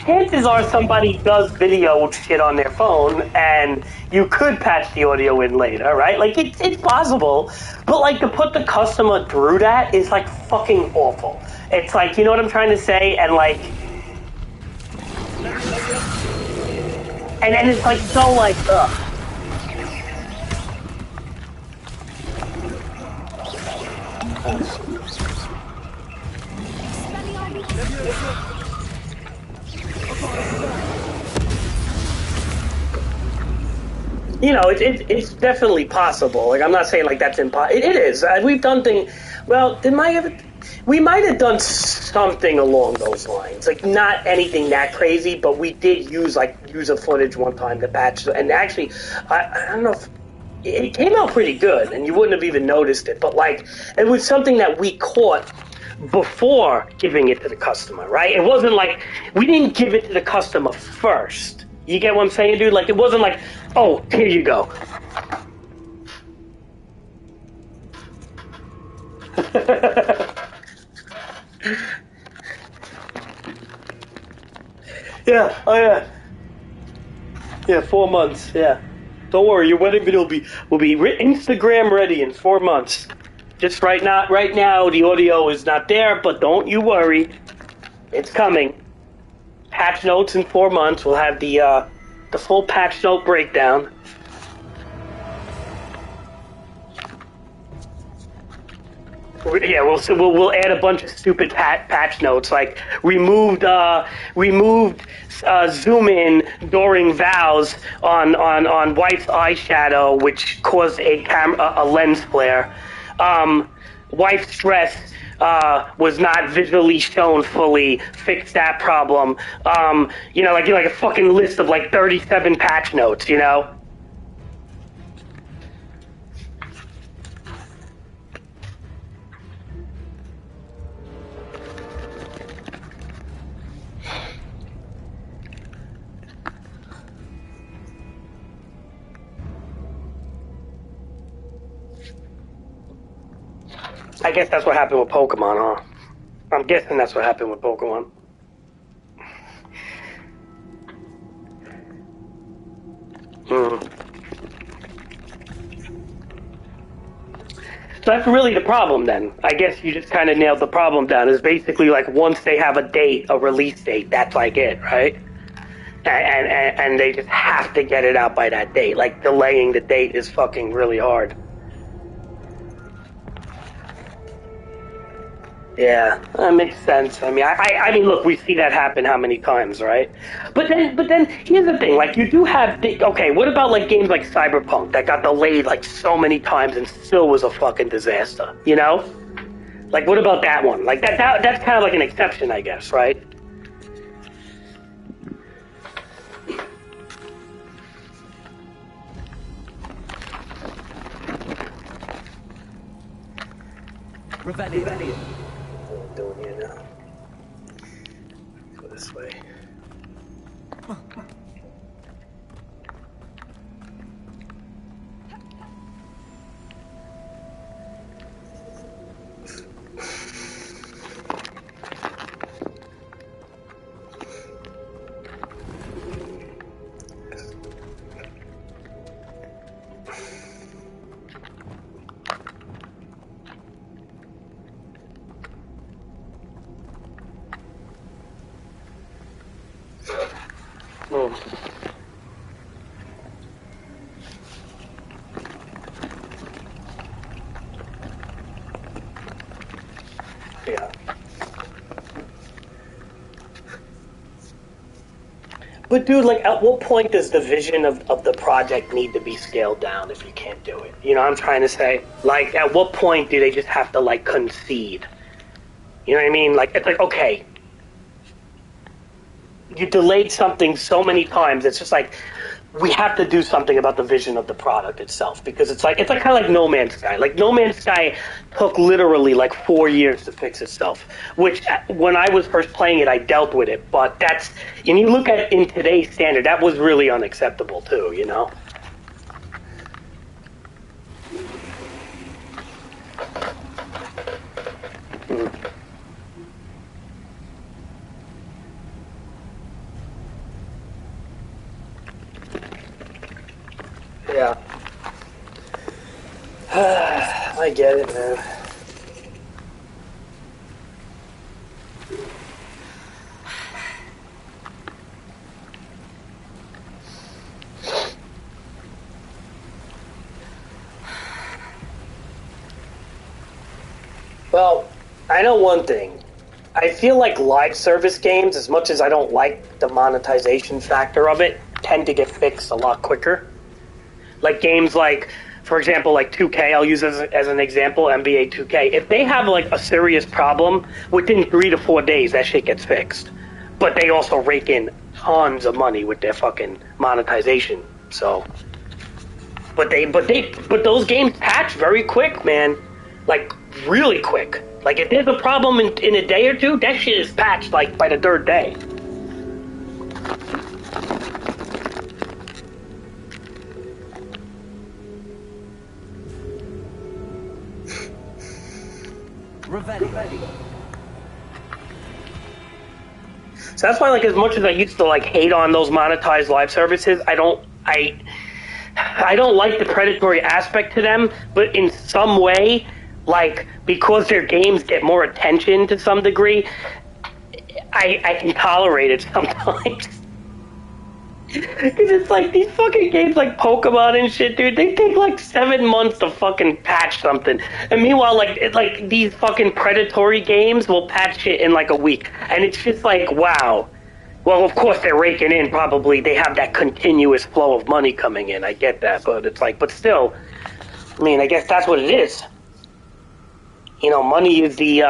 chances are somebody does video shit on their phone, and you could patch the audio in later, right? Like, it's possible, but like to put the customer through that is like fucking awful. It's like, you know what I'm trying to say? And like, and it's like so like, ugh. You know, it's definitely possible. Like, I'm not saying like that's impossible. It is. We've done things. Well, we might have done something along those lines. Like, not anything that crazy, but we did use user footage one time to patch. And actually, I don't know if it came out pretty good, and you wouldn't have even noticed it. But like, it was something that we caught before giving it to the customer, right? It wasn't like we didn't give it to the customer first. You get what I'm saying, dude? Like, it wasn't like, oh, here you go. Yeah, oh yeah. Yeah, 4 months, yeah. Don't worry, your wedding video will be Instagram ready in 4 months. Just right now, the audio is not there, but don't you worry. It's coming. Patch notes in 4 months. We'll have the full patch note breakdown. Yeah, we'll add a bunch of stupid patch notes, like removed zoom in during vows on wife's eyeshadow, which caused a lens flare. Wife's dress was not visually shown fully. Fix that problem. You know, like a fucking list of like 37 patch notes. You know. I guess that's what happened with Pokemon, huh? I'm guessing that's what happened with Pokemon. So that's really the problem then. I guess you just kind of nailed the problem down. Is basically like once they have a release date, that's like it, right? And they just have to get it out by that date. Like, delaying the date is fucking really hard. Yeah, that makes sense. I mean, look, we see that happen how many times, right? But then here's the thing: like, you do have okay. What about like games like Cyberpunk that got delayed like so many times and still was a fucking disaster? You know, like what about that one? Like that's kind of like an exception, I guess, right? Revelio. Doing here now. Go this way. Yeah. But dude, like, at what point does the vision of the project need to be scaled down if you can't do it? You know what I'm trying to say? Like, at what point do they just have to, like, concede? You know what I mean? Like, it's like, okay, you delayed something so many times, it's just like, we have to do something about the vision of the product itself, because it's like kind of like No Man's Sky. Like, No Man's Sky took literally like 4 years to fix itself, which when I was first playing it, I dealt with it, but and you look at it in today's standard, that was really unacceptable too, you know? Yeah. I get it, man. Well, I know one thing. I feel like live service games, as much as I don't like the monetization factor of it, tend to get fixed a lot quicker. Like games like, for example, like 2K, I'll use as an example, NBA 2K. If they have like a serious problem, within 3 to 4 days, that shit gets fixed. But they also rake in tons of money with their fucking monetization. So, but those games patch very quick, man. Like really quick. Like if there's a problem in a day or two, that shit is patched like by the third day. So that's why, like, as much as I used to like hate on those monetized live services, I don't like the predatory aspect to them. But in some way, like because their games get more attention to some degree, I can tolerate it sometimes. Because it's like these fucking games like Pokemon and shit, dude, they take like 7 months to fucking patch something. And meanwhile, like these fucking predatory games will patch shit in like a week. And it's just like, wow. Well, of course they're raking in, probably. They have that continuous flow of money coming in. I get that. But it's like, but still, I mean, I guess that's what it is. You know, money is the,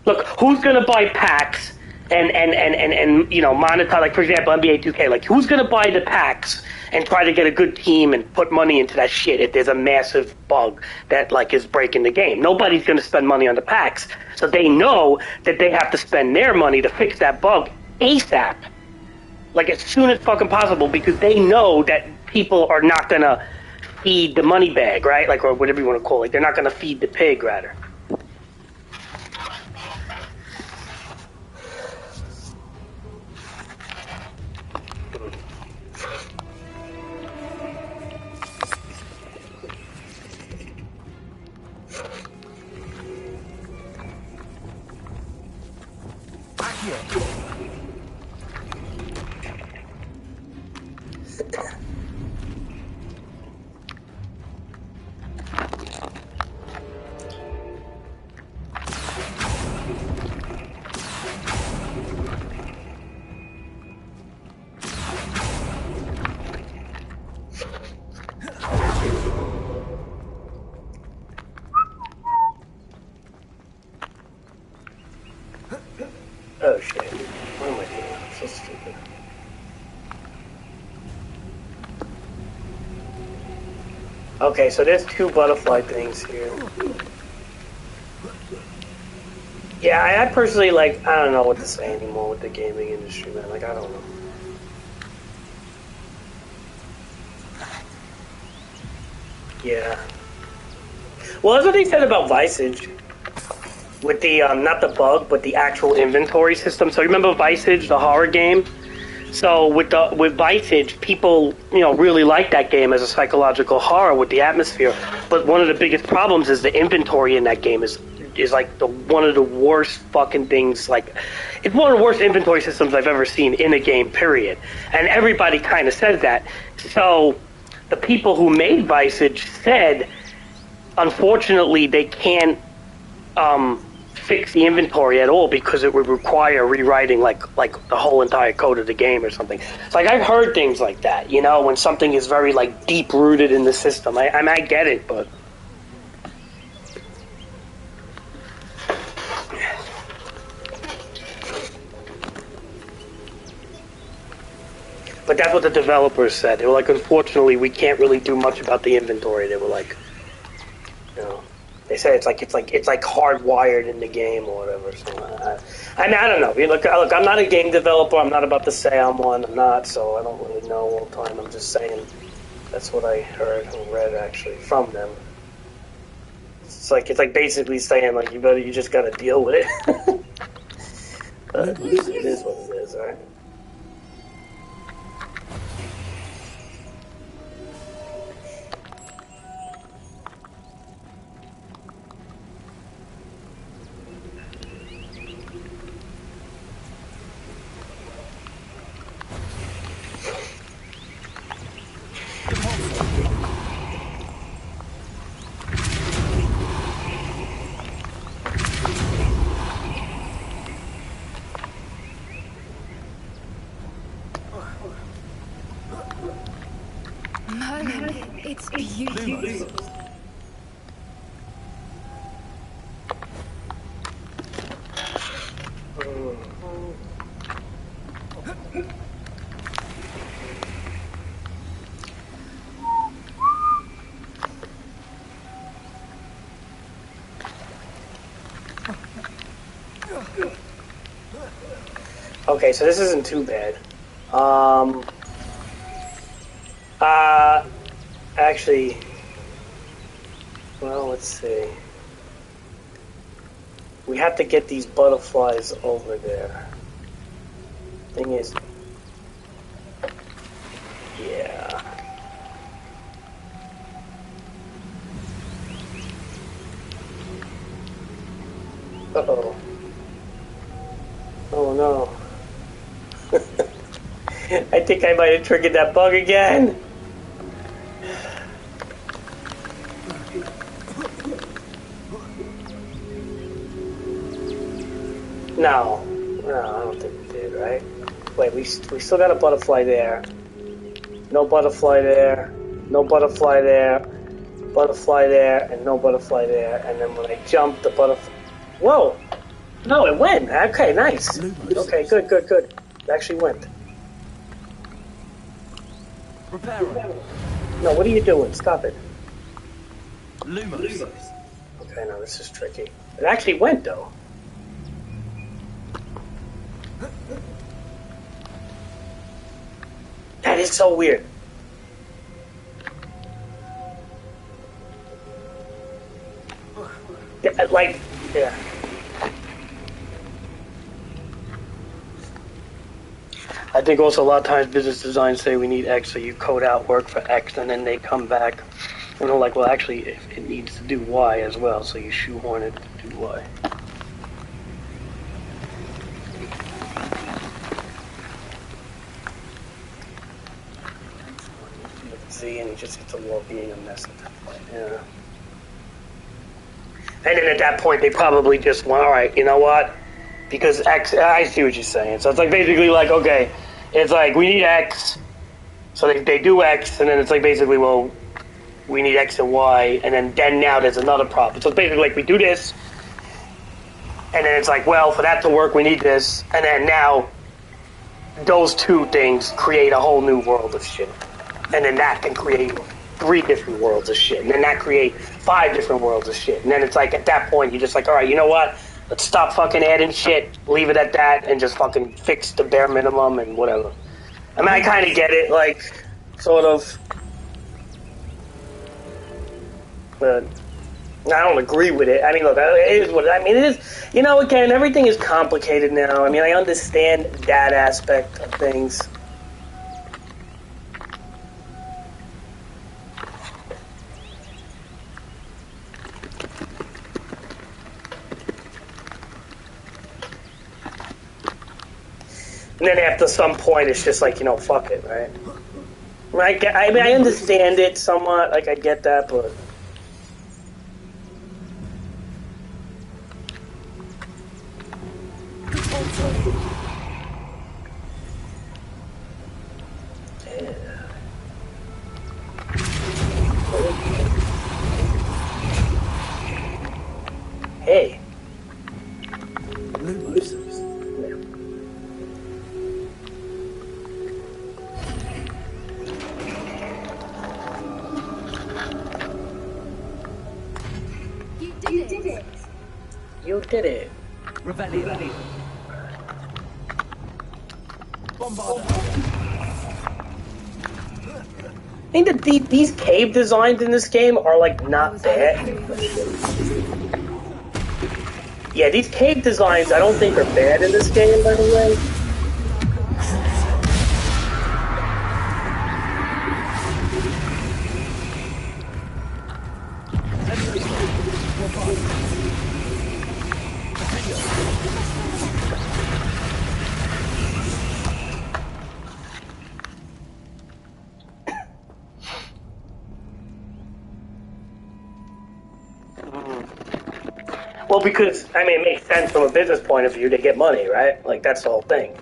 look, who's gonna buy packs? And you know, monetize, like for example, NBA 2K, like who's gonna buy the packs and try to get a good team and put money into that shit if there's a massive bug that like is breaking the game? Nobody's gonna spend money on the packs, so they know that they have to spend their money to fix that bug ASAP, like as soon as fucking possible, because they know that people are not gonna feed the money bag, right? Like, or whatever you want to call it, they're not gonna feed the pig, rather. Oh shit. What am I doing? I'm so stupid. Okay, so there's 2 butterfly things here. Yeah, I personally, like, I don't know what to say anymore with the gaming industry, man. Like, I don't know. Yeah. Well, that's what they said about Visage. With the, not the bug, but the actual inventory system. So you remember Visage, the horror game? So with Visage, people, you know, really like that game as a psychological horror with the atmosphere. But one of the biggest problems is the inventory in that game is like one of the worst fucking things. Like, it's one of the worst inventory systems I've ever seen in a game, period. And everybody kind of says that. So the people who made Visage said, unfortunately, they can't fix the inventory at all because it would require rewriting like the whole entire code of the game or something. It's like, I've heard things like that, you know, when something is very like deep rooted in the system. I get it, but that's what the developers said. They were like, unfortunately, we can't really do much about the inventory. They were like, you know, they say it's like hardwired in the game or whatever. So I mean, I don't know. Look, I'm not a game developer. I'm not about to say I'm one. I'm not. So I don't really know all the time. I'm just saying that's what I heard and read actually from them. It's like basically saying like you just got to deal with it. But it is what it is, all right? going. It's beautiful. Okay, so this isn't too bad. Actually, well, let's see. We have to get these butterflies over there. Thing is, yeah. Uh-oh. Oh no. I think I might have triggered that bug again. No, I don't think we did, right? Wait, we still got a butterfly there. No butterfly there. No butterfly there. Butterfly there, and no butterfly there. And then when I jumped, the butterfly... Whoa! No, it went. Okay, nice. Okay, good. It actually went. Repairer. No, what are you doing? Stop it. Lumos. Okay, no, this is tricky. It actually went, though. That is so weird. Yeah. I think also a lot of times business designs say we need X, so you code out work for X, and then they come back and they're like, well, actually, if it needs to do Y as well, so you shoehorn it to do Y. Z, and he just gets a wall being a mess at that point. Yeah. And then at that point, they probably just went, all right, you know what? Because X, I see what you're saying. So it's like basically like, okay, it's like we need X, so they do X, and then it's like basically, well, we need X and Y, and then now there's another problem. So it's basically like we do this, and then it's like, well, for that to work, we need this, and then now those two things create a whole new world of shit. And then that can create 3 different worlds of shit. And then that create 5 different worlds of shit. And then it's like, at that point, you're just like, all right, you know what? Let's stop fucking adding shit, leave it at that, and just fucking fix the bare minimum and whatever. I mean, I kind of get it, like, sort of. But I don't agree with it. I mean, look, it is what it is. You know, again, everything is complicated now. I mean, I understand that aspect of things. And then after some point, it's just like, you know, fuck it, right? I mean, I understand it somewhat, like, I get that, but... Hey. You did it. Rebellion. Bombarder. I think that these cave designs in this game are, like, not bad. Yeah, these cave designs I don't think are bad in this game, by the way. Well, because, I mean, it makes sense from a business point of view to get money, right? Like, that's the whole thing.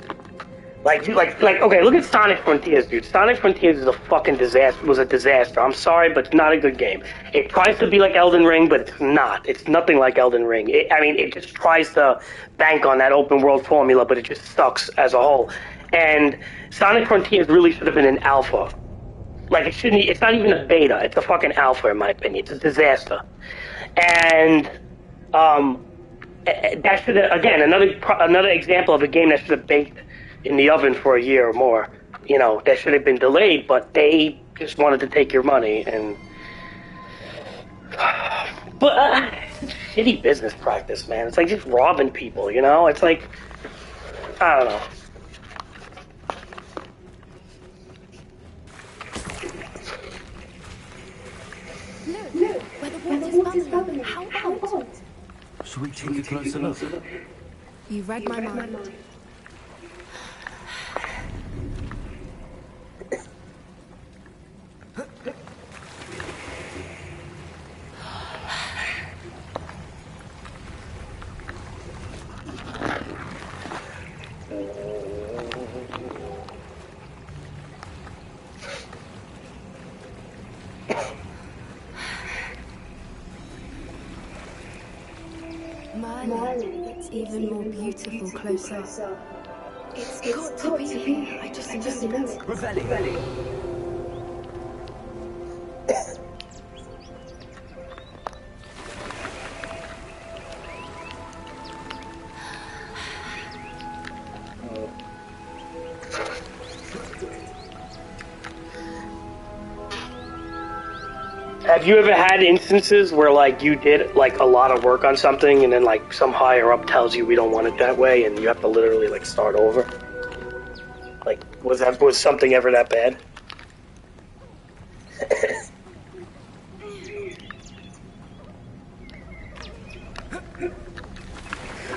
Okay, look at Sonic Frontiers, dude. Sonic Frontiers is a fucking disaster. Was a disaster. I'm sorry, but it's not a good game. It tries to be like Elden Ring, but it's not. It's nothing like Elden Ring. It just tries to bank on that open world formula, but it just sucks as a whole. And Sonic Frontiers really should have been an alpha. Like, it shouldn't. It's not even a beta. It's a fucking alpha, in my opinion. It's a disaster. And that should have, again, another example of a game that should have baked in the oven for a year or more. You know, that should have been delayed, but they just wanted to take your money. And but it's shitty business practice, man. It's like just robbing people. You know, it's like, I don't know. Look, where the water's bubbling. How odd. Should we take a closer look? You read my mind. It's even more beautiful close up. It's got to be here. I just know it. Revelli. Have you ever had instances where, like, you did, like, a lot of work on something and then, like, some higher up tells you we don't want it that way and you have to literally, like, start over? Like, was something ever that bad?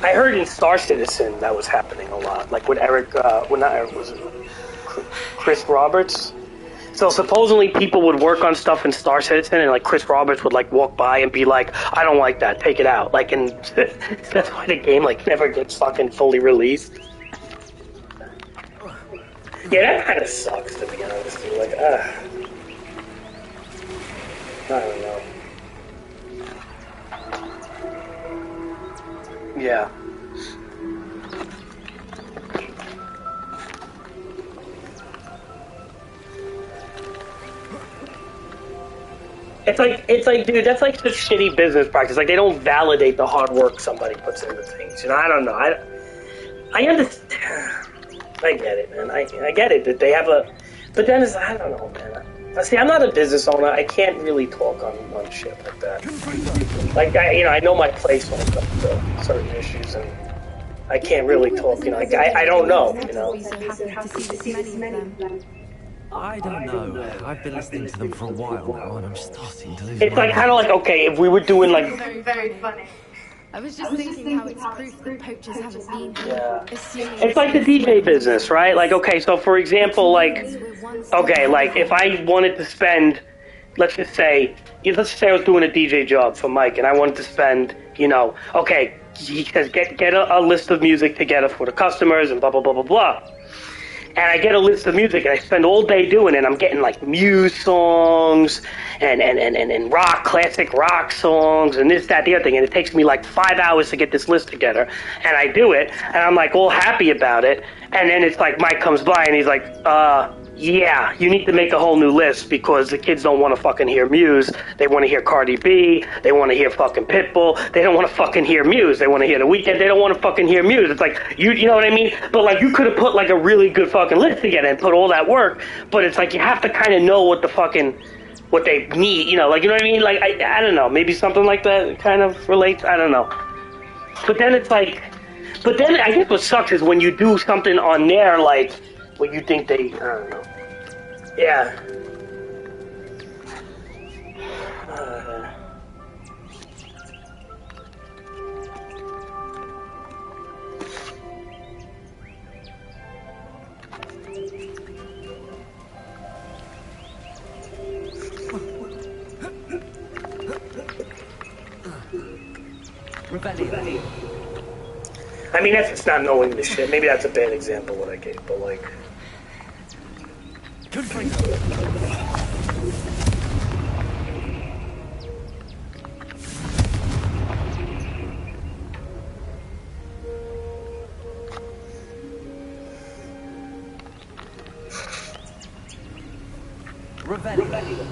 I heard in Star Citizen that was happening a lot. Like, with Chris Roberts? So supposedly people would work on stuff in Star Citizen and like Chris Roberts would like walk by and be like, I don't like that, take it out. Like, and that's why the game like never gets fucking fully released. Yeah, that kind of sucks, to be honest. Like, I don't know. Yeah. It's like, dude, that's like such shitty business practice. Like, they don't validate the hard work somebody puts into things. You know, I don't know. I understand. I get it, man. I get it that they have a, but then it's, I don't know, man. See, I'm not a business owner. I can't really talk on shit like that. Like, I know my place when it comes to certain issues, and I can't really talk. You know, like, I don't know. You know. I don't know. I've been listening to them for a while now, and I'm starting to lose. It's like kind of like, okay, if we were doing like. Very funny. I was just thinking how it's proof that poachers haven't been here. Yeah. It's like the DJ business, right? Like, okay, so for example, like, okay, like if I wanted to spend, let's just say I was doing a DJ job for Mike, and I wanted to spend, you know, okay, he says get a list of music together for the customers and blah blah blah blah blah. And I get a list of music, and I spend all day doing it. I'm getting like Muse songs and rock, classic rock songs, and this, that, the other thing. And it takes me like 5 hours to get this list together. And I do it, and I'm like all happy about it. And then it's like Mike comes by, and he's like, yeah, you need to make a whole new list because the kids don't want to fucking hear Muse. They want to hear Cardi B. They want to hear fucking Pitbull. They don't want to fucking hear Muse. They want to hear The Weeknd. They don't want to fucking hear Muse. It's like, you know what I mean? But like, you could have put like a really good fucking list together and put all that work. But it's like, you have to kind of know what they need, you know, like, you know what I mean? Like, I don't know. Maybe something like that kind of relates. I don't know. But then it's like, but then I guess what sucks is when you do something on there, like, what you think they, I don't know. Yeah. I mean, that's just not knowing the shit. Maybe that's a bad example what I gave, but like... Revelio.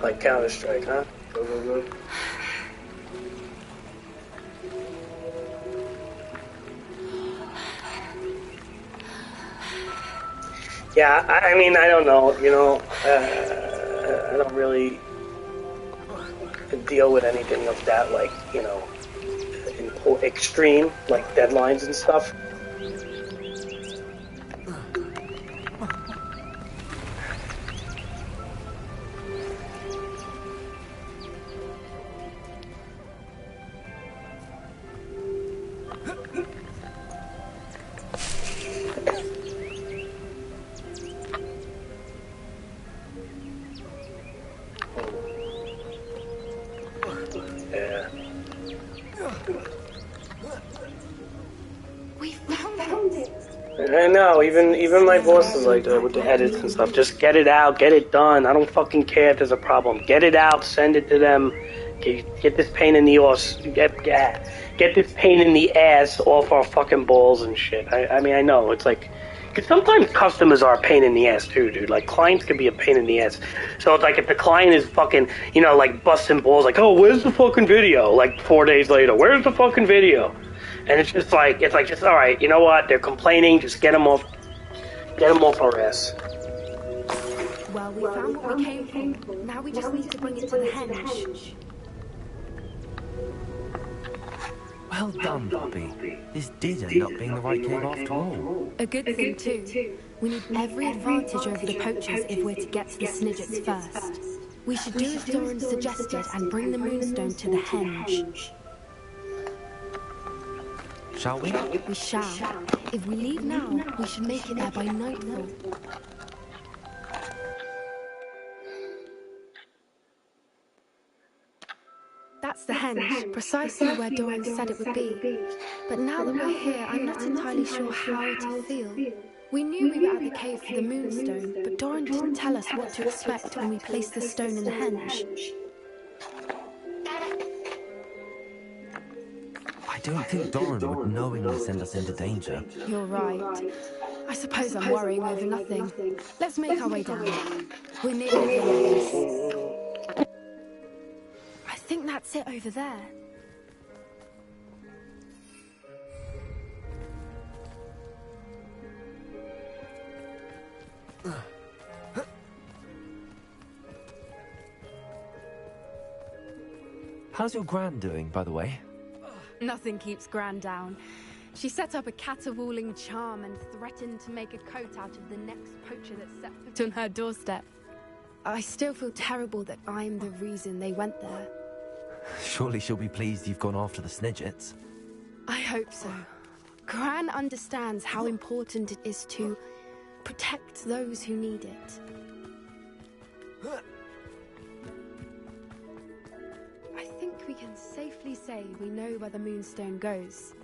Like Counter-Strike, huh? Go, go, go. Yeah, I mean, I don't know, you know, I don't really deal with anything of that, like, you know, extreme, like deadlines and stuff. I know, even my boss is like that with the edits and stuff. Just get it out, get it done. I don't fucking care if there's a problem. Get it out, send it to them. Get this pain in the ass. Get this pain in the ass off our fucking balls and shit. I mean, I know it's like, because sometimes customers are a pain in the ass too, dude. Like clients can be a pain in the ass. So it's like if the client is fucking, you know, like busting balls, like, oh, where's the fucking video? Like 4 days later, where's the fucking video? And it's just like, just all right. You know what? They're complaining. Just get them off our ass. Well, we found what we came for. Now we just need to bring it to the henge. Well done, Bobby. This did end up being the right cave after all. A good thing too. We need every advantage over the poachers if we're to get to the Snidgets first. We should do as Doran suggested and bring the Moonstone to the henge. Shall we? We shall. If we leave now, we should make it there by nightfall. That's the henge, precisely where Doran said it would be. But now that we're here, I'm not entirely sure how to feel. We knew we were at the cave for the Moonstone, but Doran didn't tell us what to expect when we placed the stone in the henge. I don't think Doran would knowingly send us into danger. You're right. I suppose I'm worrying over nothing. Let's make our way down. We're near the village. I think that's it over there. How's your Gran doing, by the way? Nothing keeps Gran down. She set up a caterwauling charm and threatened to make a coat out of the next poacher that set foot on her doorstep. I still feel terrible that I'm the reason they went there. Surely she'll be pleased you've gone after the Snidgets. I hope so. Gran understands how important it is to protect those who need it. I think we can safely say we know where the Moonstone goes.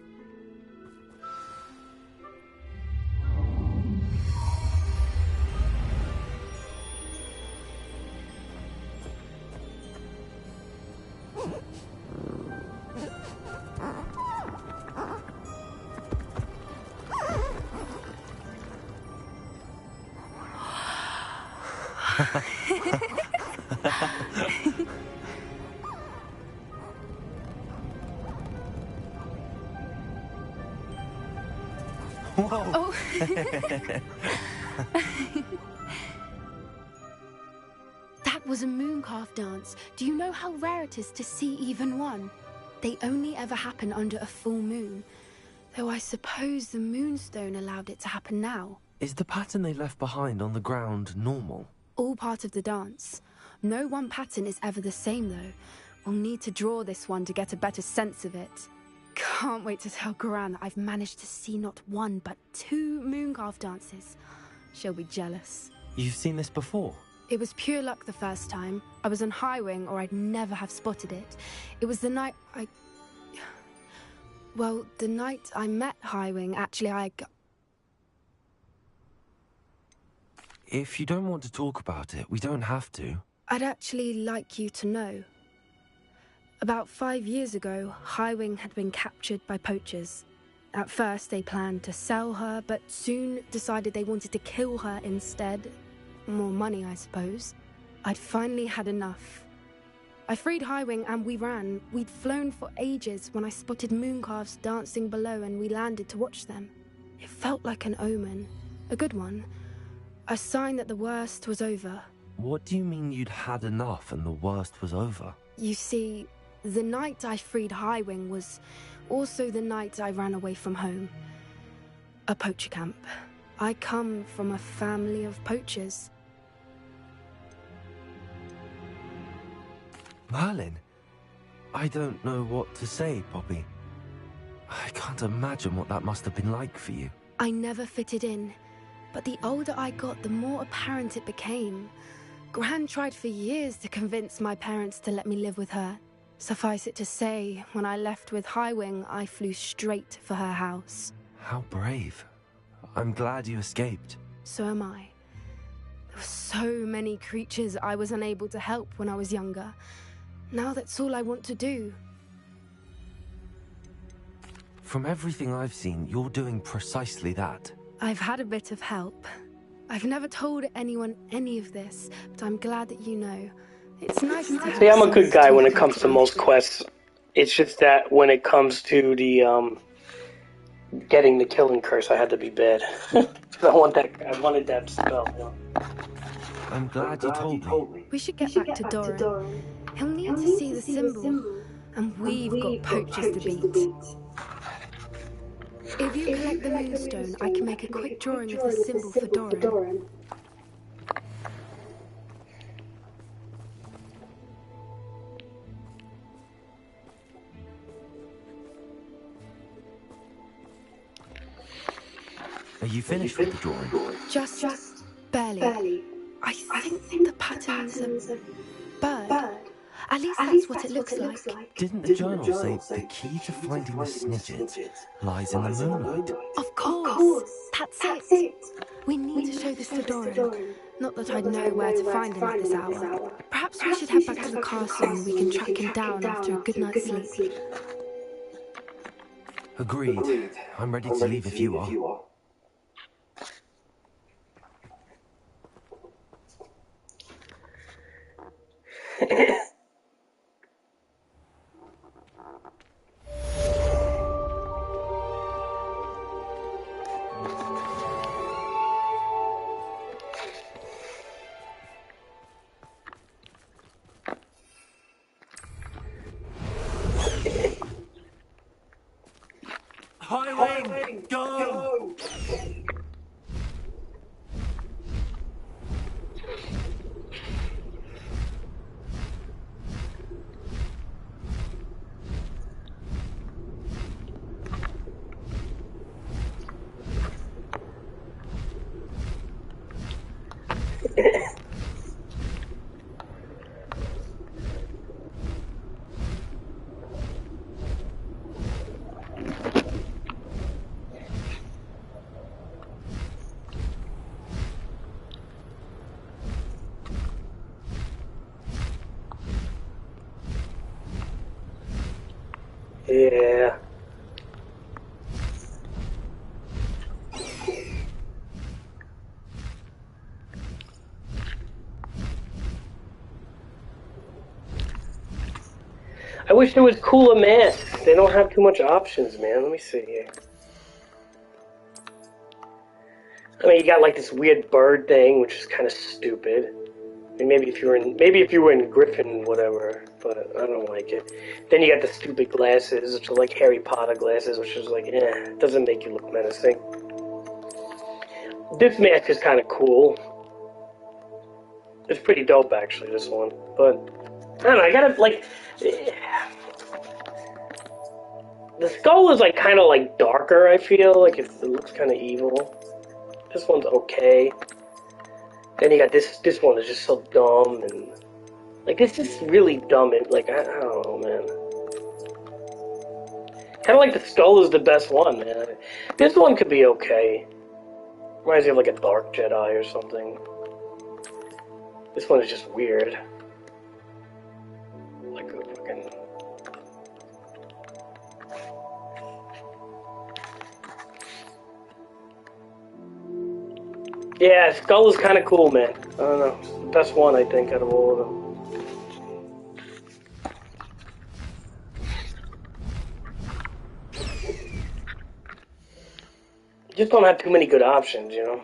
Whoa. Oh. That was a mooncalf dance. Do you know how rare it is to see even one? They only ever happen under a full moon. Though I suppose the Moonstone allowed it to happen now. Is the pattern they left behind on the ground normal? All part of the dance. No one pattern is ever the same, though. We'll need to draw this one to get a better sense of it. Can't wait to tell Gran that I've managed to see not one, but 2 Mooncarve dances. She'll be jealous. You've seen this before? It was pure luck the first time. I was on Highwing, or I'd never have spotted it. It was the night Well, the night I met Highwing, actually, If you don't want to talk about it, we don't have to. I'd actually like you to know. About 5 years ago, Highwing had been captured by poachers. At first, they planned to sell her, but soon decided they wanted to kill her instead. More money, I suppose. I'd finally had enough. I freed Highwing and we ran. We'd flown for ages when I spotted Mooncarves dancing below and we landed to watch them. It felt like an omen. A good one. A sign that the worst was over. What do you mean you'd had enough and the worst was over? You see, the night I freed Highwing was also the night I ran away from home. A poacher camp. I come from a family of poachers. Merlin? I don't know what to say, Poppy. I can't imagine what that must have been like for you. I never fitted in, but the older I got, the more apparent it became. Gran tried for years to convince my parents to let me live with her. Suffice it to say, when I left with Highwing, I flew straight for her house. How brave. I'm glad you escaped. So am I. There were so many creatures I was unable to help when I was younger. Now that's all I want to do. From everything I've seen, you're doing precisely that. I've had a bit of help. I've never told anyone any of this, but I'm glad that you know. It's nice to have. See, I'm a good guy when it comes to most quests. It's just that when it comes to the getting the killing curse, I had to be bad. I wanted that spell. You know? I'm glad you told me. We should get back to Doran. He'll need to see the symbol, and we've got poachers to beat. If you collect the moonstone, I can make a quick drawing of the symbol for Doran. Are you finished with the drawing? Just barely. I think the pattern's a bird. At least that's what it looks like. Didn't the journal say the key to finding the snidget lies in the moonlight? Of course. That's it. We need to show this to Doran. Not that I'd know where to find him at this hour. Perhaps we should head back to the castle and we can track him down after a good night's sleep. Agreed. I'm ready to leave if you are. Highwing, go! Yeah. I wish there was cooler masks. They don't have too much options, man. Let me see here. I mean, you got like this weird bird thing, which is kind of stupid. I mean, maybe if you were in Griffin, whatever, but I don't like it. Then you got the stupid glasses, which are like Harry Potter glasses, which is like, it doesn't make you look menacing. This mask is kind of cool. It's pretty dope, actually, this one. But, I don't know, I gotta, like... The skull is, like, kind of, like, darker, I feel. Like, it looks kind of evil. This one's okay. Then you got this one is just so dumb, and... Like, this is really dumb, and, like, I don't know, man. Kind of like the skull is the best one, man. This one could be okay. Reminds me of, like, a Dark Jedi or something. This one is just weird. Like a fucking... Yeah, Skull is kind of cool, man. I don't know. It's the best one, I think, out of all of them. You just don't have too many good options, you know?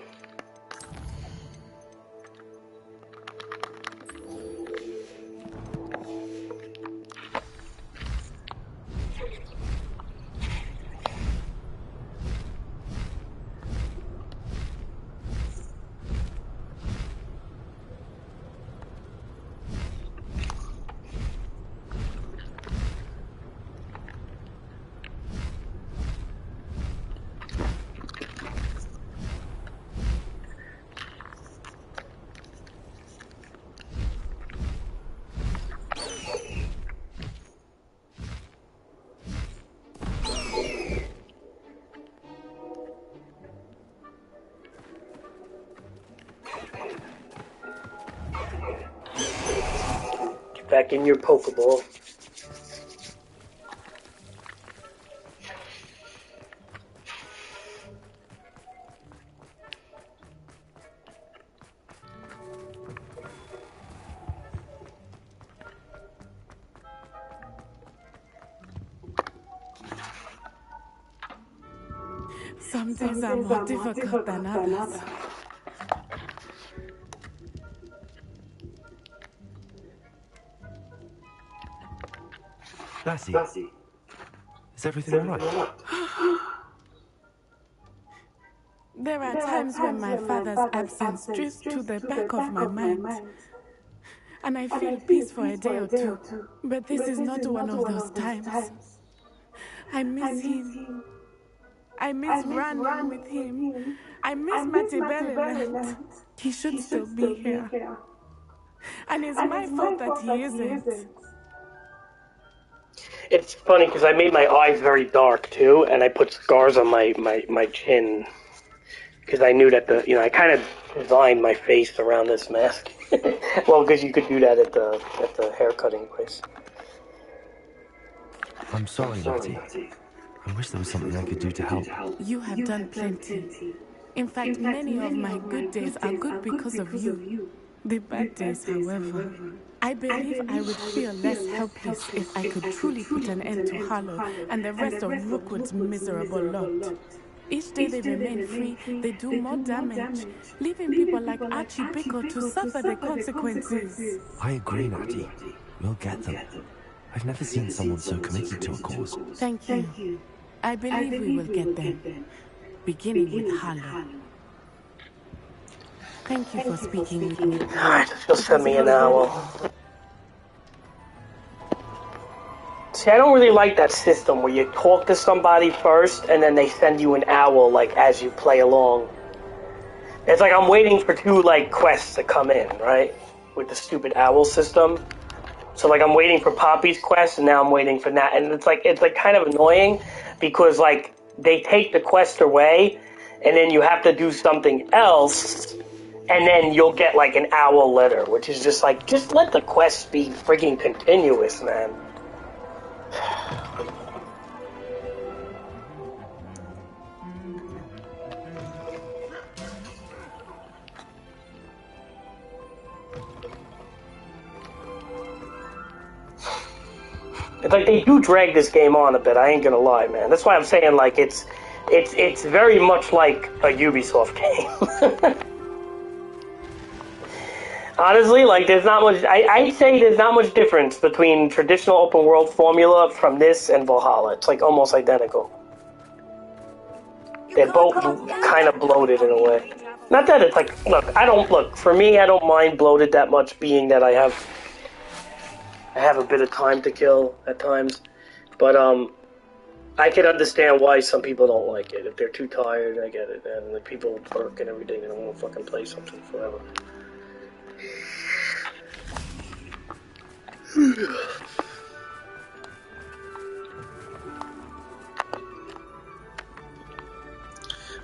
Back in your Pokeball. Some days are more difficult than others. Lassie, is everything alright? There are times when my father's absence drifts to the back of my mind, and I feel peace for a day or two. But this is not one of those times. I miss him. I miss running with him. I miss Matibeleland. He should still be here. And it's my fault that he isn't. It's funny because I made my eyes very dark too, and I put scars on my chin because I knew that I kind of designed my face around this mask. Well, because you could do that at the hair cutting place. I'm sorry, Natty. I wish there was something I could do to help. You have done plenty. In fact, many of my good days are good because of you. The bad days, however, I believe I would feel less helpless if I could truly put an end to Harlow and the rest of Rookwood's miserable lot. Each day they remain free, they do more damage, leaving people like Archie Pickle to suffer the consequences. I agree, Natty. We'll get them. I've never seen someone so committed to a cause. Thank you. I believe we will get them, beginning with Harlow. Thank you for speaking with me. Alright, just send me an owl. See, I don't really like that system where you talk to somebody first and then they send you an owl, like, as you play along. It's like I'm waiting for two, like, quests to come in, right? With the stupid owl system. So, like, I'm waiting for Poppy's quest and now I'm waiting for that. And it's like kind of annoying because, like, they take the quest away and then you have to do something else. And then you'll get, like, an owl letter, which is just like, just let the quest be freaking continuous, man. It's like they do drag this game on a bit, I ain't gonna lie, man. That's why I'm saying, like, it's very much like a Ubisoft game. Honestly, like, there's not much... I'd say there's not much difference between traditional open world formula from this and Valhalla. It's, like, almost identical. They're both kind of bloated in a way. Not that it's like, look, for me, I don't mind bloated that much, being that I have a bit of time to kill at times. But, I can understand why some people don't like it. If they're too tired, I get it. And the people work and everything, they don't want to fucking play something forever.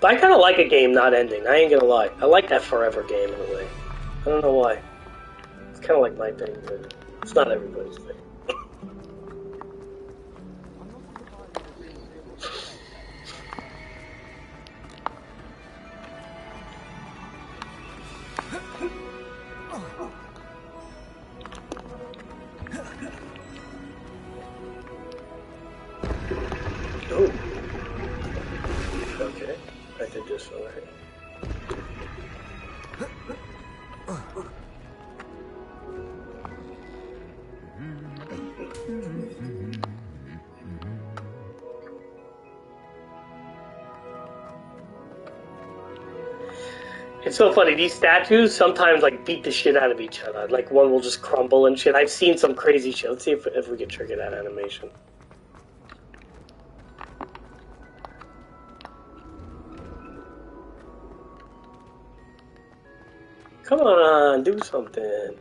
But I kind of like a game not ending. I ain't gonna lie. I like that forever game in a way. I don't know why. It's kind of like my thing, but it's not everybody's thing. Oh. Okay. I did this already. It's so funny, these statues sometimes like beat the shit out of each other. Like one will just crumble and shit. I've seen some crazy shit. Let's see if we can trigger that animation. Come on, do something.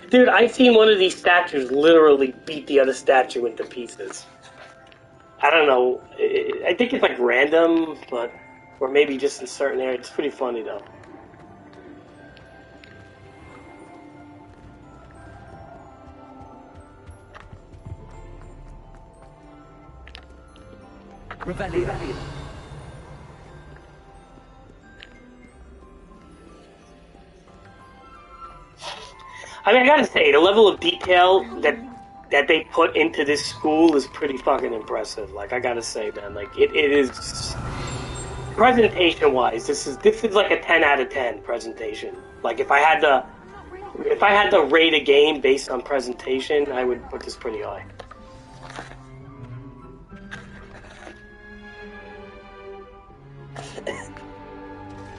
Dude, I've seen one of these statues literally beat the other statue into pieces. I don't know. I think it's like random, but or maybe just in certain areas. It's pretty funny though. Revelio. I mean, I gotta say, the level of detail that they put into this school is pretty fucking impressive. Like, I gotta say, man, like it is presentation-wise. This is like a 10 out of 10 presentation. Like, if I had to rate a game based on presentation, I would put this pretty high.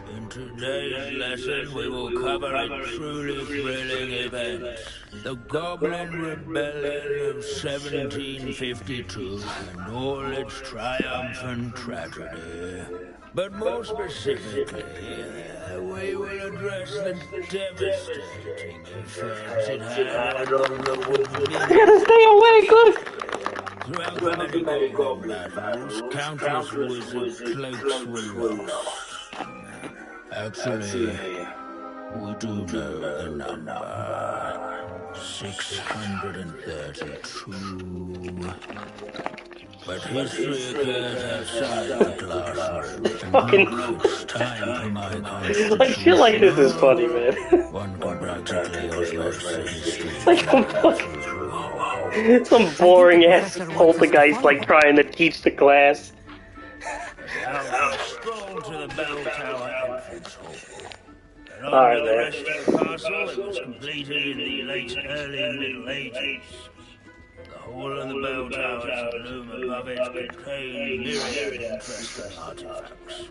In today's lesson, we will cover a truly thrilling event. The Goblin Rebellion of 1752 and all its triumph and tragedy. But more specifically, we will address the devastating effects it had on the would-be. I gotta stay awake, look! Throughout the many Goblin battles, countless wizard cloaks were lost. Actually, we do know the number. 632. But history occurs outside the classroom. Fucking It's time for my constitution. like shit like this is funny, man. One can practically osmose the history. It's like some boring ass poltergeist like trying to teach the class. Now stroll to the bell tower entrance hall. And on Alright, to the man. rest of the castle, it was completed in the late early Middle Ages. The hall and the bell towers and loom above it contain myriad interesting artifacts.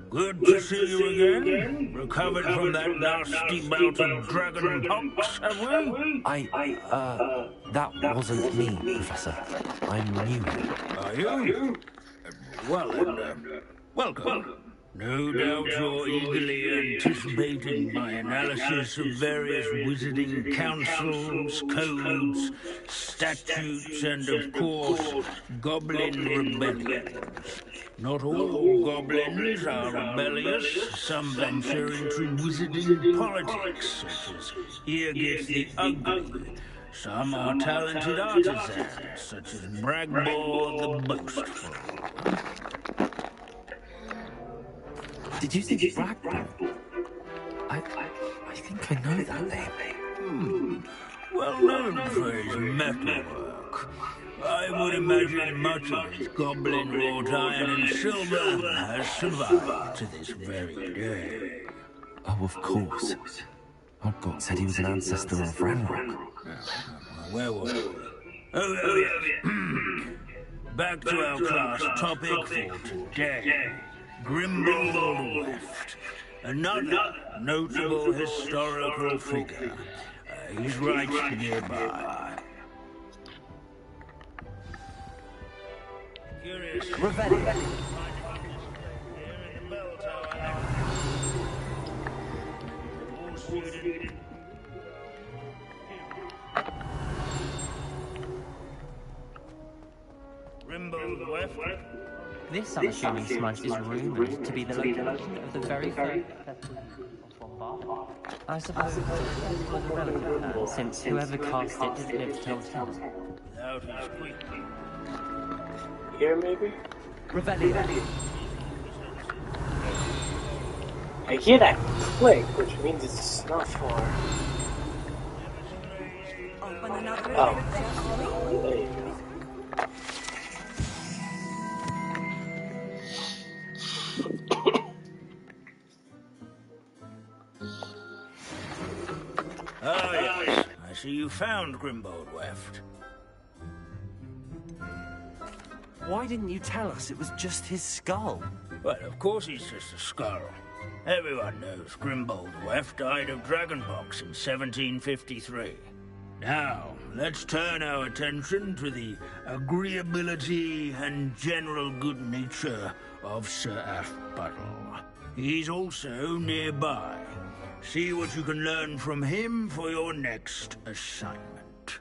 Good to see you again. Recovered from that nasty bout of dragon pox, have we? That wasn't me, Professor. I'm new here. Are you? Well then, welcome. No doubt you're eagerly anticipating my analysis of various wizarding councils, codes, statutes, and of course, goblin rebellions. Not all goblins are rebellious. Some venture into wizarding politics, such as Eargith the Ugly. Some are talented artisans, such as Bragbor the Boastful. Did you say Bragbor? I think I know that name. Well known for his metalwork. I would imagine much of his goblin wrought iron and silver has survived to this very day. Oh, of course. Hogwarts said he was an ancestor of Ranrock. Where were we? Oh yes. Back to our class topic for today. Grimbold Weft. Another notable historical figure. He's right nearby. Curious. Revelio. Grimbold Weft. This unassuming smudge is rumoured to be the location of the very first festival of Bombard. I suppose it's a relative plan, since whoever cast it didn't live to tell tale. Without his quick. Here, maybe? Revelio. I hear that click, which means it's not far. Oh, there you go. Ah, yes. I see you found Grimbold Weft. Why didn't you tell us it was just his skull? Well, of course he's just a skull. Everyone knows Grimbold Weft died of dragonpox in 1753. Now, let's turn our attention to the agreeability and general good nature of Sir Aphbuttle. He's also nearby. See what you can learn from him for your next assignment.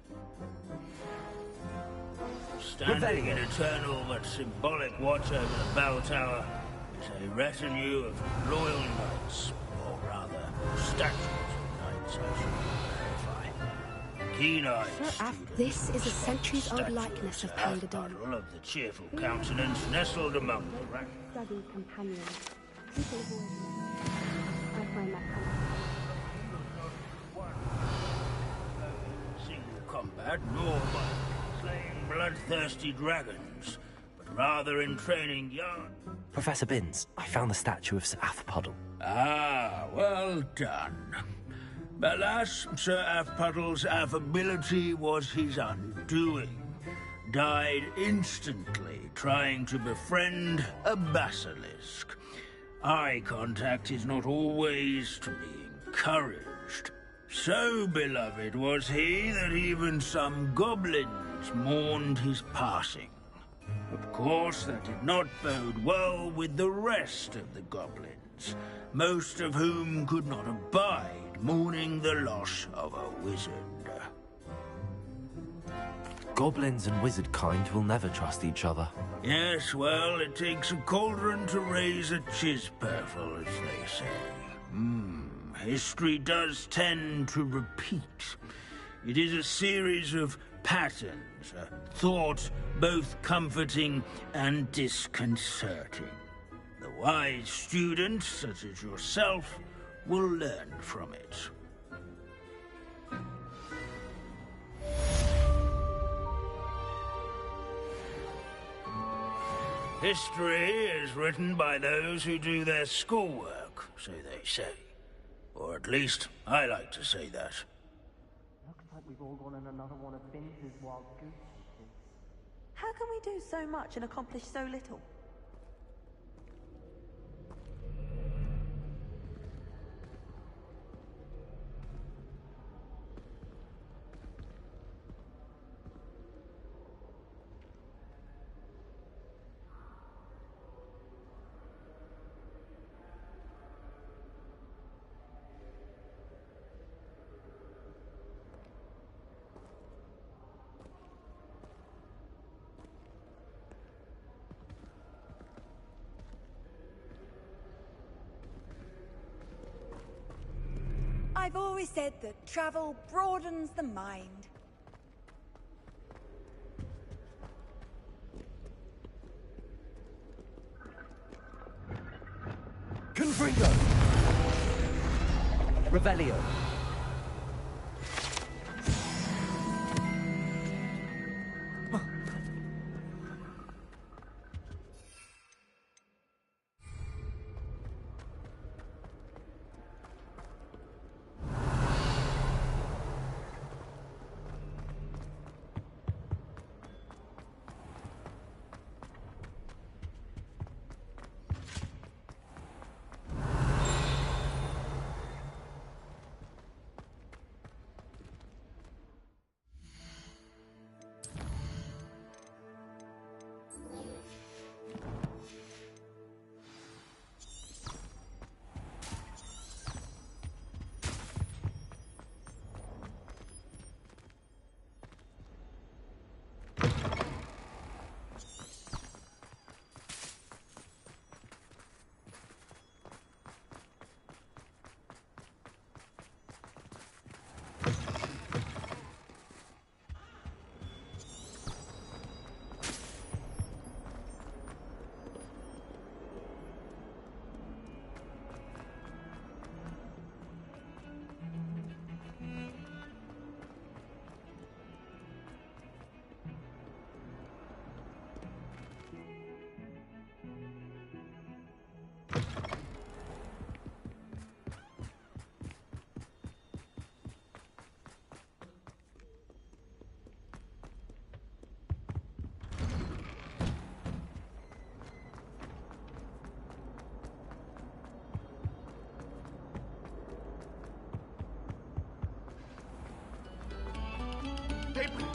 Standing in eternal but symbolic watch over the bell tower is a retinue of loyal knights, or rather, statues of knights, I should clarify. Keen-eyed students, this is a centuries-old likeness of Pandadon. of the cheerful countenance nestled among the ranks. Study companions. People of all I find that Single combat, nor by slaying bloodthirsty dragons, but rather in training young. Professor Binns, I found the statue of Sir Aphbuttle. Ah, well done. Alas, Sir Aphbuttle's affability was his undoing. Died instantly trying to befriend a basilisk. Eye contact is not always to be encouraged. So beloved was he that even some goblins mourned his passing. Of course, that did not bode well with the rest of the goblins, most of whom could not abide mourning the loss of a wizard. Goblins and wizard kind will never trust each other. Yes, well, it takes a cauldron to raise a chisperful, as they say. History does tend to repeat. It is a series of patterns, a thought both comforting and disconcerting. The wise students, such as yourself, will learn from it. History is written by those who do their schoolwork, so they say. Or at least, I like to say that. Looks like we've all gone on another one of Binns' wild goose chases. How can we do so much and accomplish so little? I've always said that travel broadens the mind. Confringo! Revelio.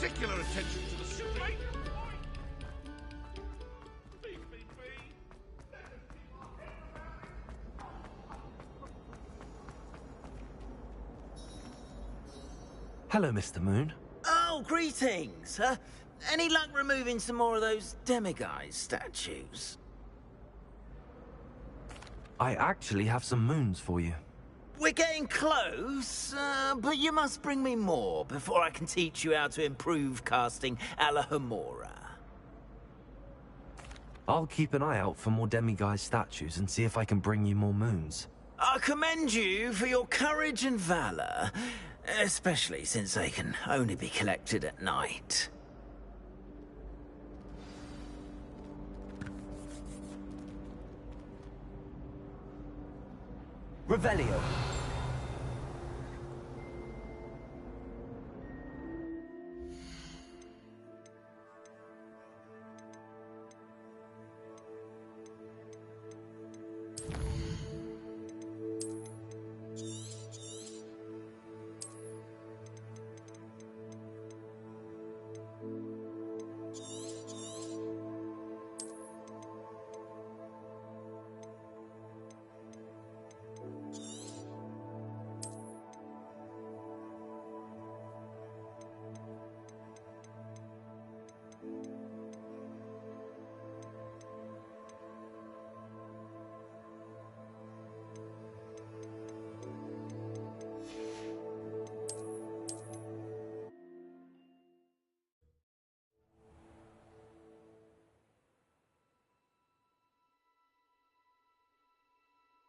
particular attention to the suit. Hello, Mr. Moon. Oh, greetings. Any luck removing some more of those demiguise statues? I actually have some moons for you. We're getting close, but you must bring me more before I can teach you how to improve casting a la Homora. I'll keep an eye out for more demiguise statues and see if I can bring you more moons. I commend you for your courage and valor, especially since they can only be collected at night. Revelio.